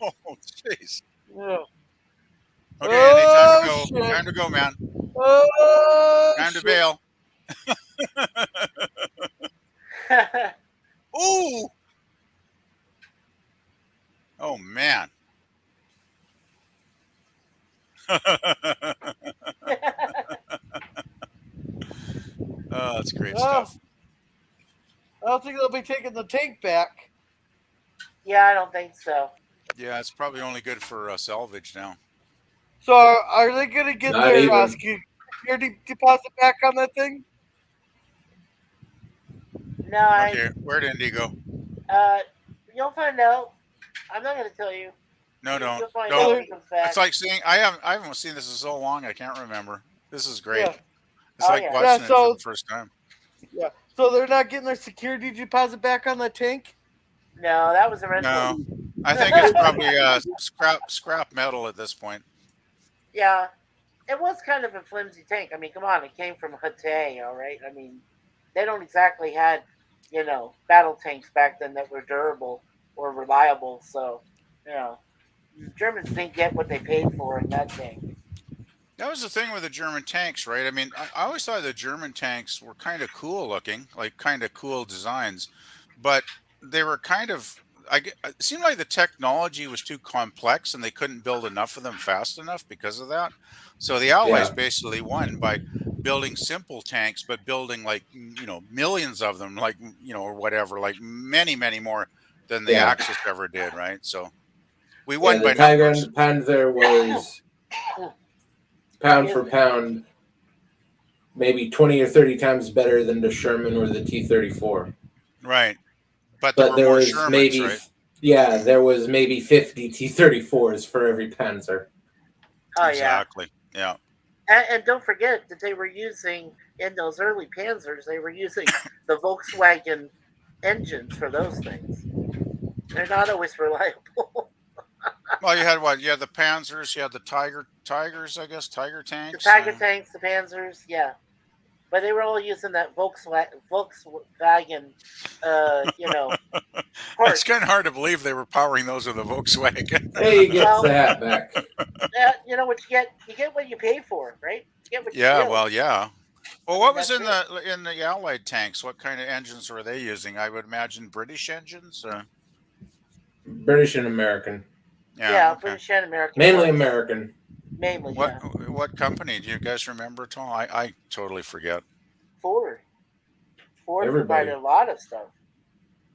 Oh, jeez. Yeah. Okay, Andy, time to go. Shit. Time to go, man. Time to bail. Ooh. Oh, man. Oh, that's great stuff. I don't think they'll be taking the tank back. Yeah, I don't think so. Yeah, it's probably only good for salvage now. So are they going to get their security deposit back on that thing? No. Okay, where did Indy go? You'll find out. I'm not going to tell you. No, don't. You'll find out when he comes back. It's like seeing. I haven't seen this in so long. I can't remember. This is great. Yeah. It's like watching it for the first time. Yeah. So they're not getting their security deposit back on the tank? No, that was a rental. No, I think it's probably scrap metal at this point. Yeah, it was kind of a flimsy tank. I mean, come on, it came from Hatay, all right? I mean, they don't exactly had, battle tanks back then that were durable or reliable. So, You know, the Germans didn't get what they paid for in that tank. That was the thing with the German tanks, right? I mean, I always thought the German tanks were kind of cool looking, like kind of cool designs, but they were kind of, it seemed like the technology was too complex and they couldn't build enough of them fast enough because of that. So the Allies Yeah. basically won by building simple tanks, but building like, millions of them, like, or whatever, like many, many more than the Yeah. Axis ever did, right? So we Yeah, won the by Tiger numbers. and the Panzer was pound for pound maybe 20 or 30 times better than the Sherman or the T-34. Right. But there But were there more was Shermans, maybe, right? there was maybe 50 T-34s for every Panzer. Oh Exactly. Yeah. And don't forget that they were using in those early Panzers. They were using the Volkswagen engines for those things. They're not always reliable. Well, you had what? You had the Panzers. You had the Tigers, I guess, Tiger The tanks. Tiger tanks, the Panzers, yeah. But they were all using that Volkswagen, It's parts. kind of hard to believe they were powering those with a Volkswagen. Hey, he gets Well, the hat back. you know what you get what you pay for, right? You get what you Yeah. build. Well, yeah. Well, I what mean, was that's in the Allied tanks? What kind of engines were they using? I would imagine British engines. British and American. Yeah, Okay. British and American. Mainly parts. American. Mainly, What yeah. what company do you guys remember at all? I totally forget. Ford. Ford Everybody. provided a lot of stuff.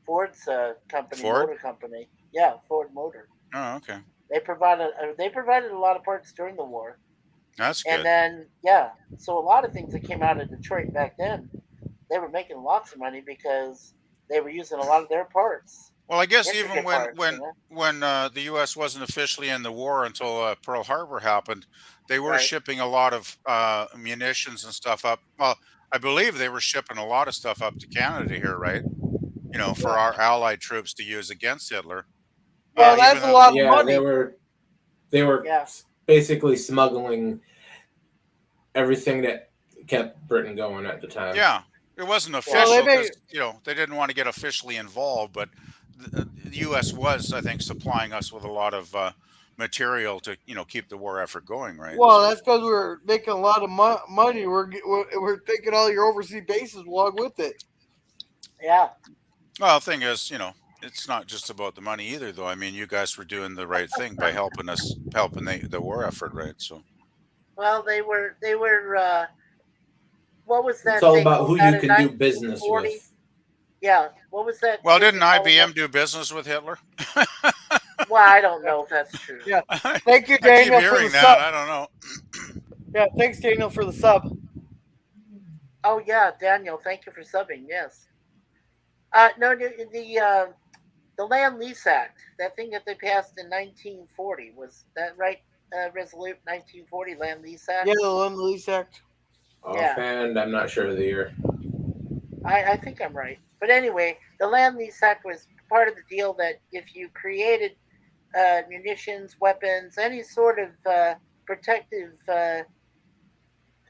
Ford's company, Ford? motor company. Yeah, Ford Motor. Oh, okay. They provided a lot of parts during the war. That's And good. then, so a lot of things that came out of Detroit back then, they were making lots of money because they were using a lot of their parts. Well, I guess even Intricate parts, when the U.S. wasn't officially in the war until Pearl Harbor happened, they were Right. shipping a lot of munitions and stuff up. Well, I believe they were shipping a lot of stuff up to Canada here, right? For Yeah. our Allied troops to use against Hitler. Well, Even that's a though, lot of Yeah, money. they were Yeah. basically smuggling everything that kept Britain going at the time. yeah, it wasn't Well, official they because they didn't want to get officially involved, but the U.S. was, I think, supplying us with a lot of material to keep the war effort going, right? Well, So- that's because we're making a lot of money. We're taking all your overseas bases along with it. Yeah. Well, the thing is, it's not just about the money either, though. I mean, you guys were doing the right thing by helping the war effort, right? So, Well, they were. What was that It's all thing about called who out you in can do business 1940? with. Yeah. What was that? well, thing didn't they called IBM it? do business with Hitler? Well, I don't know if that's true. Yeah. Thank you, I keep Daniel, for the hearing that. sub. I don't know. Yeah, thanks, Daniel, for the sub. Oh yeah, Daniel, thank you for subbing. Yes. No, the Land Lease Act, that thing that they passed in 1940, was that right? Resolute 1940 Land Lease Act. Yeah, the Land Lease Act. Offhand, I'm not sure of the year. I think I'm right. But anyway, the Land Lease Act was part of the deal that if you created munitions, weapons, any sort of protective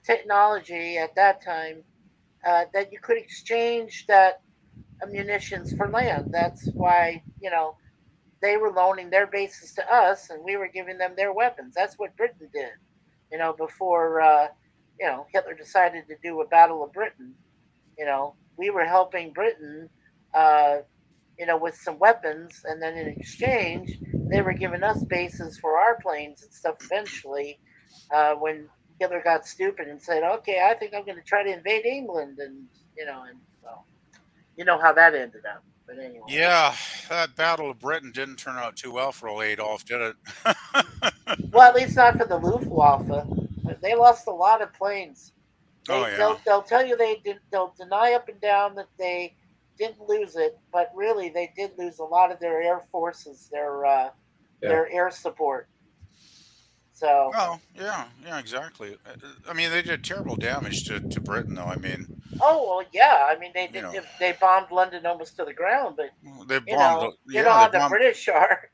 technology at that time, that you could exchange that munitions for land. That's why, they were loaning their bases to us and we were giving them their weapons. That's what Britain did, before, Hitler decided to do a Battle of Britain. We were helping Britain, with some weapons, and then in exchange, they were giving us bases for our planes and stuff eventually, when Hitler got stupid and said, okay, I think I'm going to try to invade England, and, well, you know how that ended up. But anyway. Yeah, that Battle of Britain didn't turn out too well for old Adolf, did it? Well, at least not for the Luftwaffe. They lost a lot of planes. They'll tell you they'll deny up and down that they didn't lose it, but really they did lose a lot of their air forces, their air support. So. Oh yeah, exactly. I mean, they did terrible damage to Britain, though. I mean. Oh well, yeah. I mean, they bombed London almost to the ground, but they bombed. how the British are.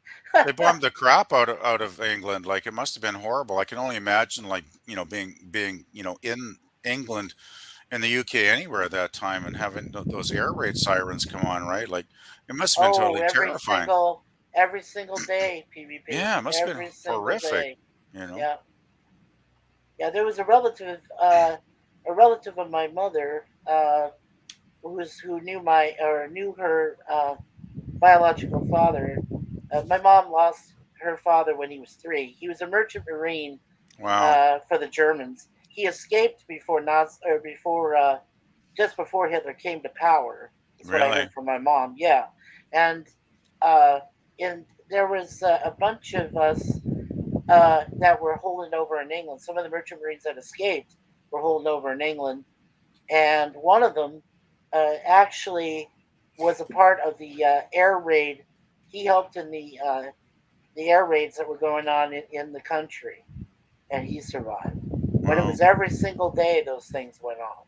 They bombed the crap out of England. Like, it must have been horrible. I can only imagine, like, being in England, in the UK, anywhere at that time, and having those air raid sirens come on, right? Like, it must have been totally terrifying. every single day. PvP. Yeah, it must have every been single horrific. day. You know. Yeah. Yeah, there was a relative of my mother, who knew her biological father. My mom lost her father when he was 3. He was a merchant marine Wow. for the Germans. He escaped just before Hitler came to power. Is what I Really? heard from my mom. Yeah, and uh, there was a bunch of us that were holding over in England. Some of the merchant marines that escaped were holding over in England, and one of them actually was a part of the air raid. He helped in the air raids that were going on in the country, and he survived. But it Wow. was every single day those things went off.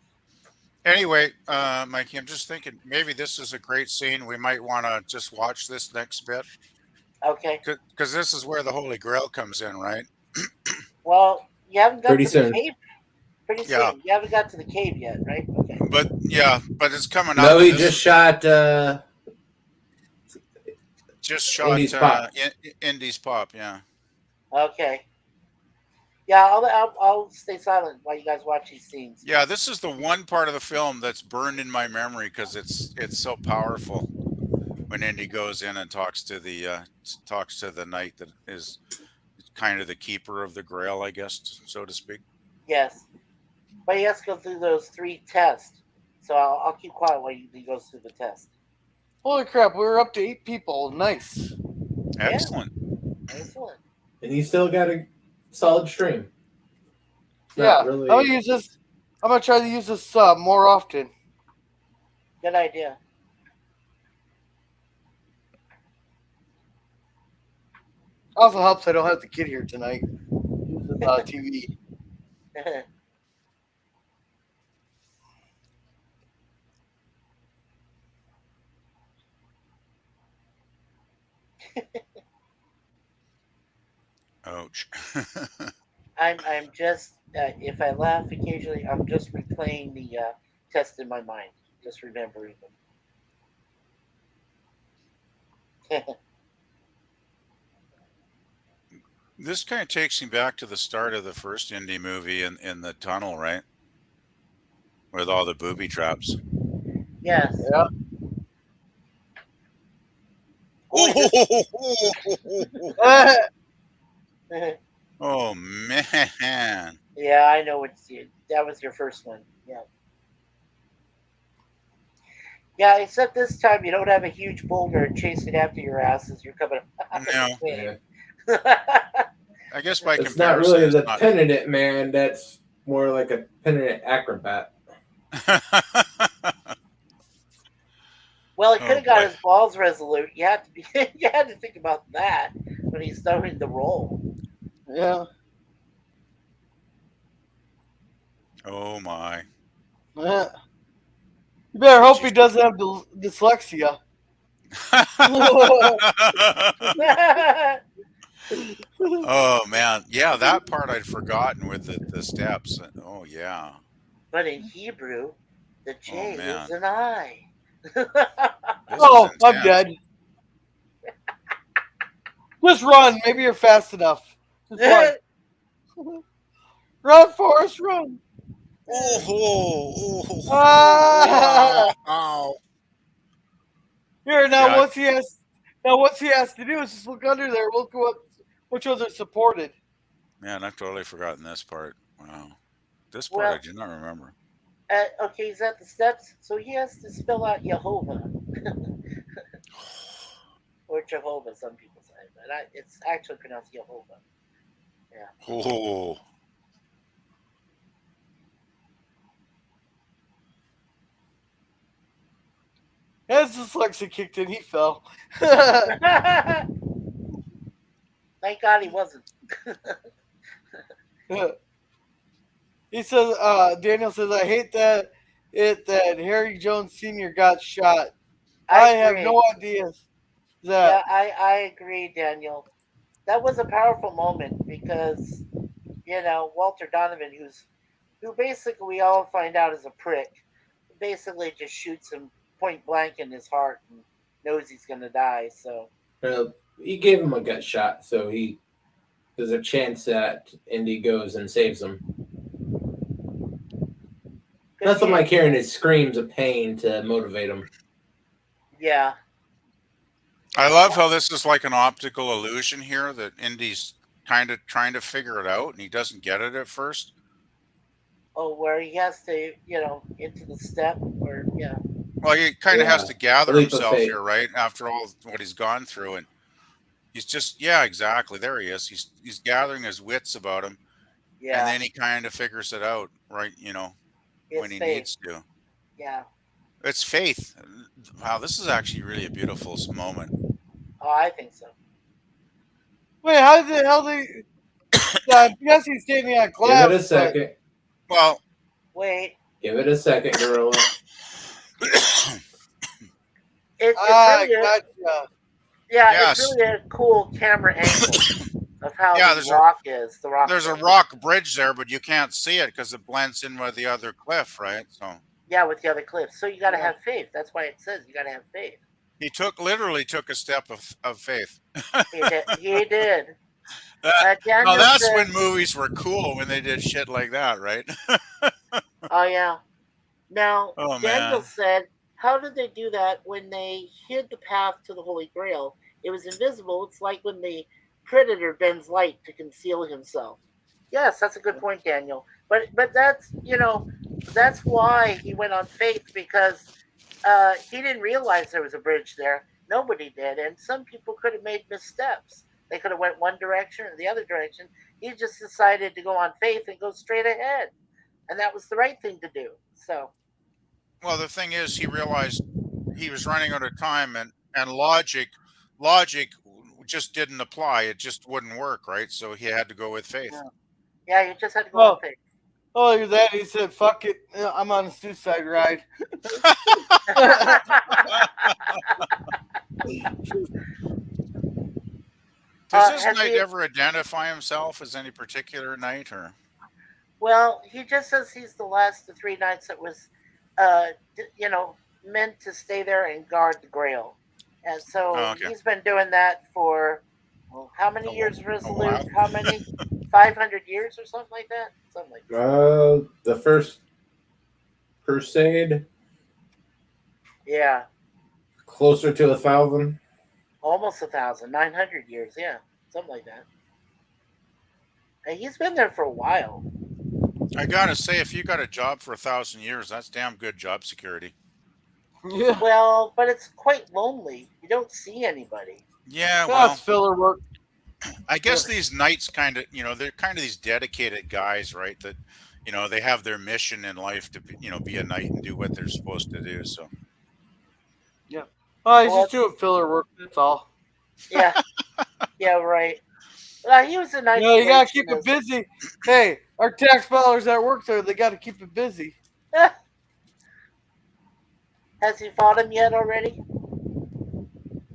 Anyway, Mikey, I'm just thinking maybe this is a great scene. We might want to just watch this next bit Okay. because this is where the Holy Grail comes in, right? Well, you haven't got Pretty to the soon. cave. Pretty Yeah. soon. You haven't got to the cave yet, right? Okay. But it's coming No, up. he and just shot just shot Indy's Pop. Indy's Pop. Yeah. Okay. Yeah, I'll stay silent while you guys watch these scenes. Yeah, this is the one part of the film that's burned in my memory because it's so powerful. When Indy goes in and talks to the knight that is kind of the keeper of the Grail, I guess, so to speak. Yes, but he has to go through those 3 tests. So I'll keep quiet while he goes through the test. Holy crap, we're up to 8 people. Nice. Excellent. Yeah. Excellent. And you still got a solid stream. Yeah, Really... I'm gonna use this. I'm gonna try to use this more often. Good idea. Also helps I don't have the kid here tonight. Using TV. Ouch. I'm just if I laugh occasionally, I'm just replaying the test in my mind, just remembering them. This kind of takes me back to the start of the first Indy movie in the tunnel, right? With all the booby traps. Yes. Yeah. Oh man. Yeah, I know that was your first one. Yeah. Yeah, except this time you don't have a huge boulder chasing after your ass as you're coming up. No. Yeah. I guess by it's comparison, not really the not... penitent man. That's more like a penitent acrobat. Well, he could have got his balls resolute. You had to think about that when he's starting the roll. Yeah. Oh my. You better hope he doesn't have dyslexia. Oh man, yeah, that part I'd forgotten with the steps. Oh yeah. But in Hebrew, the J is an I. Oh, I'm dead. Just run. Maybe you're fast enough. Just run. Run, Forrest, run. Oh. Here now, what he has to do is just look under there. Look which ones are supported. Man, I've totally forgotten this part. Wow, this part I do not remember. Okay, he's at the steps, so he has to spell out Jehovah. Or Jehovah, some people say, but it's actually pronounced Jehovah. Yeah. Oh. His dyslexia kicked in. He fell. Thank God he wasn't. He says, Daniel says, I hate that Harry Jones Sr. got shot. I have no idea that. Yeah, I agree, Daniel. That was a powerful moment because, Walter Donovan, who basically we all find out is a prick, basically just shoots him point blank in his heart and knows he's going to die. So He gave him a gut shot, so there's a chance that Indy goes and saves him. Nothing like hearing his screams of pain to motivate him. Yeah. I love how this is like an optical illusion here that Indy's kind of trying to figure it out and he doesn't get it at first. Oh, where he has to, into the step, or yeah. Well, he kind of has to gather Leap of himself faith. here, right? After all what he's gone through, and he's just, yeah, exactly. There he is. He's gathering his wits about him, Yeah. and then he kind of figures it out, right? When he needs to. Yeah. It's faith. Wow, this is actually really a beautiful moment. Oh, I think so. Wait, how the hell they? Yeah, I guess he's standing on glass. Give it a second. Well, wait. Give it a second, Gorilla. It's really gotcha. It's really a cool camera angle of how the rock is. The rock. There's a rock bridge there, but you can't see it because it blends in with the other cliff, right? So. Yeah, with the other cliff. So you got to have faith. That's why it says you got to have faith. He literally took a step of faith. He did. Now that's when movies were cool, when they did shit like that, right? Oh yeah. Now Daniel said, how did they do that when they hid the path to the Holy Grail? It was invisible. It's like when the predator bends light to conceal himself. Yes, that's a good point, Daniel. But that's that's why he went on faith, because he didn't realize there was a bridge there. Nobody did, and some people could have made missteps. They could have went one direction or the other direction. He just decided to go on faith and go straight ahead, and that was the right thing to do. So, well, the thing is, he realized he was running out of time, and logic just didn't apply. It just wouldn't work, right? So he had to go with faith. Yeah, you just had to go on faith. Oh, look at that. He said, fuck it. I'm on a suicide ride. Does this knight ever identify himself as any particular knight, or? Well, he just says he's the last of the 3 knights that was, meant to stay there and guard the Grail. And so he's been doing that for, how many years, Resolute? How many? 500 years or something like that? Something like that. The first Crusade? Yeah. Closer to 1,000? Almost 1,000. 900 years, yeah. Something like that. And he's been there for a while. I gotta say, if you got a job for 1,000 years, that's damn good job security. Yeah. Well, but it's quite lonely. You don't see anybody. Yeah, that's filler work. I guess these knights kind of, they're kind of these dedicated guys, right? That, they have their mission in life to, be a knight and do what they're supposed to do. So. Yeah. Oh, he's just doing filler work. That's all. Yeah. Yeah, right. He was a nice. You gotta keep it busy. Hey, our tax dollars that work there, they gotta keep it busy. Has he fought him yet already?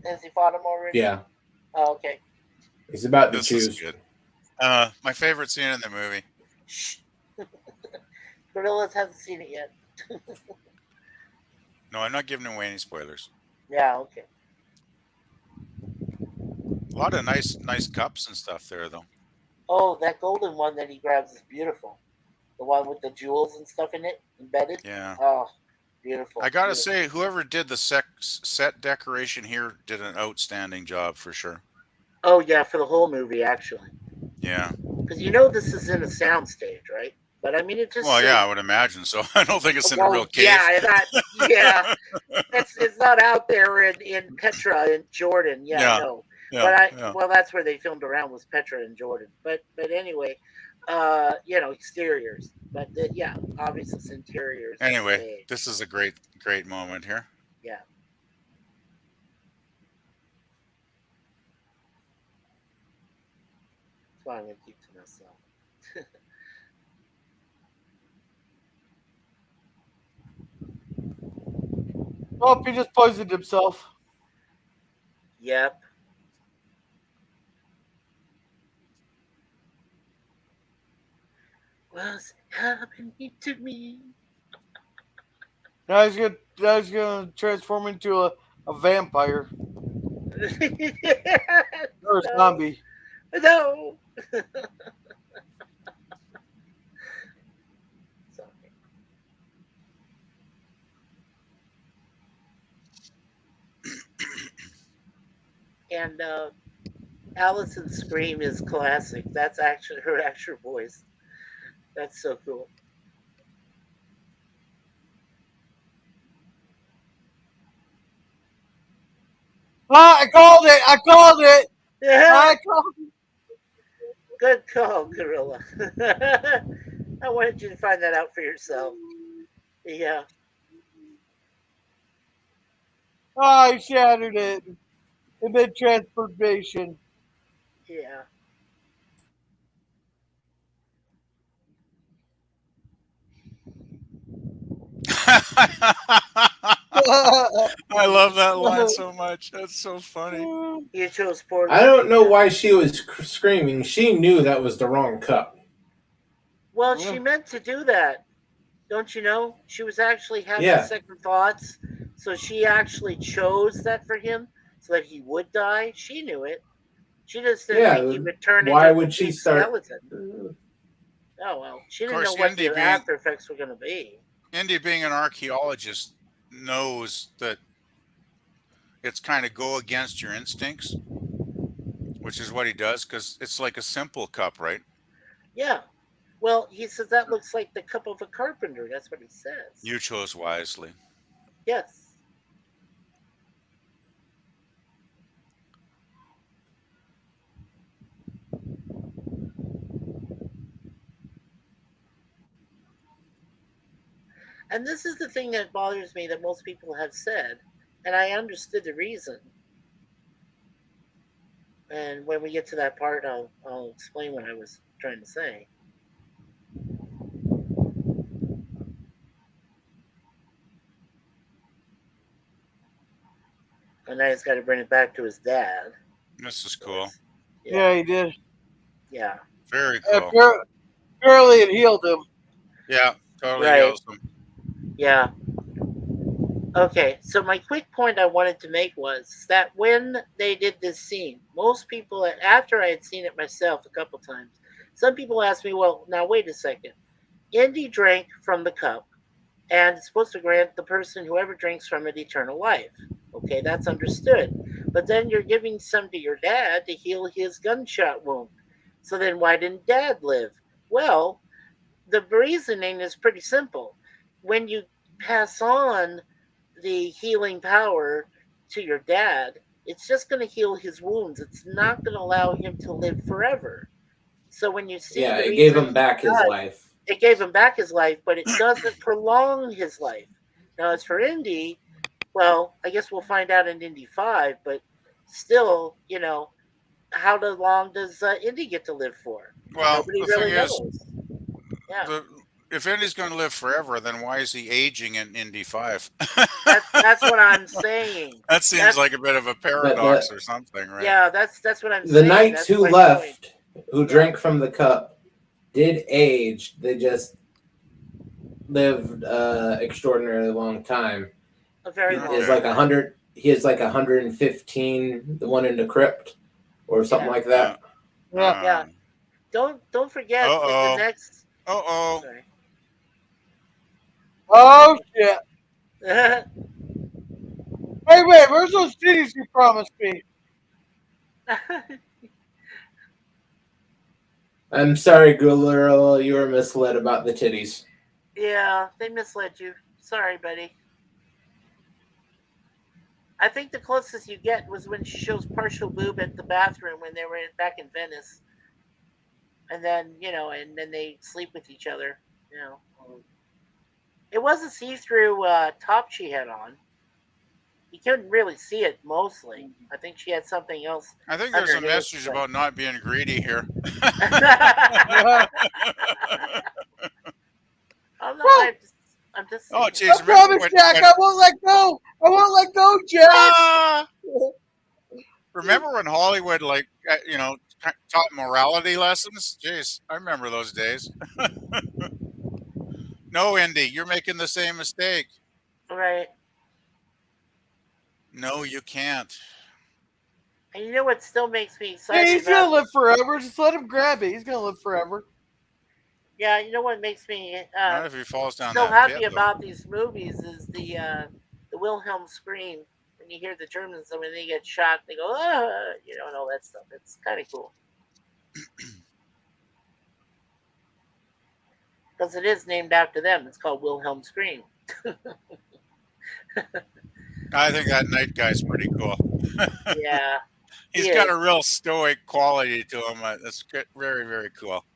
Has he fought him already? Yeah. Oh, okay. He's about to this choose. Is good. My favorite scene in the movie. Shh. Gorillas hasn't seen it yet. No, I'm not giving away any spoilers. Yeah, okay. A lot of nice cups and stuff there, though. Oh, that golden one that he grabs is beautiful. The one with the jewels and stuff in it embedded. Yeah. Oh, beautiful. I gotta say, whoever did the set decoration here did an outstanding job for sure. Oh yeah, for the whole movie actually. Yeah. Because this is in a soundstage, right? But I mean, it just. Well, yeah, I would imagine so. I don't think it's in a real cave. Yeah, it's not out there in Petra in Jordan. Yeah, no. Yeah, but well, that's where they filmed around, was Petra and Jordan. But anyway, exteriors. But obviously it's interiors. Anyway, this is a great moment here. Yeah. That's why I'm gonna keep to myself. Oh, he just poisoned himself. Yep. What's happening to me? Now he's gonna transform into a vampire. Or a zombie. No. And Allison's scream is classic. That's actually her actual voice. That's so cool. Ah, I called it! I called it! I called it! Good call, Gorilla. I wanted you to find that out for yourself. Yeah. Oh, I shattered it. In mid-transformation. Yeah. I love that line so much. That's so funny. You chose Portuguese. I don't know why she was screaming. She knew that was the wrong cup. Well, she meant to do that. Don't you know? She was actually having second thoughts. So she actually chose that for him so that he would die. She knew it. She just didn't think he would turn into a big skeleton. Oh, well. She didn't know what the after effects were going to be. Indy, being an archaeologist, knows that it's kind of go against your instincts, which is what he does, because it's like a simple cup, right? Yeah. Well, he says that looks like the cup of a carpenter. That's what he says. You chose wisely. Yes. And this is the thing that bothers me that most people have said, and I understood the reason. And when we get to that part, I'll explain what I was trying to say. And now he's got to bring it back to his dad. This is cool. Yeah, he did. Yeah. Very cool. Apparently it healed him. Yeah, totally heals him. Yeah. Okay, so my quick point I wanted to make was that when they did this scene, most people, after I had seen it myself a couple times, some people asked me, well, now wait a second. Indy drank from the cup, and it's supposed to grant the person, whoever drinks from it, eternal life. Okay, that's understood. But then you're giving some to your dad to heal his gunshot wound. So then why didn't dad live? Well, the reasoning is pretty simple. When you pass on the healing power to your dad, it's just going to heal his wounds. It's not going to allow him to live forever. So when you see it gave him back his life. It gave him back his life, but it doesn't prolong his life. Now, as for Indy, well, I guess we'll find out in Indy 5, but still, you know, how long does Indy get to live for? Well, nobody the really thing knows. Is, if Indy's going to live forever, then why is he aging in Indy 5? That's what I'm saying. That seems like a bit of a paradox or something, right? Yeah, that's what I'm saying. The knights who left, who drank from the cup, did age. They just lived extraordinarily long time. A very long time. Like 100. He is like 115. The one in the crypt, or something like that. Yeah. Don't forget that the next. Oh shit! Hey, wait, where's those titties you promised me? I'm sorry, Gullerl, you were misled about the titties. Yeah, they misled you. Sorry, buddy. I think the closest you get was when she shows partial boob at the bathroom when they were back in Venice. And then, and then they sleep with each other, It was a see-through top she had on. You couldn't really see it mostly. I think she had something else. I think there's a message about not being greedy here. I'm just. Oh, jeez! I promise, Jack. I won't let go. I won't let go, Jack. Remember when Hollywood, taught morality lessons? Jeez, I remember those days. No, Indy, you're making the same mistake. Right. No, you can't. And you know what still makes me Hey, excited he's gonna live forever. Just let him grab it. He's gonna live forever. Yeah, you know what makes me Not if he falls down so that happy pit, though. about these movies is the Wilhelm scream. When you hear the Germans, when they get shot, they go, and all that stuff. It's kind of cool. Because it is named after them. It's called Wilhelm scream. I think that night guy's pretty cool. Yeah. He's got a real stoic quality to him. That's very, very cool.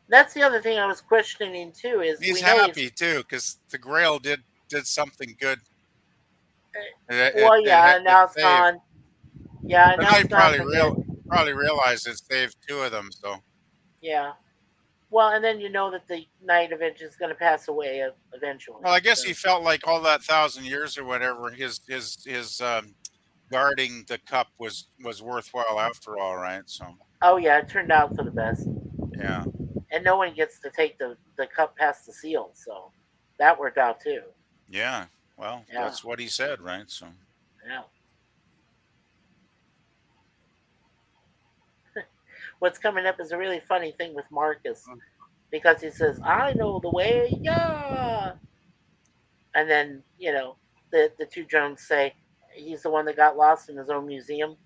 That's the other thing I was questioning too. Is he's happy too because the Grail did something good. Now it's gone. Yeah, now it's gone. Probably realized it saved two of them. So yeah. Well, and then you know that the knight eventually is going to pass away eventually. Well, I guess he felt like all that 1,000 years or whatever, his guarding the cup was worthwhile after all, right? So. Oh yeah, it turned out for the best. Yeah. And no one gets to take the cup past the seal, so that worked out too. Yeah. Well, that's what he said, right? So. Yeah. What's coming up is a really funny thing with Marcus, because he says, "I know the way, yeah," and then the two drones say he's the one that got lost in his own museum.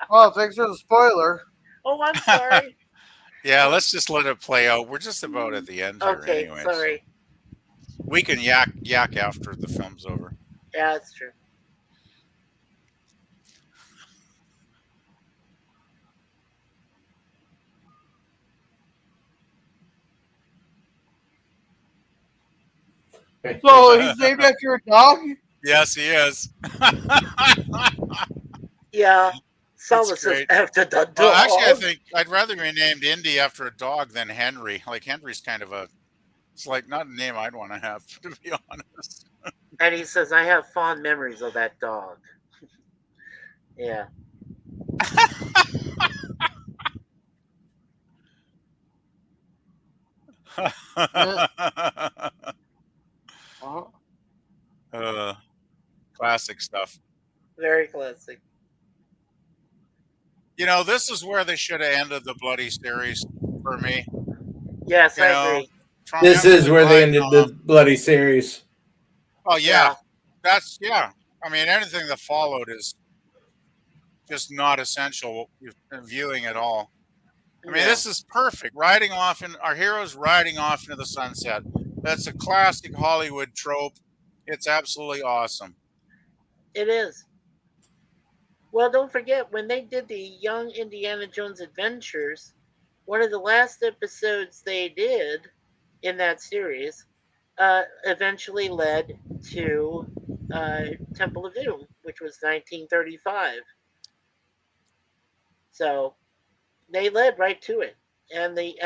Oh, thanks for the spoiler. Oh, I'm sorry. Yeah, let's just let it play out. We're just about at the end here, okay, anyway. Sorry. So we can yak after the film's over. Yeah, that's true. So he's named after a dog? Yes, he is. Yeah. Sallah says after the dog. Well, actually, I think I'd rather be named Indy after a dog than Henry. Like, Henry's kind of it's like not a name I'd want to have, to be honest. And he says, I have fond memories of that dog. Yeah. Classic stuff. Very classic. This is where they should have ended the bloody series for me. Yes, I agree. This is where they ended the bloody series. Oh, yeah. That's, yeah. I mean, anything that followed is just not essential viewing at all. I mean, this is perfect. Our heroes riding off into the sunset. That's a classic Hollywood trope. It's absolutely awesome. It is. Well, don't forget, when they did the Young Indiana Jones Adventures, one of the last episodes they did in that series eventually led to Temple of Doom, which was 1935. So they led right to it. And the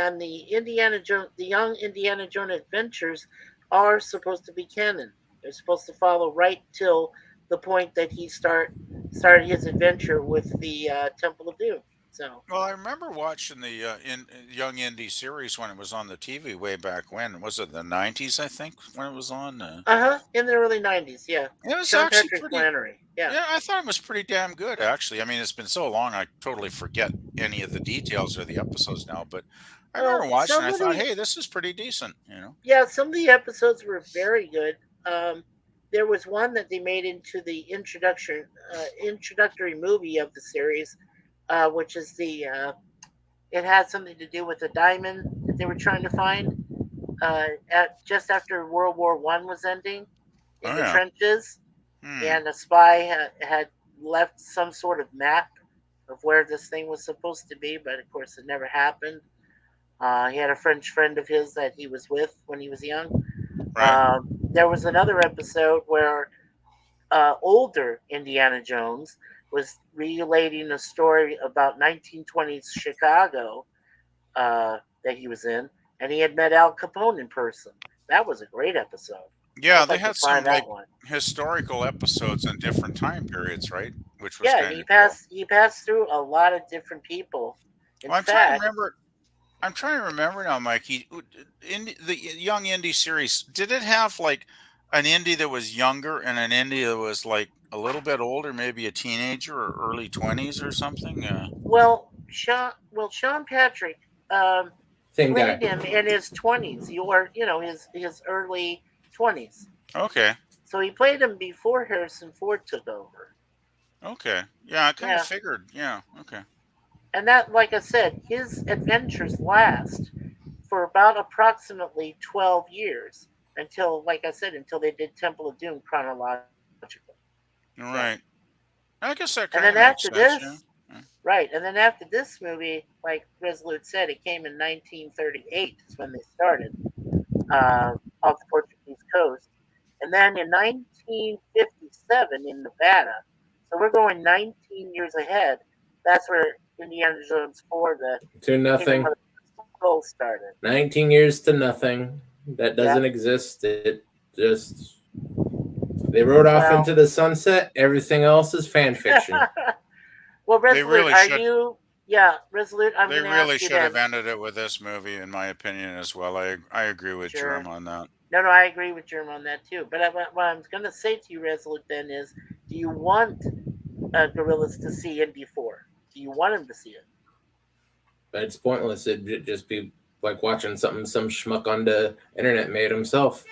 Young Indiana Jones Adventures are supposed to be canon. They're supposed to follow right till the point that he started his adventure with the Temple of Doom. So. Well, I remember watching the Young Indy series when it was on the TV way back when. Was it the 90s, I think, when it was on? In the early 90s, yeah. It was Sean actually Patrick Flannery. Yeah, I thought it was pretty damn good, actually. I mean, it's been so long, I totally forget any of the details of the episodes now, but I remember watching it, I thought, hey, this is pretty decent, Yeah, some of the episodes were very good. There was one that they made into the introductory movie of the series, which is it had something to do with the diamond that they were trying to find just after World War I was ending in the trenches. And a spy had left some sort of map of where this thing was supposed to be, but of course it never happened. He had a French friend of his that he was with when he was young. Right. There was another episode where older Indiana Jones was relating a story about 1920s Chicago that he was in, and he had met Al Capone in person. That was a great episode. Yeah, they had some historical episodes in different time periods, right? Which was he passed through a lot of different people. I'm trying to remember now, Mike. In the Young Indy series, did it have like an indie that was younger and an indie that was like a little bit older, maybe a teenager or early 20s or something? Sean Patrick Same guy. played him in his 20s, his early 20s. Okay. So he played him before Harrison Ford took over. Okay. Yeah, I kind of Yeah. figured. Yeah. Okay. And that, like I said, his adventures last for about approximately 12 years until, like I said, until they did Temple of Doom chronologically. Right. I guess that And kind of then makes after sense. Yeah. this, right, and then after this movie, like Resolute said, it came in 1938 is when they started off the Portuguese coast. And then in 1957 in Nevada, so we're going 19 years ahead, that's where Indiana Jones 4, the To nothing. Skull started. 19 years to nothing. That doesn't exist. It just... They rode off into the sunset. Everything else is fan fiction. Well, Resolute, really are should- you... Yeah, Resolute, I'm They going to ask really you should then. have ended it with this movie, in my opinion, as well. I agree with Sure. Germ on that. No, I agree with Germ on that too. But what I'm going to say to you, Resolute, then is, do you want Gorillas to see Indy 4? Do you want him to see it? But it's pointless. It'd just be like watching something some schmuck on the internet made himself.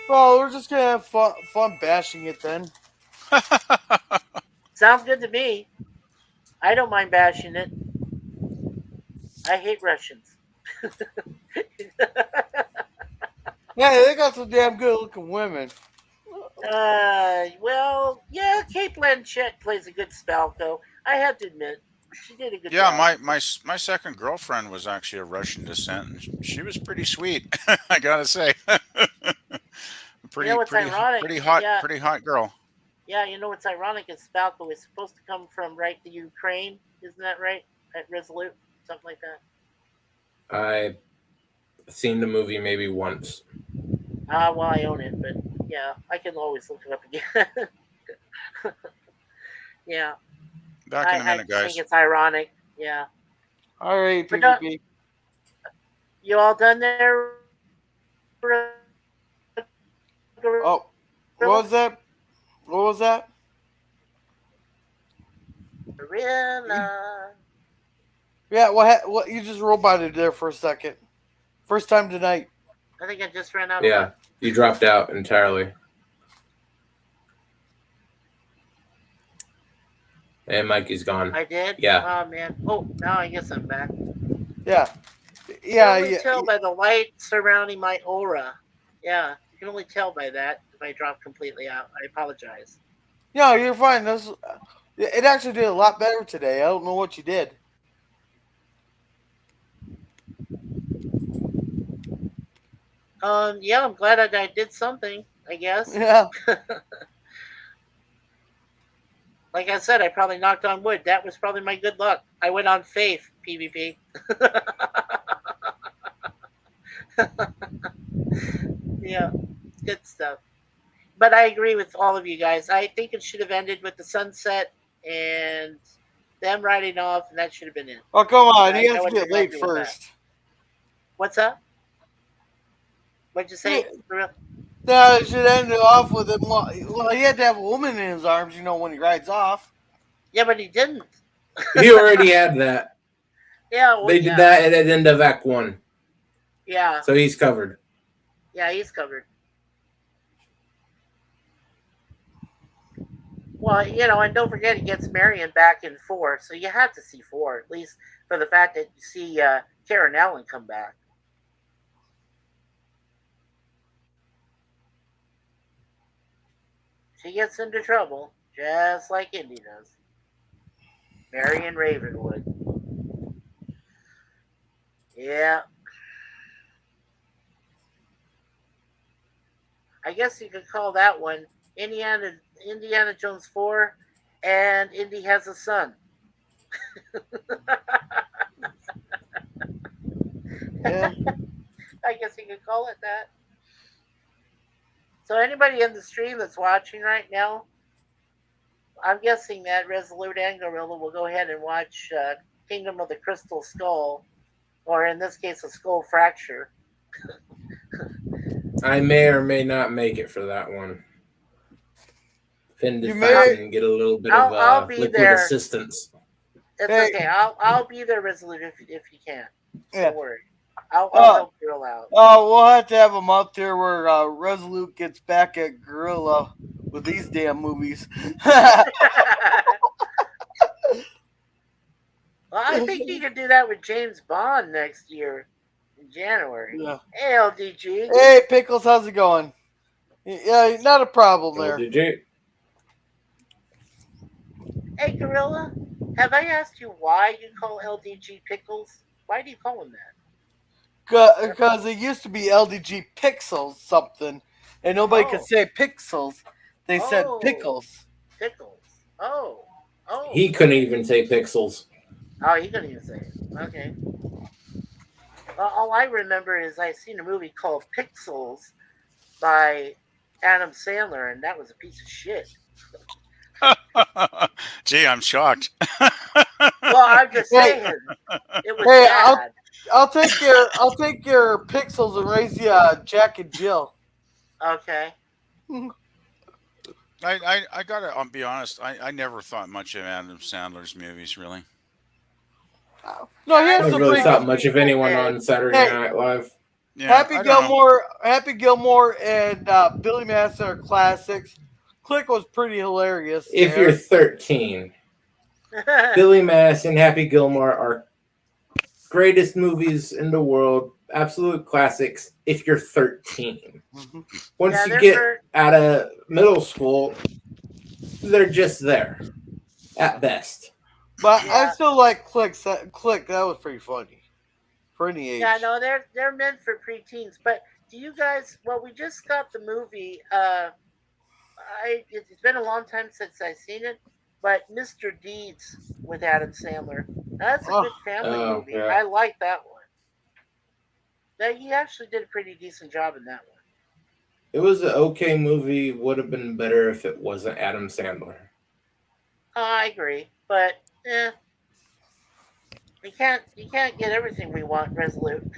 Well, we're just gonna have fun bashing it then. Sounds good to me. I don't mind bashing it. I hate Russians. Yeah, they got some damn good looking women. Well, yeah, Kate Blanchett plays a good Spalco. I have to admit, she did a good job. Yeah, my second girlfriend was actually of Russian descent, and she was pretty sweet. I gotta say, pretty ironic? pretty hot girl. Yeah, you know what's ironic is Spalco is supposed to come from the Ukraine, isn't that right? At Resolute, something like that. I've seen the movie maybe once. Well, I own it, but yeah, I can always look it up again. Yeah. Back in a minute, guys. I think it's ironic. Yeah. All right, PvP. You all done there? Oh, what was that? What was that? Gorilla. Yeah, what? You just roboted there for a second. First time tonight. I think I just ran out of luck. You dropped out entirely. And Mikey's gone. I did? Yeah. Oh, man. Oh, now I guess I'm back. Yeah. Yeah, you can only tell by the light surrounding my aura. Yeah, you can only tell by that if I drop completely out. I apologize. No, you're fine. It actually did a lot better today. I don't know what you did. Yeah, I'm glad I did something, I guess. Yeah. Like I said, I probably knocked on wood. That was probably my good luck. I went on faith, PvP. Yeah, good stuff. But I agree with all of you guys. I think it should have ended with the sunset and them riding off, and that should have been it. Oh, come on. He has to get laid first. What's up? What'd you say? No, it should end it off with him. Well, he had to have a woman in his arms, when he rides off. Yeah, but he didn't. He already had that. Yeah, well, they did that at the end of Act 1. Yeah. So he's covered. Yeah, he's covered. Well, and don't forget he gets Marion back in 4, so you have to see 4, at least for the fact that you see Karen Allen come back. She gets into trouble, just like Indy does. Marion Ravenwood. Yeah. I guess you could call that one Indiana Jones 4 and Indy Has a Son. Yeah. I guess you could call it that. So anybody in the stream that's watching right now, I'm guessing that Resolute and Gorilla will go ahead and watch Kingdom of the Crystal Skull, or in this case, a skull fracture. I may or may not make it for that one. Finn You if may- I can get a little bit I'll of be liquid there. assistance. It's Hey. okay. I'll be there, Resolute, if you can. Yeah. Don't worry. I'll help Grill out. We'll have to have him out there where Resolute gets back at Gorilla with these damn movies. Well, I think you could do that with James Bond next year in January. Yeah. Hey, LDG. Hey, Pickles, how's it going? Yeah, not a problem there. LDG. Hey, Gorilla. Have I asked you why you call LDG Pickles? Why do you call him that? Because it used to be LDG Pixels something, and nobody could say Pixels. They said Pickles. Pickles. Oh. He couldn't even say pixels. Oh, he couldn't even say it. Okay. All I remember is I seen a movie called Pixels by Adam Sandler, and that was a piece of shit. Gee, I'm shocked. Well, I'm just saying, it was bad. I'll take your Pixels and raise you Jack and Jill. Okay. I gotta be honest. I never thought much of Adam Sandler's movies, really. No, I here's haven't the really thing. thought much of anyone on Saturday Night Live. Yeah, Happy Gilmore, and Billy Madison are classics. Click was pretty hilarious. If you're 13, Billy Madison, Happy Gilmore are greatest movies in the world, absolute classics. If you're 13, once you get out of middle school, they're just there at best. But I still like Click. Click, that was pretty funny for any age. Yeah, no, they're meant for preteens. But do you guys? Well, we just got the movie. It's been a long time since I've seen it, but Mr. Deeds with Adam Sandler. That's a good family movie. Yeah. I like that one. He actually did a pretty decent job in that one. It was an okay movie. Would have been better if it wasn't Adam Sandler. I agree, but you can't get everything we want, Resolute.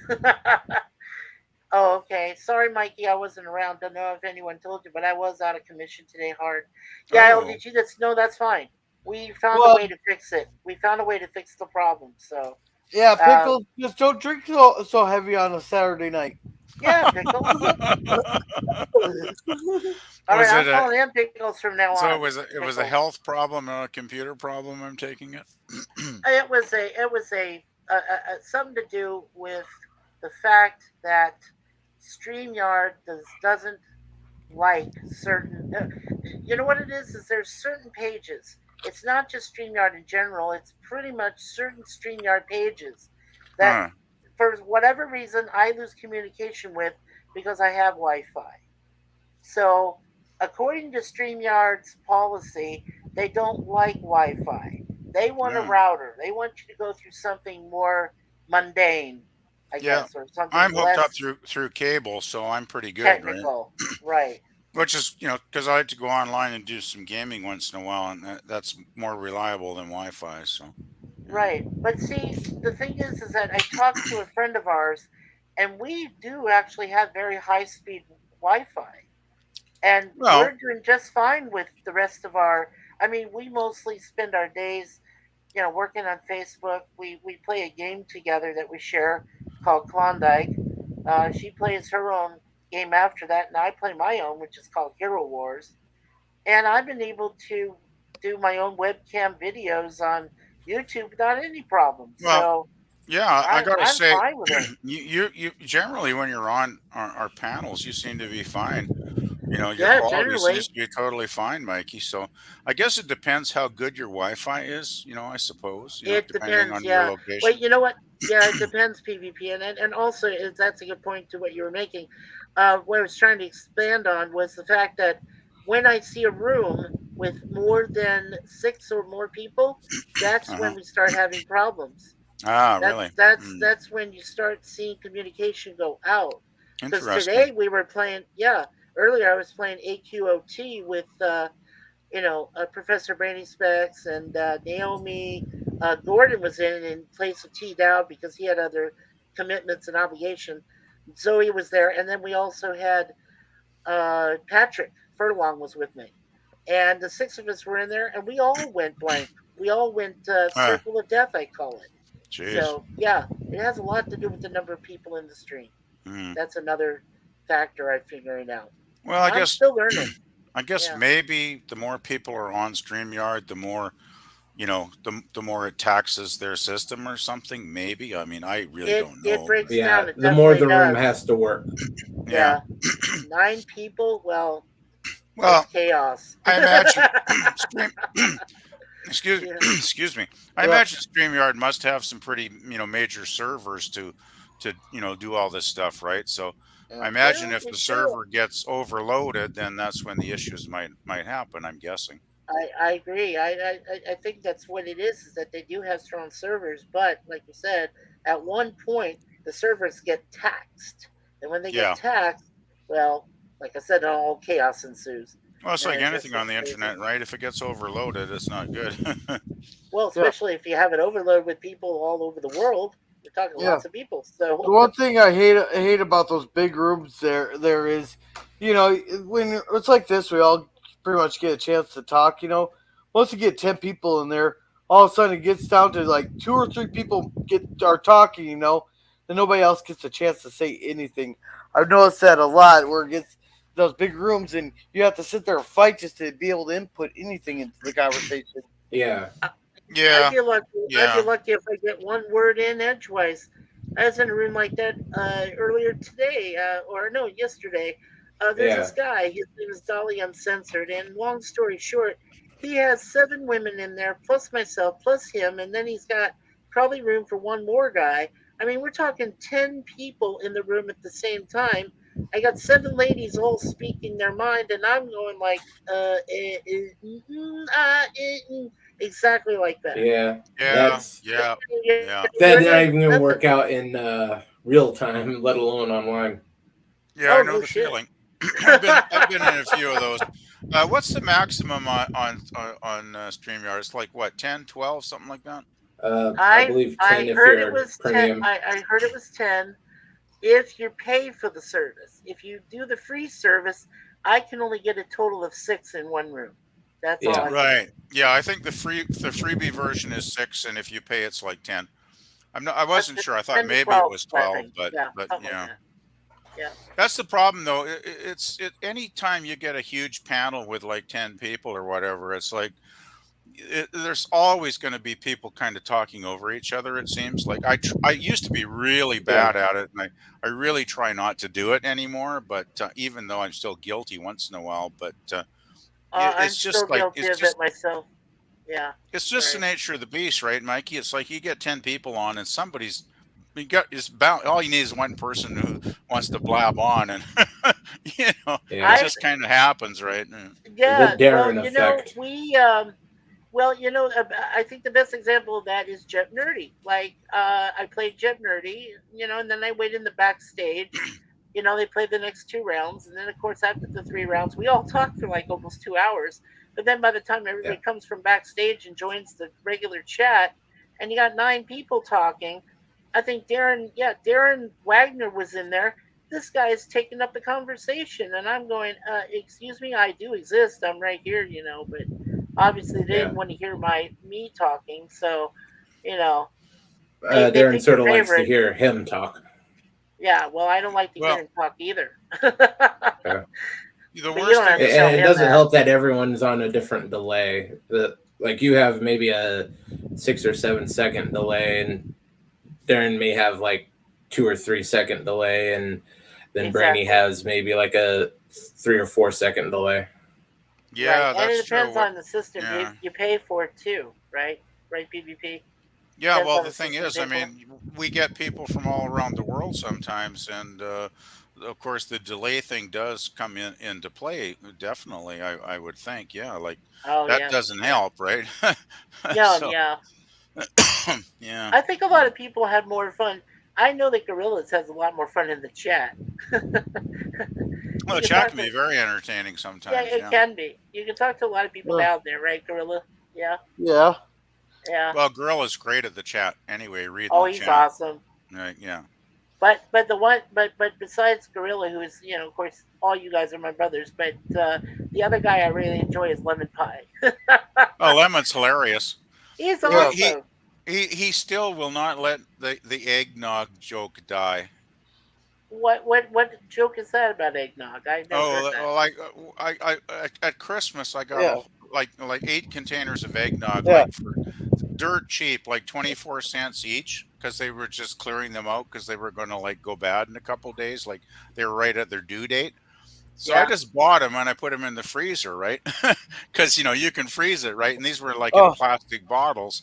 Oh, okay. Sorry, Mikey, I wasn't around. Don't know if anyone told you, but I was out of commission today hard. Yeah, LDG, that's fine. We found a way to fix it. We found a way to fix the problem. So yeah, Pickles, just don't drink so heavy on a Saturday night. Yeah, Pickles. All right, I'm calling him Pickles from now on. So it was a health problem or a computer problem, I'm taking it? It was a something to do with the fact that StreamYard doesn't like certain. You know what it is? There's certain pages. It's not just StreamYard in general. It's pretty much certain StreamYard pages that, for whatever reason, I lose communication with because I have Wi-Fi. So, according to StreamYard's policy, they don't like Wi-Fi. They want a router. They want you to go through something more mundane, I guess, or something. I'm hooked up through cable, so I'm pretty good. Technical, right? Which is, because I like to go online and do some gaming once in a while, and that's more reliable than Wi-Fi. So. Right, but see, the thing is that I talked to a friend of ours, and we do actually have very high-speed Wi-Fi, and we're doing just fine with the rest of our. I mean, we mostly spend our days, working on Facebook. We play a game together that we share called Klondike. She plays her own game after that, and I play my own, which is called Hero Wars. And I've been able to do my own webcam videos on YouTube without any problems. Well, yeah, I gotta say, fine with it. you generally when you're on our panels, you seem to be fine. Your quality seems to be totally fine, Mikey. So I guess it depends how good your Wi-Fi is. I suppose. It depending depends. on your location. Wait, you know what? Yeah, it depends, PvP, and also that's a good point to what you were making. What I was trying to expand on was the fact that when I see a room with more than 6 or more people, that's when we start having problems. Really? That's when you start seeing communication go out. Because today we were playing, earlier I was playing AQOT with, Professor Brainy Specs and Naomi. Gordon was in place of T Dow because he had other commitments and obligations. Zoe was there, and then we also had Patrick Furlong was with me, and the six of us were in there, and we all went blank. We all went circle of death, I call it. Jeez. So yeah, it has a lot to do with the number of people in the stream. That's another factor I'm figuring out. Well, I'm still learning. I guess maybe the more people are on StreamYard, the more, the more it taxes their system or something. Maybe. I mean, I really don't know. It breaks down. It the more the room does. has to work. Yeah. 9 people. Well, chaos. I imagine. Excuse me. I imagine StreamYard must have some pretty, major servers to do all this stuff, right? So I imagine if the server gets overloaded, then that's when the issues might happen, I'm guessing. I agree. I think that's what it is that they do have strong servers, but like you said, at one point the servers get taxed, and when they get taxed, well, like I said, all chaos ensues. Well, it's like anything on the internet, right? If it gets overloaded, it's not good. Well, especially if you have it overloaded with people all over the world. We're talking lots of people. So the one thing I hate about those big rooms there is, when it's like this, we all pretty much get a chance to talk. Once you get 10 people in there, all of a sudden it gets down to like 2 or 3 people are talking. Then nobody else gets a chance to say anything. I've noticed that a lot where it gets those big rooms and you have to sit there and fight just to be able to input anything into the conversation. Yeah. I'd be lucky if I get one word in edgewise. I was in a room like that earlier today, yesterday. There's this guy. His name is Dolly Uncensored, and long story short, he has 7 women in there, plus myself, plus him, and then he's got probably room for one more guy. I mean, we're talking 10 people in the room at the same time. I got 7 ladies all speaking their mind, and I'm going like, exactly like that. Yeah. Yeah. That's not even going to work out in real time, let alone online. Yeah, I know the feeling. I've been in a few of those. What's the maximum on StreamYard? It's like what, 10, 12, something like that? I believe 10 if you're premium. 10. I heard it was 10 if you pay for the service. If you do the free service, I can only get a total of 6 in one room. That's all. Right. Yeah, I think the freebie version is 6, and if you pay, it's like 10. I wasn't sure. I thought maybe 12, it was 12, but yeah. Yeah. That's the problem, though. It's anytime you get a huge panel with like 10 people or whatever, it's like there's always going to be people kind of talking over each other. It seems like I used to be really bad at it, and I really try not to do it anymore. But even though I'm still guilty once in a while, but it's just like it's just myself. Yeah, it's just the nature of the beast, right, Mikey? It's like you get 10 people on, and all you need is one person who wants to blab on, and it just kind of happens, right? Yeah, the Darren effect. I think the best example of that is Jet Nerdy. Like, I played Jet Nerdy, and then I wait in the backstage. They play the next 2 rounds, and then of course after the 3 rounds, we all talk for like almost 2 hours. But then by the time everybody comes from backstage and joins the regular chat, and you got 9 people talking, I think Darren Wagner was in there. This guy is taking up the conversation, and I'm going, excuse me, I do exist. I'm right here, but obviously they didn't want to hear me talking, so, Darren sort of likes to hear him talk. Yeah, well, I don't like to hear him talk either. The worst thing and it doesn't help that everyone's on a different delay. Like you have maybe a 6 or 7 second delay, and Darren may have like 2 or 3 second delay, and then Brainy has maybe like a 3 or 4 second delay. Yeah, right. And it depends on the system. Yeah. You pay for it too, right? Right, PvP. Yeah, depends well, the thing is, I mean, we get people from all around the world sometimes, and of course, the delay thing does come into play. Definitely, I would think. Yeah, like that doesn't help, right? Yeah. Yeah. I think a lot of people have more fun. I know that Gorillas has a lot more fun in the chat. Well, the chat can be very entertaining sometimes. Yeah, it can be. You can talk to a lot of people out there, right, Gorilla? Yeah. Yeah. Yeah. Well, Gorilla's great at the chat anyway. He's awesome. Right, yeah. But besides Gorilla, who is, of course, all you guys are my brothers. But the other guy I really enjoy is Lemon Pie. Oh, Lemon's hilarious. He's Yeah. awesome. He still will not let the eggnog joke die. What joke is that about eggnog? I never heard that. Well, like I at Christmas I got Yeah. like 8 containers of eggnog, Yeah. like for dirt cheap, like 24 cents each, because they were just clearing them out because they were going to like go bad in a couple days, like they were right at their due date. So I just bought them and I put them in the freezer, right? Because you can freeze it, right? And these were like in plastic bottles,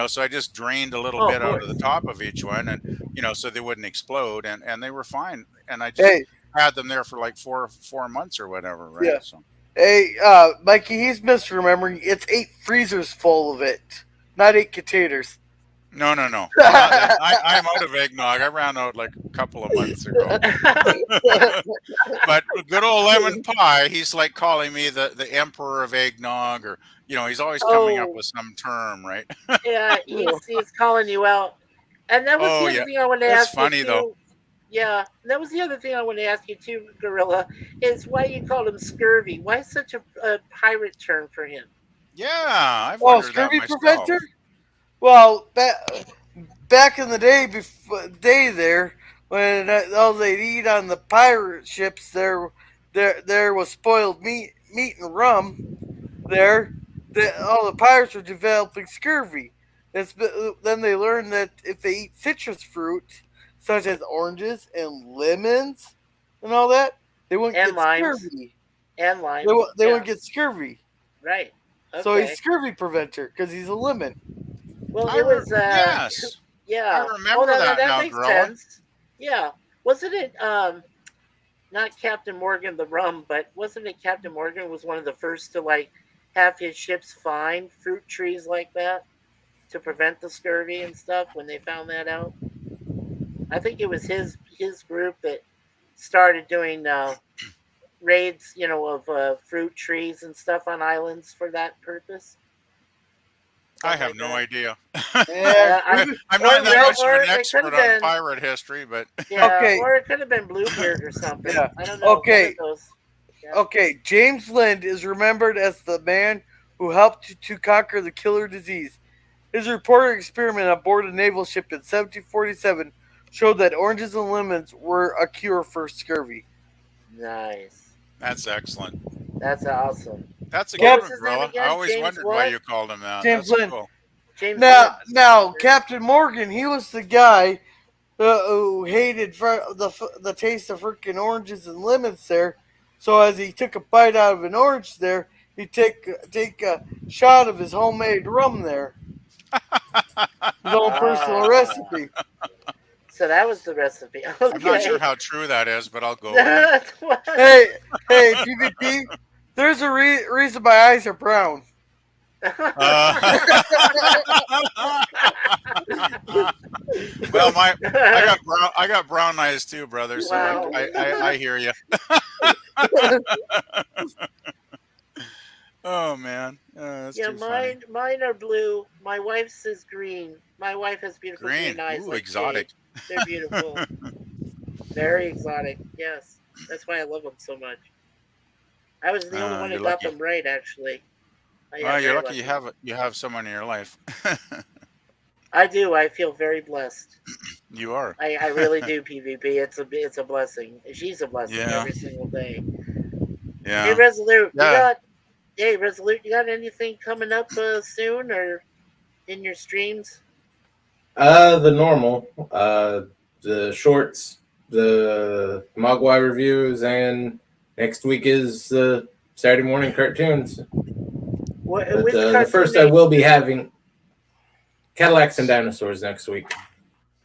So I just drained a little bit out of the top of each one, and so they wouldn't explode, and they were fine. And I just had them there for like four months or whatever, right? Yeah. So. Hey, Mikey, he's misremembering. It's 8 freezers full of it, not 8 containers. No. I'm out of eggnog. I ran out like a couple of months ago. But good old Lemon Pie, he's like calling me the emperor of eggnog, or he's always coming up with some term, right? Yeah, he's calling you out. And that was the other thing I wanted to ask you. That's funny though. Yeah, that was the other thing I wanted to ask you too, Gorilla, is why you called him Scurvy. Why such a pirate term for him? Yeah, I've wondered Scurvy that myself. preventer? Well, back in the day there, when all they'd eat on the pirate ships, there was spoiled meat and rum. All the pirates were developing scurvy. Then they learned that if they eat citrus fruit, such as oranges and lemons and all that, they wouldn't get scurvy. And limes. They wouldn't get scurvy. Right. Okay. So he's scurvy preventer because he's a lemon. Well, it was. Yes. Yeah. I remember that now, makes Gorilla. sense. Yeah. Wasn't it not Captain Morgan the rum, but wasn't it Captain Morgan was one of the first to have his ships find fruit trees like that to prevent the scurvy and stuff when they found that out? I think it was his group that started doing raids, of fruit trees and stuff on islands for that purpose. I have no idea. Yeah, I'm not that much of an expert on pirate history, but or it could have been Bluebeard or something. Yeah. I don't know. Okay. Yeah. Okay, James Lind is remembered as the man who helped to conquer the killer disease. His reported experiment aboard a naval ship in 1747 showed that oranges and lemons were a cure for scurvy. Nice. That's excellent. That's awesome. That's a good one, Gorilla. I always wondered why you called him that. James That's Lind. cool. Now, Captain Morgan, he was the guy who hated the taste of freaking oranges and lemons there. So as he took a bite out of an orange there, he'd take a shot of his homemade rum there. His own personal recipe. So that was the recipe. Okay. I'm not sure how true that is, but I'll go with it. Hey, PvP, there's a reason my eyes are brown. Well, I got brown eyes too, brother. So Wow. I hear you. Oh man, that's too funny. Mine are blue. My wife's is green. My wife has beautiful green eyes. Ooh, exotic. Jade. They're beautiful. Very exotic. Yes, that's why I love them so much. I was the only one who got them right, actually. Well, you're lucky you have someone in your life. I do. I feel very blessed. You are. I really do. PvP. It's a blessing. She's a blessing every single day. Yeah. Hey, Resolute. Resolute. You got anything coming up soon or in your streams? The normal. The shorts, the Mogwai reviews, and next week is the Saturday morning cartoons. The first I will be having Cadillacs and Dinosaurs next week.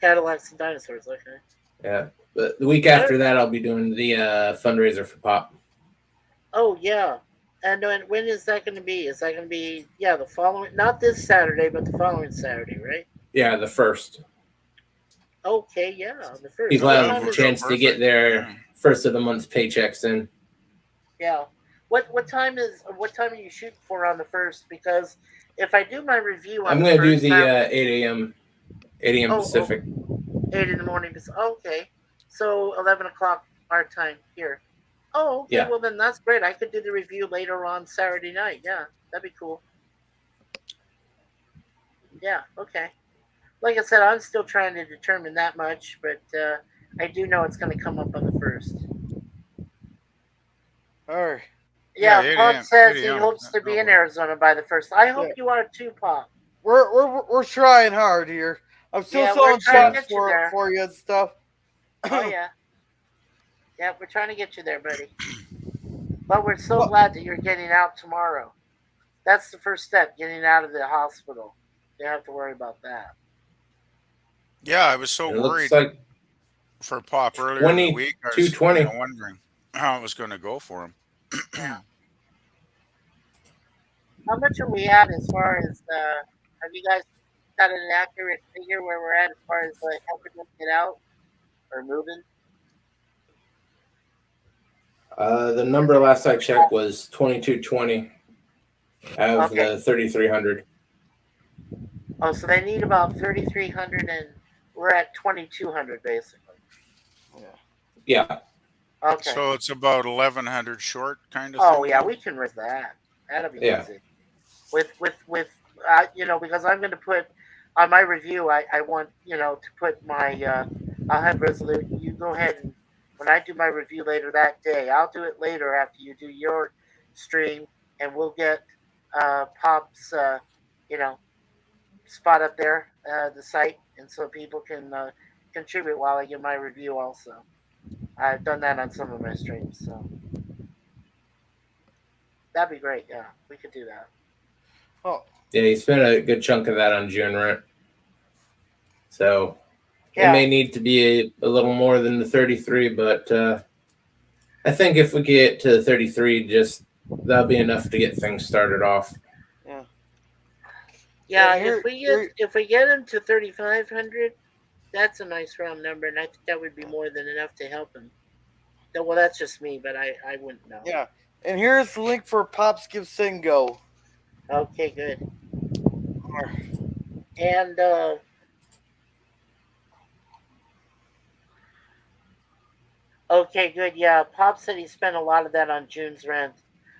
Cadillacs and Dinosaurs, okay. Yeah. But the week after that, I'll be doing the fundraiser for Pop. Oh, yeah. And when is that going to be? Is that going to be, the following, not this Saturday, but the following Saturday, right? Yeah, the first. Okay, yeah, the first. People have a chance to get their first of the month's paychecks in. Yeah. What time are you shooting for on the first? Because if I do my review on I'm going to do the 8 a.m. Pacific. 8 in the morning. Okay. So 11 o'clock our time here. Oh, okay. Yeah. Well, then that's great. I could do the review later on Saturday night. Yeah, that'd be cool. Yeah, okay. Like I said, I'm still trying to determine that much, but I do know it's going to come up on the 1st. All right. Yeah, 8 Pop a.m. says 8 he a.m. hopes to be No, in Arizona by the 1st. I hope Yeah. you are too, Pop. We're trying hard here. I'm still Yeah, we're selling trying to shots get you there. for you and stuff. Oh, yeah. Yeah, we're trying to get you there, buddy. But we're so glad that you're getting out tomorrow. That's the first step, getting out of the hospital. You don't have to worry about that. Yeah, I was so It worried looks like for Pop earlier in the week. I was 2220. wondering how it was going to go for him. Yeah. How much are we at as far as have you guys got an accurate figure where we're at as far as helping them get out or moving? The number last I checked was 2220 out of Okay. the 3300. Oh, so they need about 3,300 and we're at 2,200 basically. Yeah. Okay. So it's about 1,100 short, kind of. Oh thing. yeah, we can raise that. That'll be Yeah. easy. With because I'm going to put on my review. I want to put my. I'll have Resolute. You go ahead and when I do my review later that day, I'll do it later after you do your stream, and we'll get Pop's spot up there, the site, and so people can contribute while I give my review. Also, I've done that on some of my streams, so that'd be great. Yeah, we could do that. Oh, Yeah, he spent a good chunk of that on June rent. So Yeah. it may need to be a little more than the 33, but I think if we get to 33, just that'll be enough to get things started off. yeah. Yeah, Yeah, if we get him to 3,500, that's a nice round number, and I think that would be more than enough to help him. Well, that's just me, but I wouldn't know. Yeah. And here's the link for Pop's Give Send Go. Okay, good. And okay, good. Yeah, Pop said he spent a lot of that on June's rent.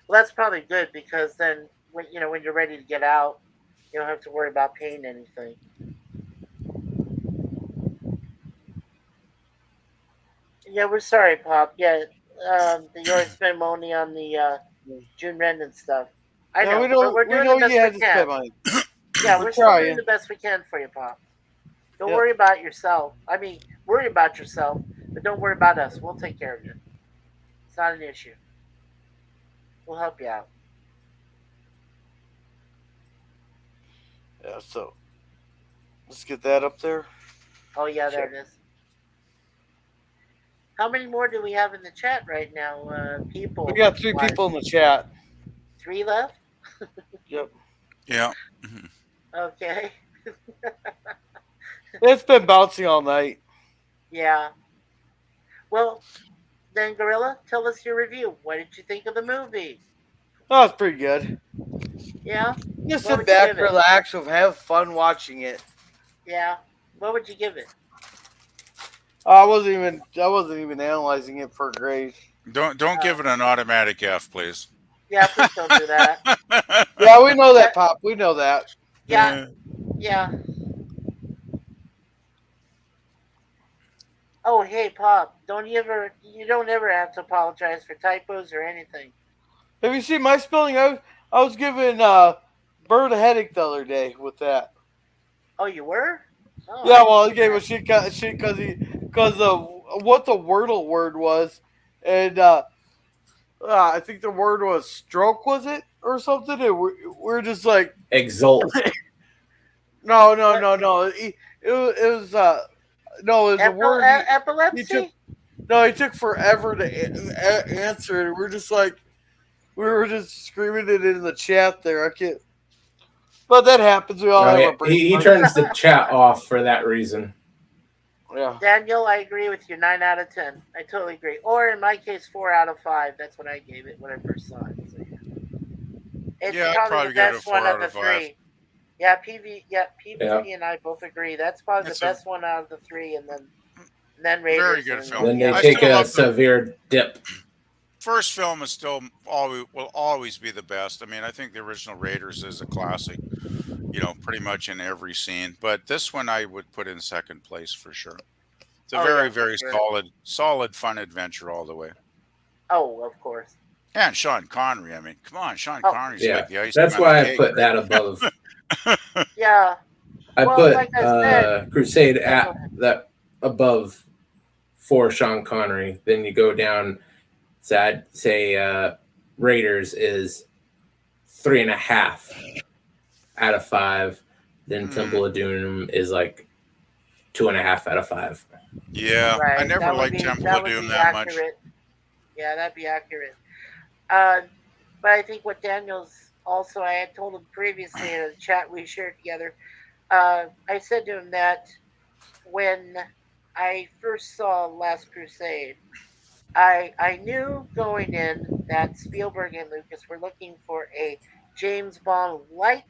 Well, that's probably good because then when you're ready to get out, you don't have to worry about paying anything. Yeah, we're sorry, Pop. Yeah, that you already spent money on the June rent and stuff. I know, but we're doing the best we can. money. Yeah, we're still trying. doing the best we can for you, Pop. Don't Yep. worry about yourself. I mean, worry about yourself, but don't worry about us. We'll take care of you. It's not an issue. We'll help you out. Yeah, so let's get that up there. Oh, yeah, there it is. How many more do we have in the chat right now, people? We got 3 people in the chat. 3 left? Yep. Yeah. Okay. It's been bouncing all night. Yeah. Well, then, Gorilla, tell us your review. What did you think of the movie? Oh, it's pretty good. Yeah? Just What sit would you back, give it? relax, and have fun watching it. Yeah. What would you give it? I wasn't even analyzing it for a grade. Don't give it an automatic F, please. Yeah, please don't do that. Yeah, we know that, Pop. We know that. Yeah. Yeah. Oh, hey, Pop. You don't ever have to apologize for typos or anything. Have you seen my spelling? I was giving Bird a headache the other day with that. Oh, you were? Oh, Yeah, well, he gave a shit because of what the Wordle word was, and I think the word was stroke, was it, or something? And we're just like Exult. no. It was no, it was a word. Epilepsy? He took forever to answer it. We're just like, we were just screaming it in the chat there. I can't. But that happens. We all have our brain. He turns the chat off for that reason. Yeah. Daniel, I agree with you. 9 out of 10. I totally agree. Or in my case, 4 out of 5. That's what I gave it when I first saw it. So, yeah. It's Yeah, I'd probably probably the give it a best 4 one out of the of 5. 3. Yeah, PvP and I both agree. That's probably the best one out of the 3. And then And then Raiders. Very good film. Then they I take still a love the severe dip. first film is still will always be the best. I mean, I think the original Raiders is a classic. You know, pretty much in every scene. But this one I would put in second place for sure. It's a very, very solid, fun adventure all the way. Oh, of course. And Sean Connery. I mean, come on, Sean Connery's Yeah, like the ice. that's why I put that above. Yeah. I Well, put like I said, Crusade at that above for Sean Connery. Then you go down. So I'd say Raiders is 3.5 out of 5. Then Temple of Doom is like 2.5 out of 5. Yeah, right. I never liked Temple of Doom that much. Yeah, that'd be accurate. But I think what Daniel's also, I had told him previously in a chat we shared together. I said to him that when I first saw Last Crusade, I knew going in that Spielberg and Lucas were looking for a James Bond-like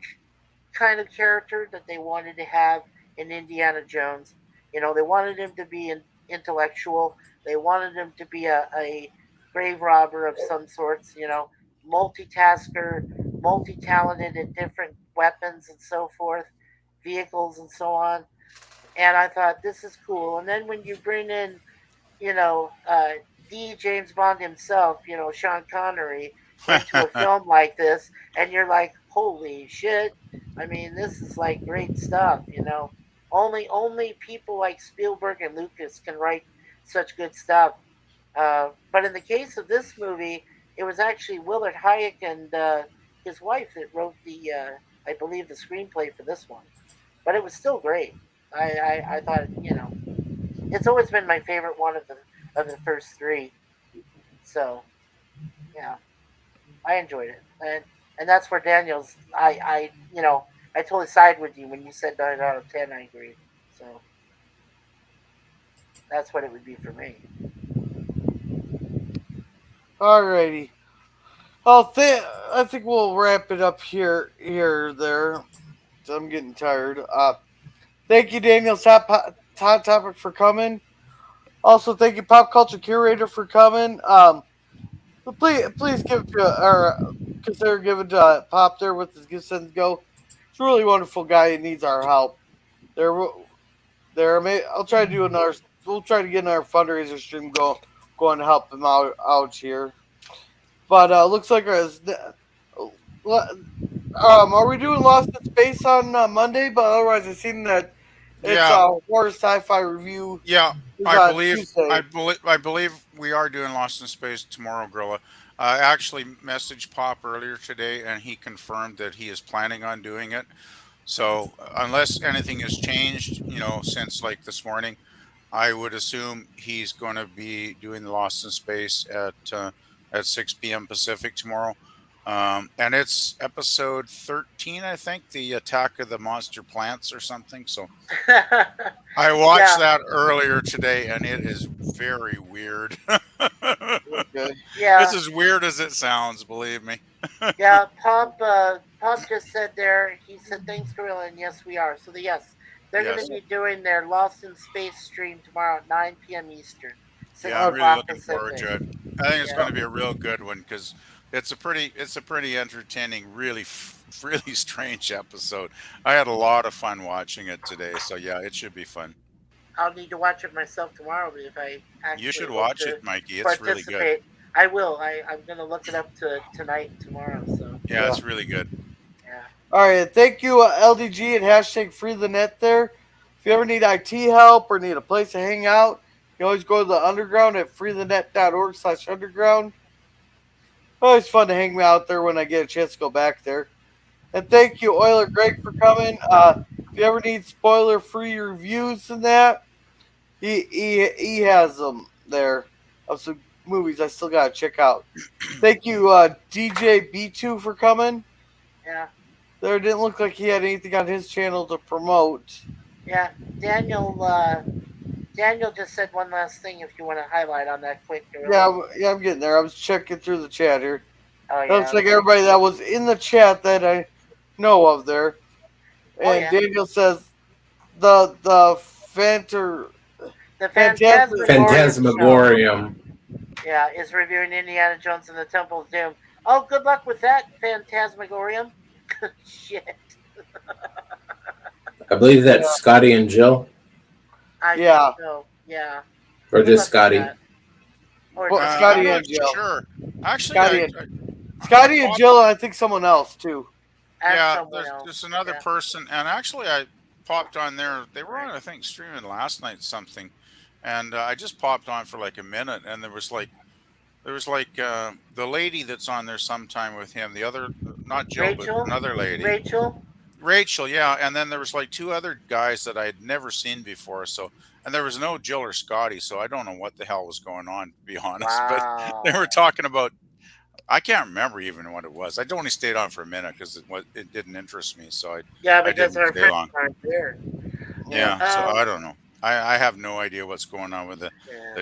kind of character that they wanted to have in Indiana Jones. You know, they wanted him to be an intellectual. They wanted him to be a grave robber of some sorts, you know, multitasker, multi-talented at different weapons and so forth, vehicles and so on. And I thought, this is cool. And then when you bring in, you know, the James Bond himself, you know, Sean Connery, into a film like this, and you're like, holy shit. I mean, this is like great stuff, you know. Only people like Spielberg and Lucas can write such good stuff. But in the case of this movie, it was actually Willard Hayek and his wife that wrote the, I believe, the screenplay for this one. But it was still great. I thought, you know, it's always been my favorite one of the first three. So, yeah, I enjoyed it, and that's where Daniel's. I you know, I totally side with you when you said 9 out of 10. I agree. So that's what it would be for me. Alrighty. Well, I think we'll wrap it up here, there. I'm getting tired. Thank you, Daniel's hot topic, for coming. Also, thank you, Pop Culture Curator, for coming. Please give it to, or consider giving to Pop there with his Give Sends Go. He's a really wonderful guy. He needs our help. I'll try to do another. We'll try to get another fundraiser stream going to help him out here. But looks like are we doing Lost in Space on Monday? But otherwise, I've seen that it's a horror sci-fi review. Yeah, I believe we are doing Lost in Space tomorrow, Gorilla. I actually messaged Pop earlier today, and he confirmed that he is planning on doing it. So unless anything has changed, you know, since like this morning, I would assume he's going to be doing Lost in Space at 6 p.m. Pacific tomorrow. And it's episode 13, I think, the Attack of the Monster Plants or something. So I watched that earlier today, and it is very weird. Okay. Yeah, it's as weird as it sounds, believe me. Yeah, Pop just said there. He said thanks, Gorilla, and yes, we are. So they're going to be doing their Lost in Space stream tomorrow at 9 p.m. Eastern. Yeah, I'm really looking forward to it. I think it's going to be a real good one because it's a pretty entertaining, really strange episode. I had a lot of fun watching it today, so yeah, it should be fun. I'll need to watch it myself tomorrow if I actually. You should watch it, Mikey. It's really good. I will. I'm going to look it up tonight and tomorrow. So yeah, it's really good. Yeah. All right, thank you, LDG and hashtag Free the Net there. If you ever need IT help or need a place to hang out, you always go to the underground at freethenet.org/underground. Always fun to hang me out there when I get a chance to go back there. And thank you, Oiler Greg, for coming. If you ever need spoiler-free reviews and that, he has them there of some movies I still got to check out. Thank you, DJ B2, for coming. Yeah. There didn't look like he had anything on his channel to promote. Yeah, Daniel just said one last thing if you want to highlight on that quick. Yeah, I'm getting there. I was checking through the chat here. Oh, yeah. Looks like everybody that was in the chat that I know of there. And Daniel says the The Phantasmagorium. Yeah, is reviewing Indiana Jones and the Temple of Doom. Oh, good luck with that, Phantasmagorium. Shit. I believe that's Scotty and Jill. I think so. Yeah. Or just Scotty. Or Scotty I'm and not Jill. sure. Actually, Scotty and Jill, and I think someone else too. Yeah, there's another person, and actually I popped on there. They were on, I think, streaming last night something, and I just popped on for like a minute, and there was like the lady that's on there sometime with him. The other, not Jill, but another lady. Rachel, yeah. And then there was like two other guys that I had never seen before. So, and there was no Jill or Scotty. So I don't know what the hell was going on, to be honest. Wow. But they were talking about, I can't remember even what it was. I only stayed on for a minute because it didn't interest me. So because our friends aren't there. Yeah. So I don't know. I have no idea what's going on with the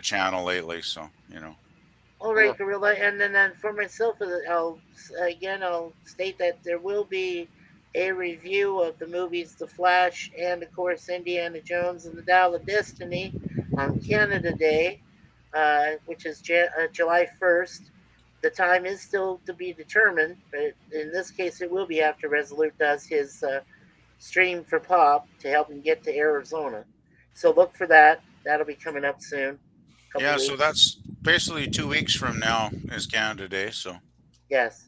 channel lately. So, All right, Gorilla. And then for myself, I'll state that there will be a review of the movies The Flash and, of course, Indiana Jones and the Dial of Destiny on Canada Day, which is July 1st. The time is still to be determined, but in this case, it will be after Resolute does his stream for Pop to help him get to Arizona. So look for that. That'll be coming up soon. Yeah, so that's basically 2 weeks from now is Canada Day. So yes.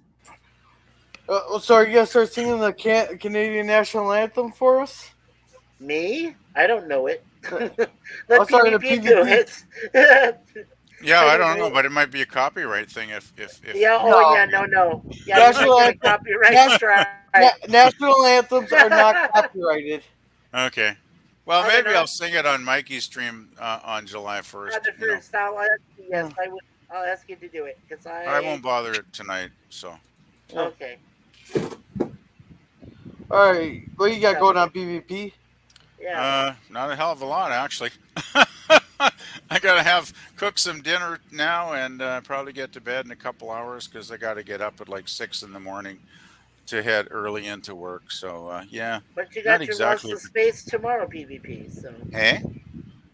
So are you gonna start singing the Canadian national anthem for us? Me? I don't know it. Let PvP do it. Yeah, I don't know, but it might be a copyright thing if Yeah, no. Yeah, national anthems are not copyrighted. Okay. Well, maybe I'll sing it on Mikey's stream on July 1st. I'll ask you to do it because I won't bother it tonight. So. Okay. All right, what you got going on PvP? Yeah. Not a hell of a lot, actually. I gotta cook some dinner now and probably get to bed in a couple hours because I gotta get up at like 6 in the morning to head early into work. So yeah. But you got your Lost in Space tomorrow PvP. So. Eh?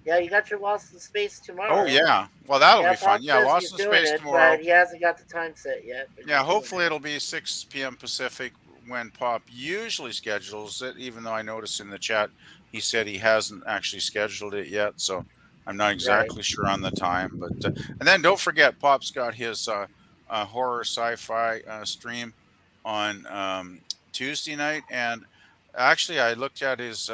Yeah, you got your Lost in Space tomorrow. Oh yeah. Well, that'll be fun. Yeah, Lost in Space tomorrow. But he hasn't got the time set yet. Yeah, hopefully it'll be 6 p.m. Pacific when Pop usually schedules it. Even though I noticed in the chat he said he hasn't actually scheduled it yet, so I'm not exactly sure on the time. But and then don't forget, Pop's got his horror sci-fi stream on Tuesday night, and actually I looked at his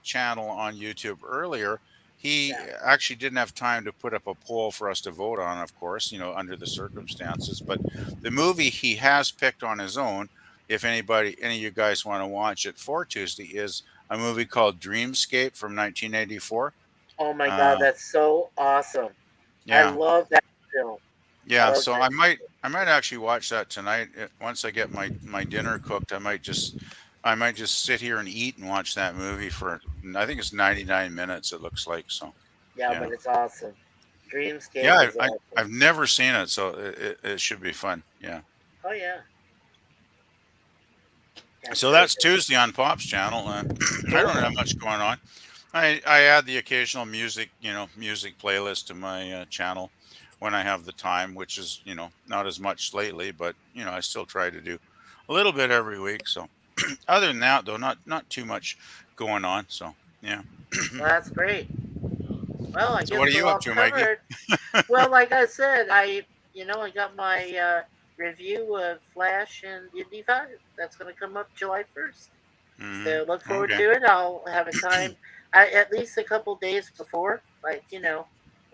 channel on YouTube earlier. He actually didn't have time to put up a poll for us to vote on, of course, under the circumstances. But the movie he has picked on his own, if any of you guys want to watch it for Tuesday, is a movie called Dreamscape from 1984. Oh my God, that's so awesome! Yeah. I love that film. Yeah, so I might actually watch that tonight. Once I get my dinner cooked, I might just sit here and eat and watch that movie for, I think it's 99 minutes. It looks like so. Yeah, but it's awesome. Dreamscape. Yeah, I've never seen it, so it should be fun. Yeah. Oh yeah. So that's Tuesday on Pop's channel. I don't have much going on. I add the occasional music playlist to my channel when I have the time, which is not as much lately, but I still try to do a little bit every week. So other than that, though, not too much going on. So yeah. Well, that's great. Well, I guess what are you up to, Mikey? Well, like I said, I got my review of Flash and Indy 5. That's going to come up July 1st. So look forward to it. I'll have a time at least a couple days before, like,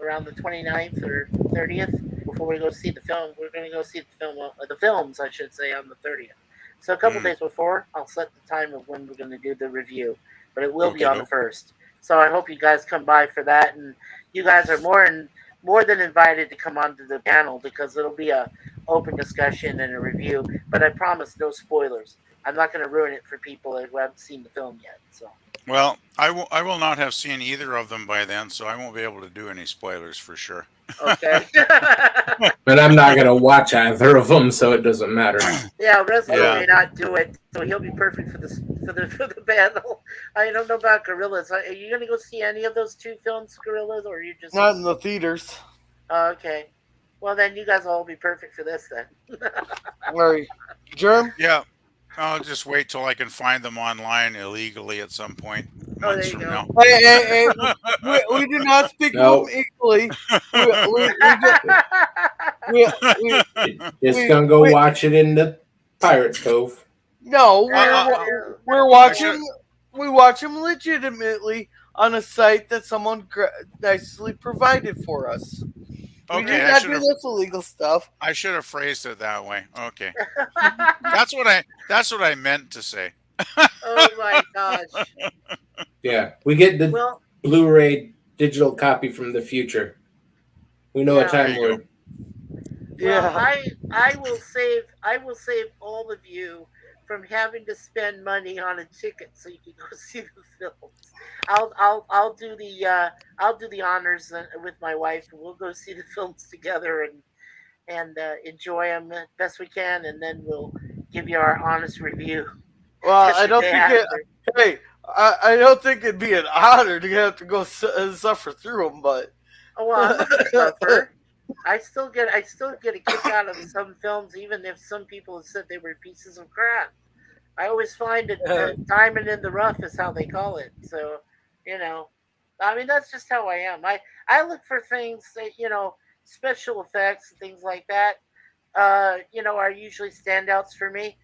around the 29th or 30th before we go see the film. We're going to go see the films, I should say, on the 30th. So a couple days before, I'll set the time of when we're going to do the review. But it will be on the 1st. So I hope you guys come by for that. And you guys are more than invited to come onto the panel because it'll be a open discussion and a review. But I promise no spoilers. I'm not going to ruin it for people who haven't seen the film yet. So. Well, I will not have seen either of them by then, so I won't be able to do any spoilers for sure. Okay. But I'm not gonna watch either of them, so it doesn't matter. Yeah, Resident Yeah. may not do it, so he'll be perfect for the battle. I don't know about Gorillas. Are you gonna go see any of those two films, Gorillas, or are you just Not in the theaters. Okay? Well, then you guys will all be perfect for this then. All right, Germ. Yeah, I'll just wait till I can find them online illegally at some point Oh, there months you from go. now. Hey, we do not speak No. of them equally. Just gonna go watch it in the Pirates Cove. No, we're watching. should- We watch them legitimately on a site that someone nicely provided for us. We Okay, did I not should do have this illegal stuff. phrased it that way. Okay, that's what I meant to say. Oh my gosh. Yeah, we get the Well, Blu-ray digital copy from the future. We know Yeah. a Time There you Lord. well, Yeah, I will save all of you from having to spend money on a ticket so you can go see the films. I'll do the honors with my wife, and we'll go see the films together and enjoy them the best we can, and then we'll give you our honest review. well, I don't Day think it. after. Hey, I don't think it'd be an honor to have to go suffer through them, but Oh, well, I'm not gonna suffer. I still get a kick out of some films, even if some people have said they were pieces of crap. I always find a diamond in the rough is how they call it. So, I mean that's just how I am. I look for things that special effects and things like that. Are usually standouts for me.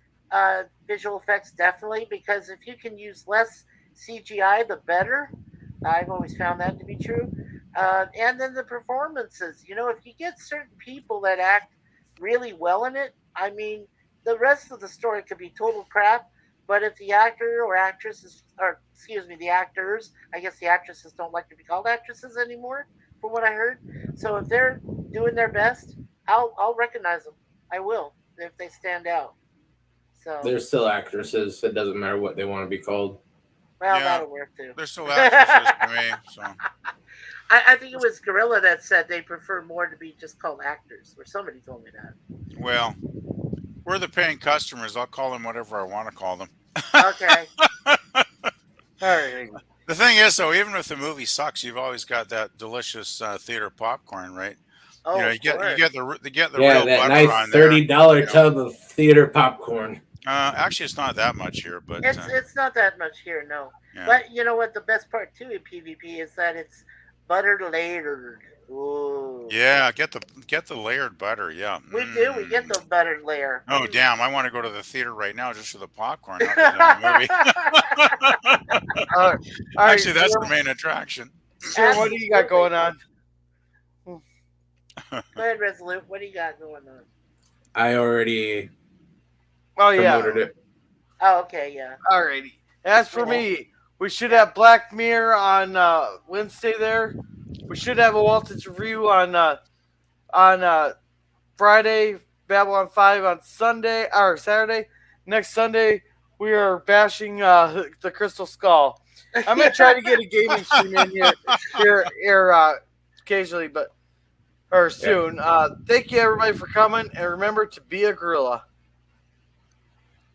Visual effects definitely, because if you can use less CGI, the better. I've always found that to be true. And then the performances. If you get certain people that act really well in it, I mean, the rest of the story could be total crap. But if the actor or actresses, or excuse me, the actors, I guess the actresses don't like to be called actresses anymore, from what I heard. So if they're doing their best, I'll recognize them. I will if they stand out. So They're still actresses. It doesn't matter what they want to be called. well, Yeah. that'll work too. They're still actresses to me, so I think it was Gorilla that said they prefer more to be just called actors, or somebody told me that. well, we're the paying customers. I'll call them whatever I want to call them. Okay. all right. The thing is, though, even if the movie sucks, you've always got that delicious theater popcorn, right? Oh, You get the Yeah, real that butter nice on there. $30 tub of theater popcorn. Actually, it's not that much here, but It's not that much here, no. yeah. But you know what? The best part too in PvP is that it's butter layered. Ooh. Yeah, get the layered butter. Yeah, We do. We get the buttered layer. Oh damn! I want to go to the theater right now just for the popcorn. Not the movie. All right, Actually, that's Germ, the main attraction. Germ, what do you got going on? Go ahead, Resolute. What do you got going on? I already Oh yeah. promoted it. Oh, okay, yeah. Alrighty. As for me, we should have Black Mirror on Wednesday there. We should have a Walton's review on Friday, Babylon 5 on Sunday or Saturday. Next Sunday, we are bashing the Crystal Skull. I'm gonna try to get a gaming stream in here occasionally, or soon. Thank you everybody for coming, and remember to be a gorilla.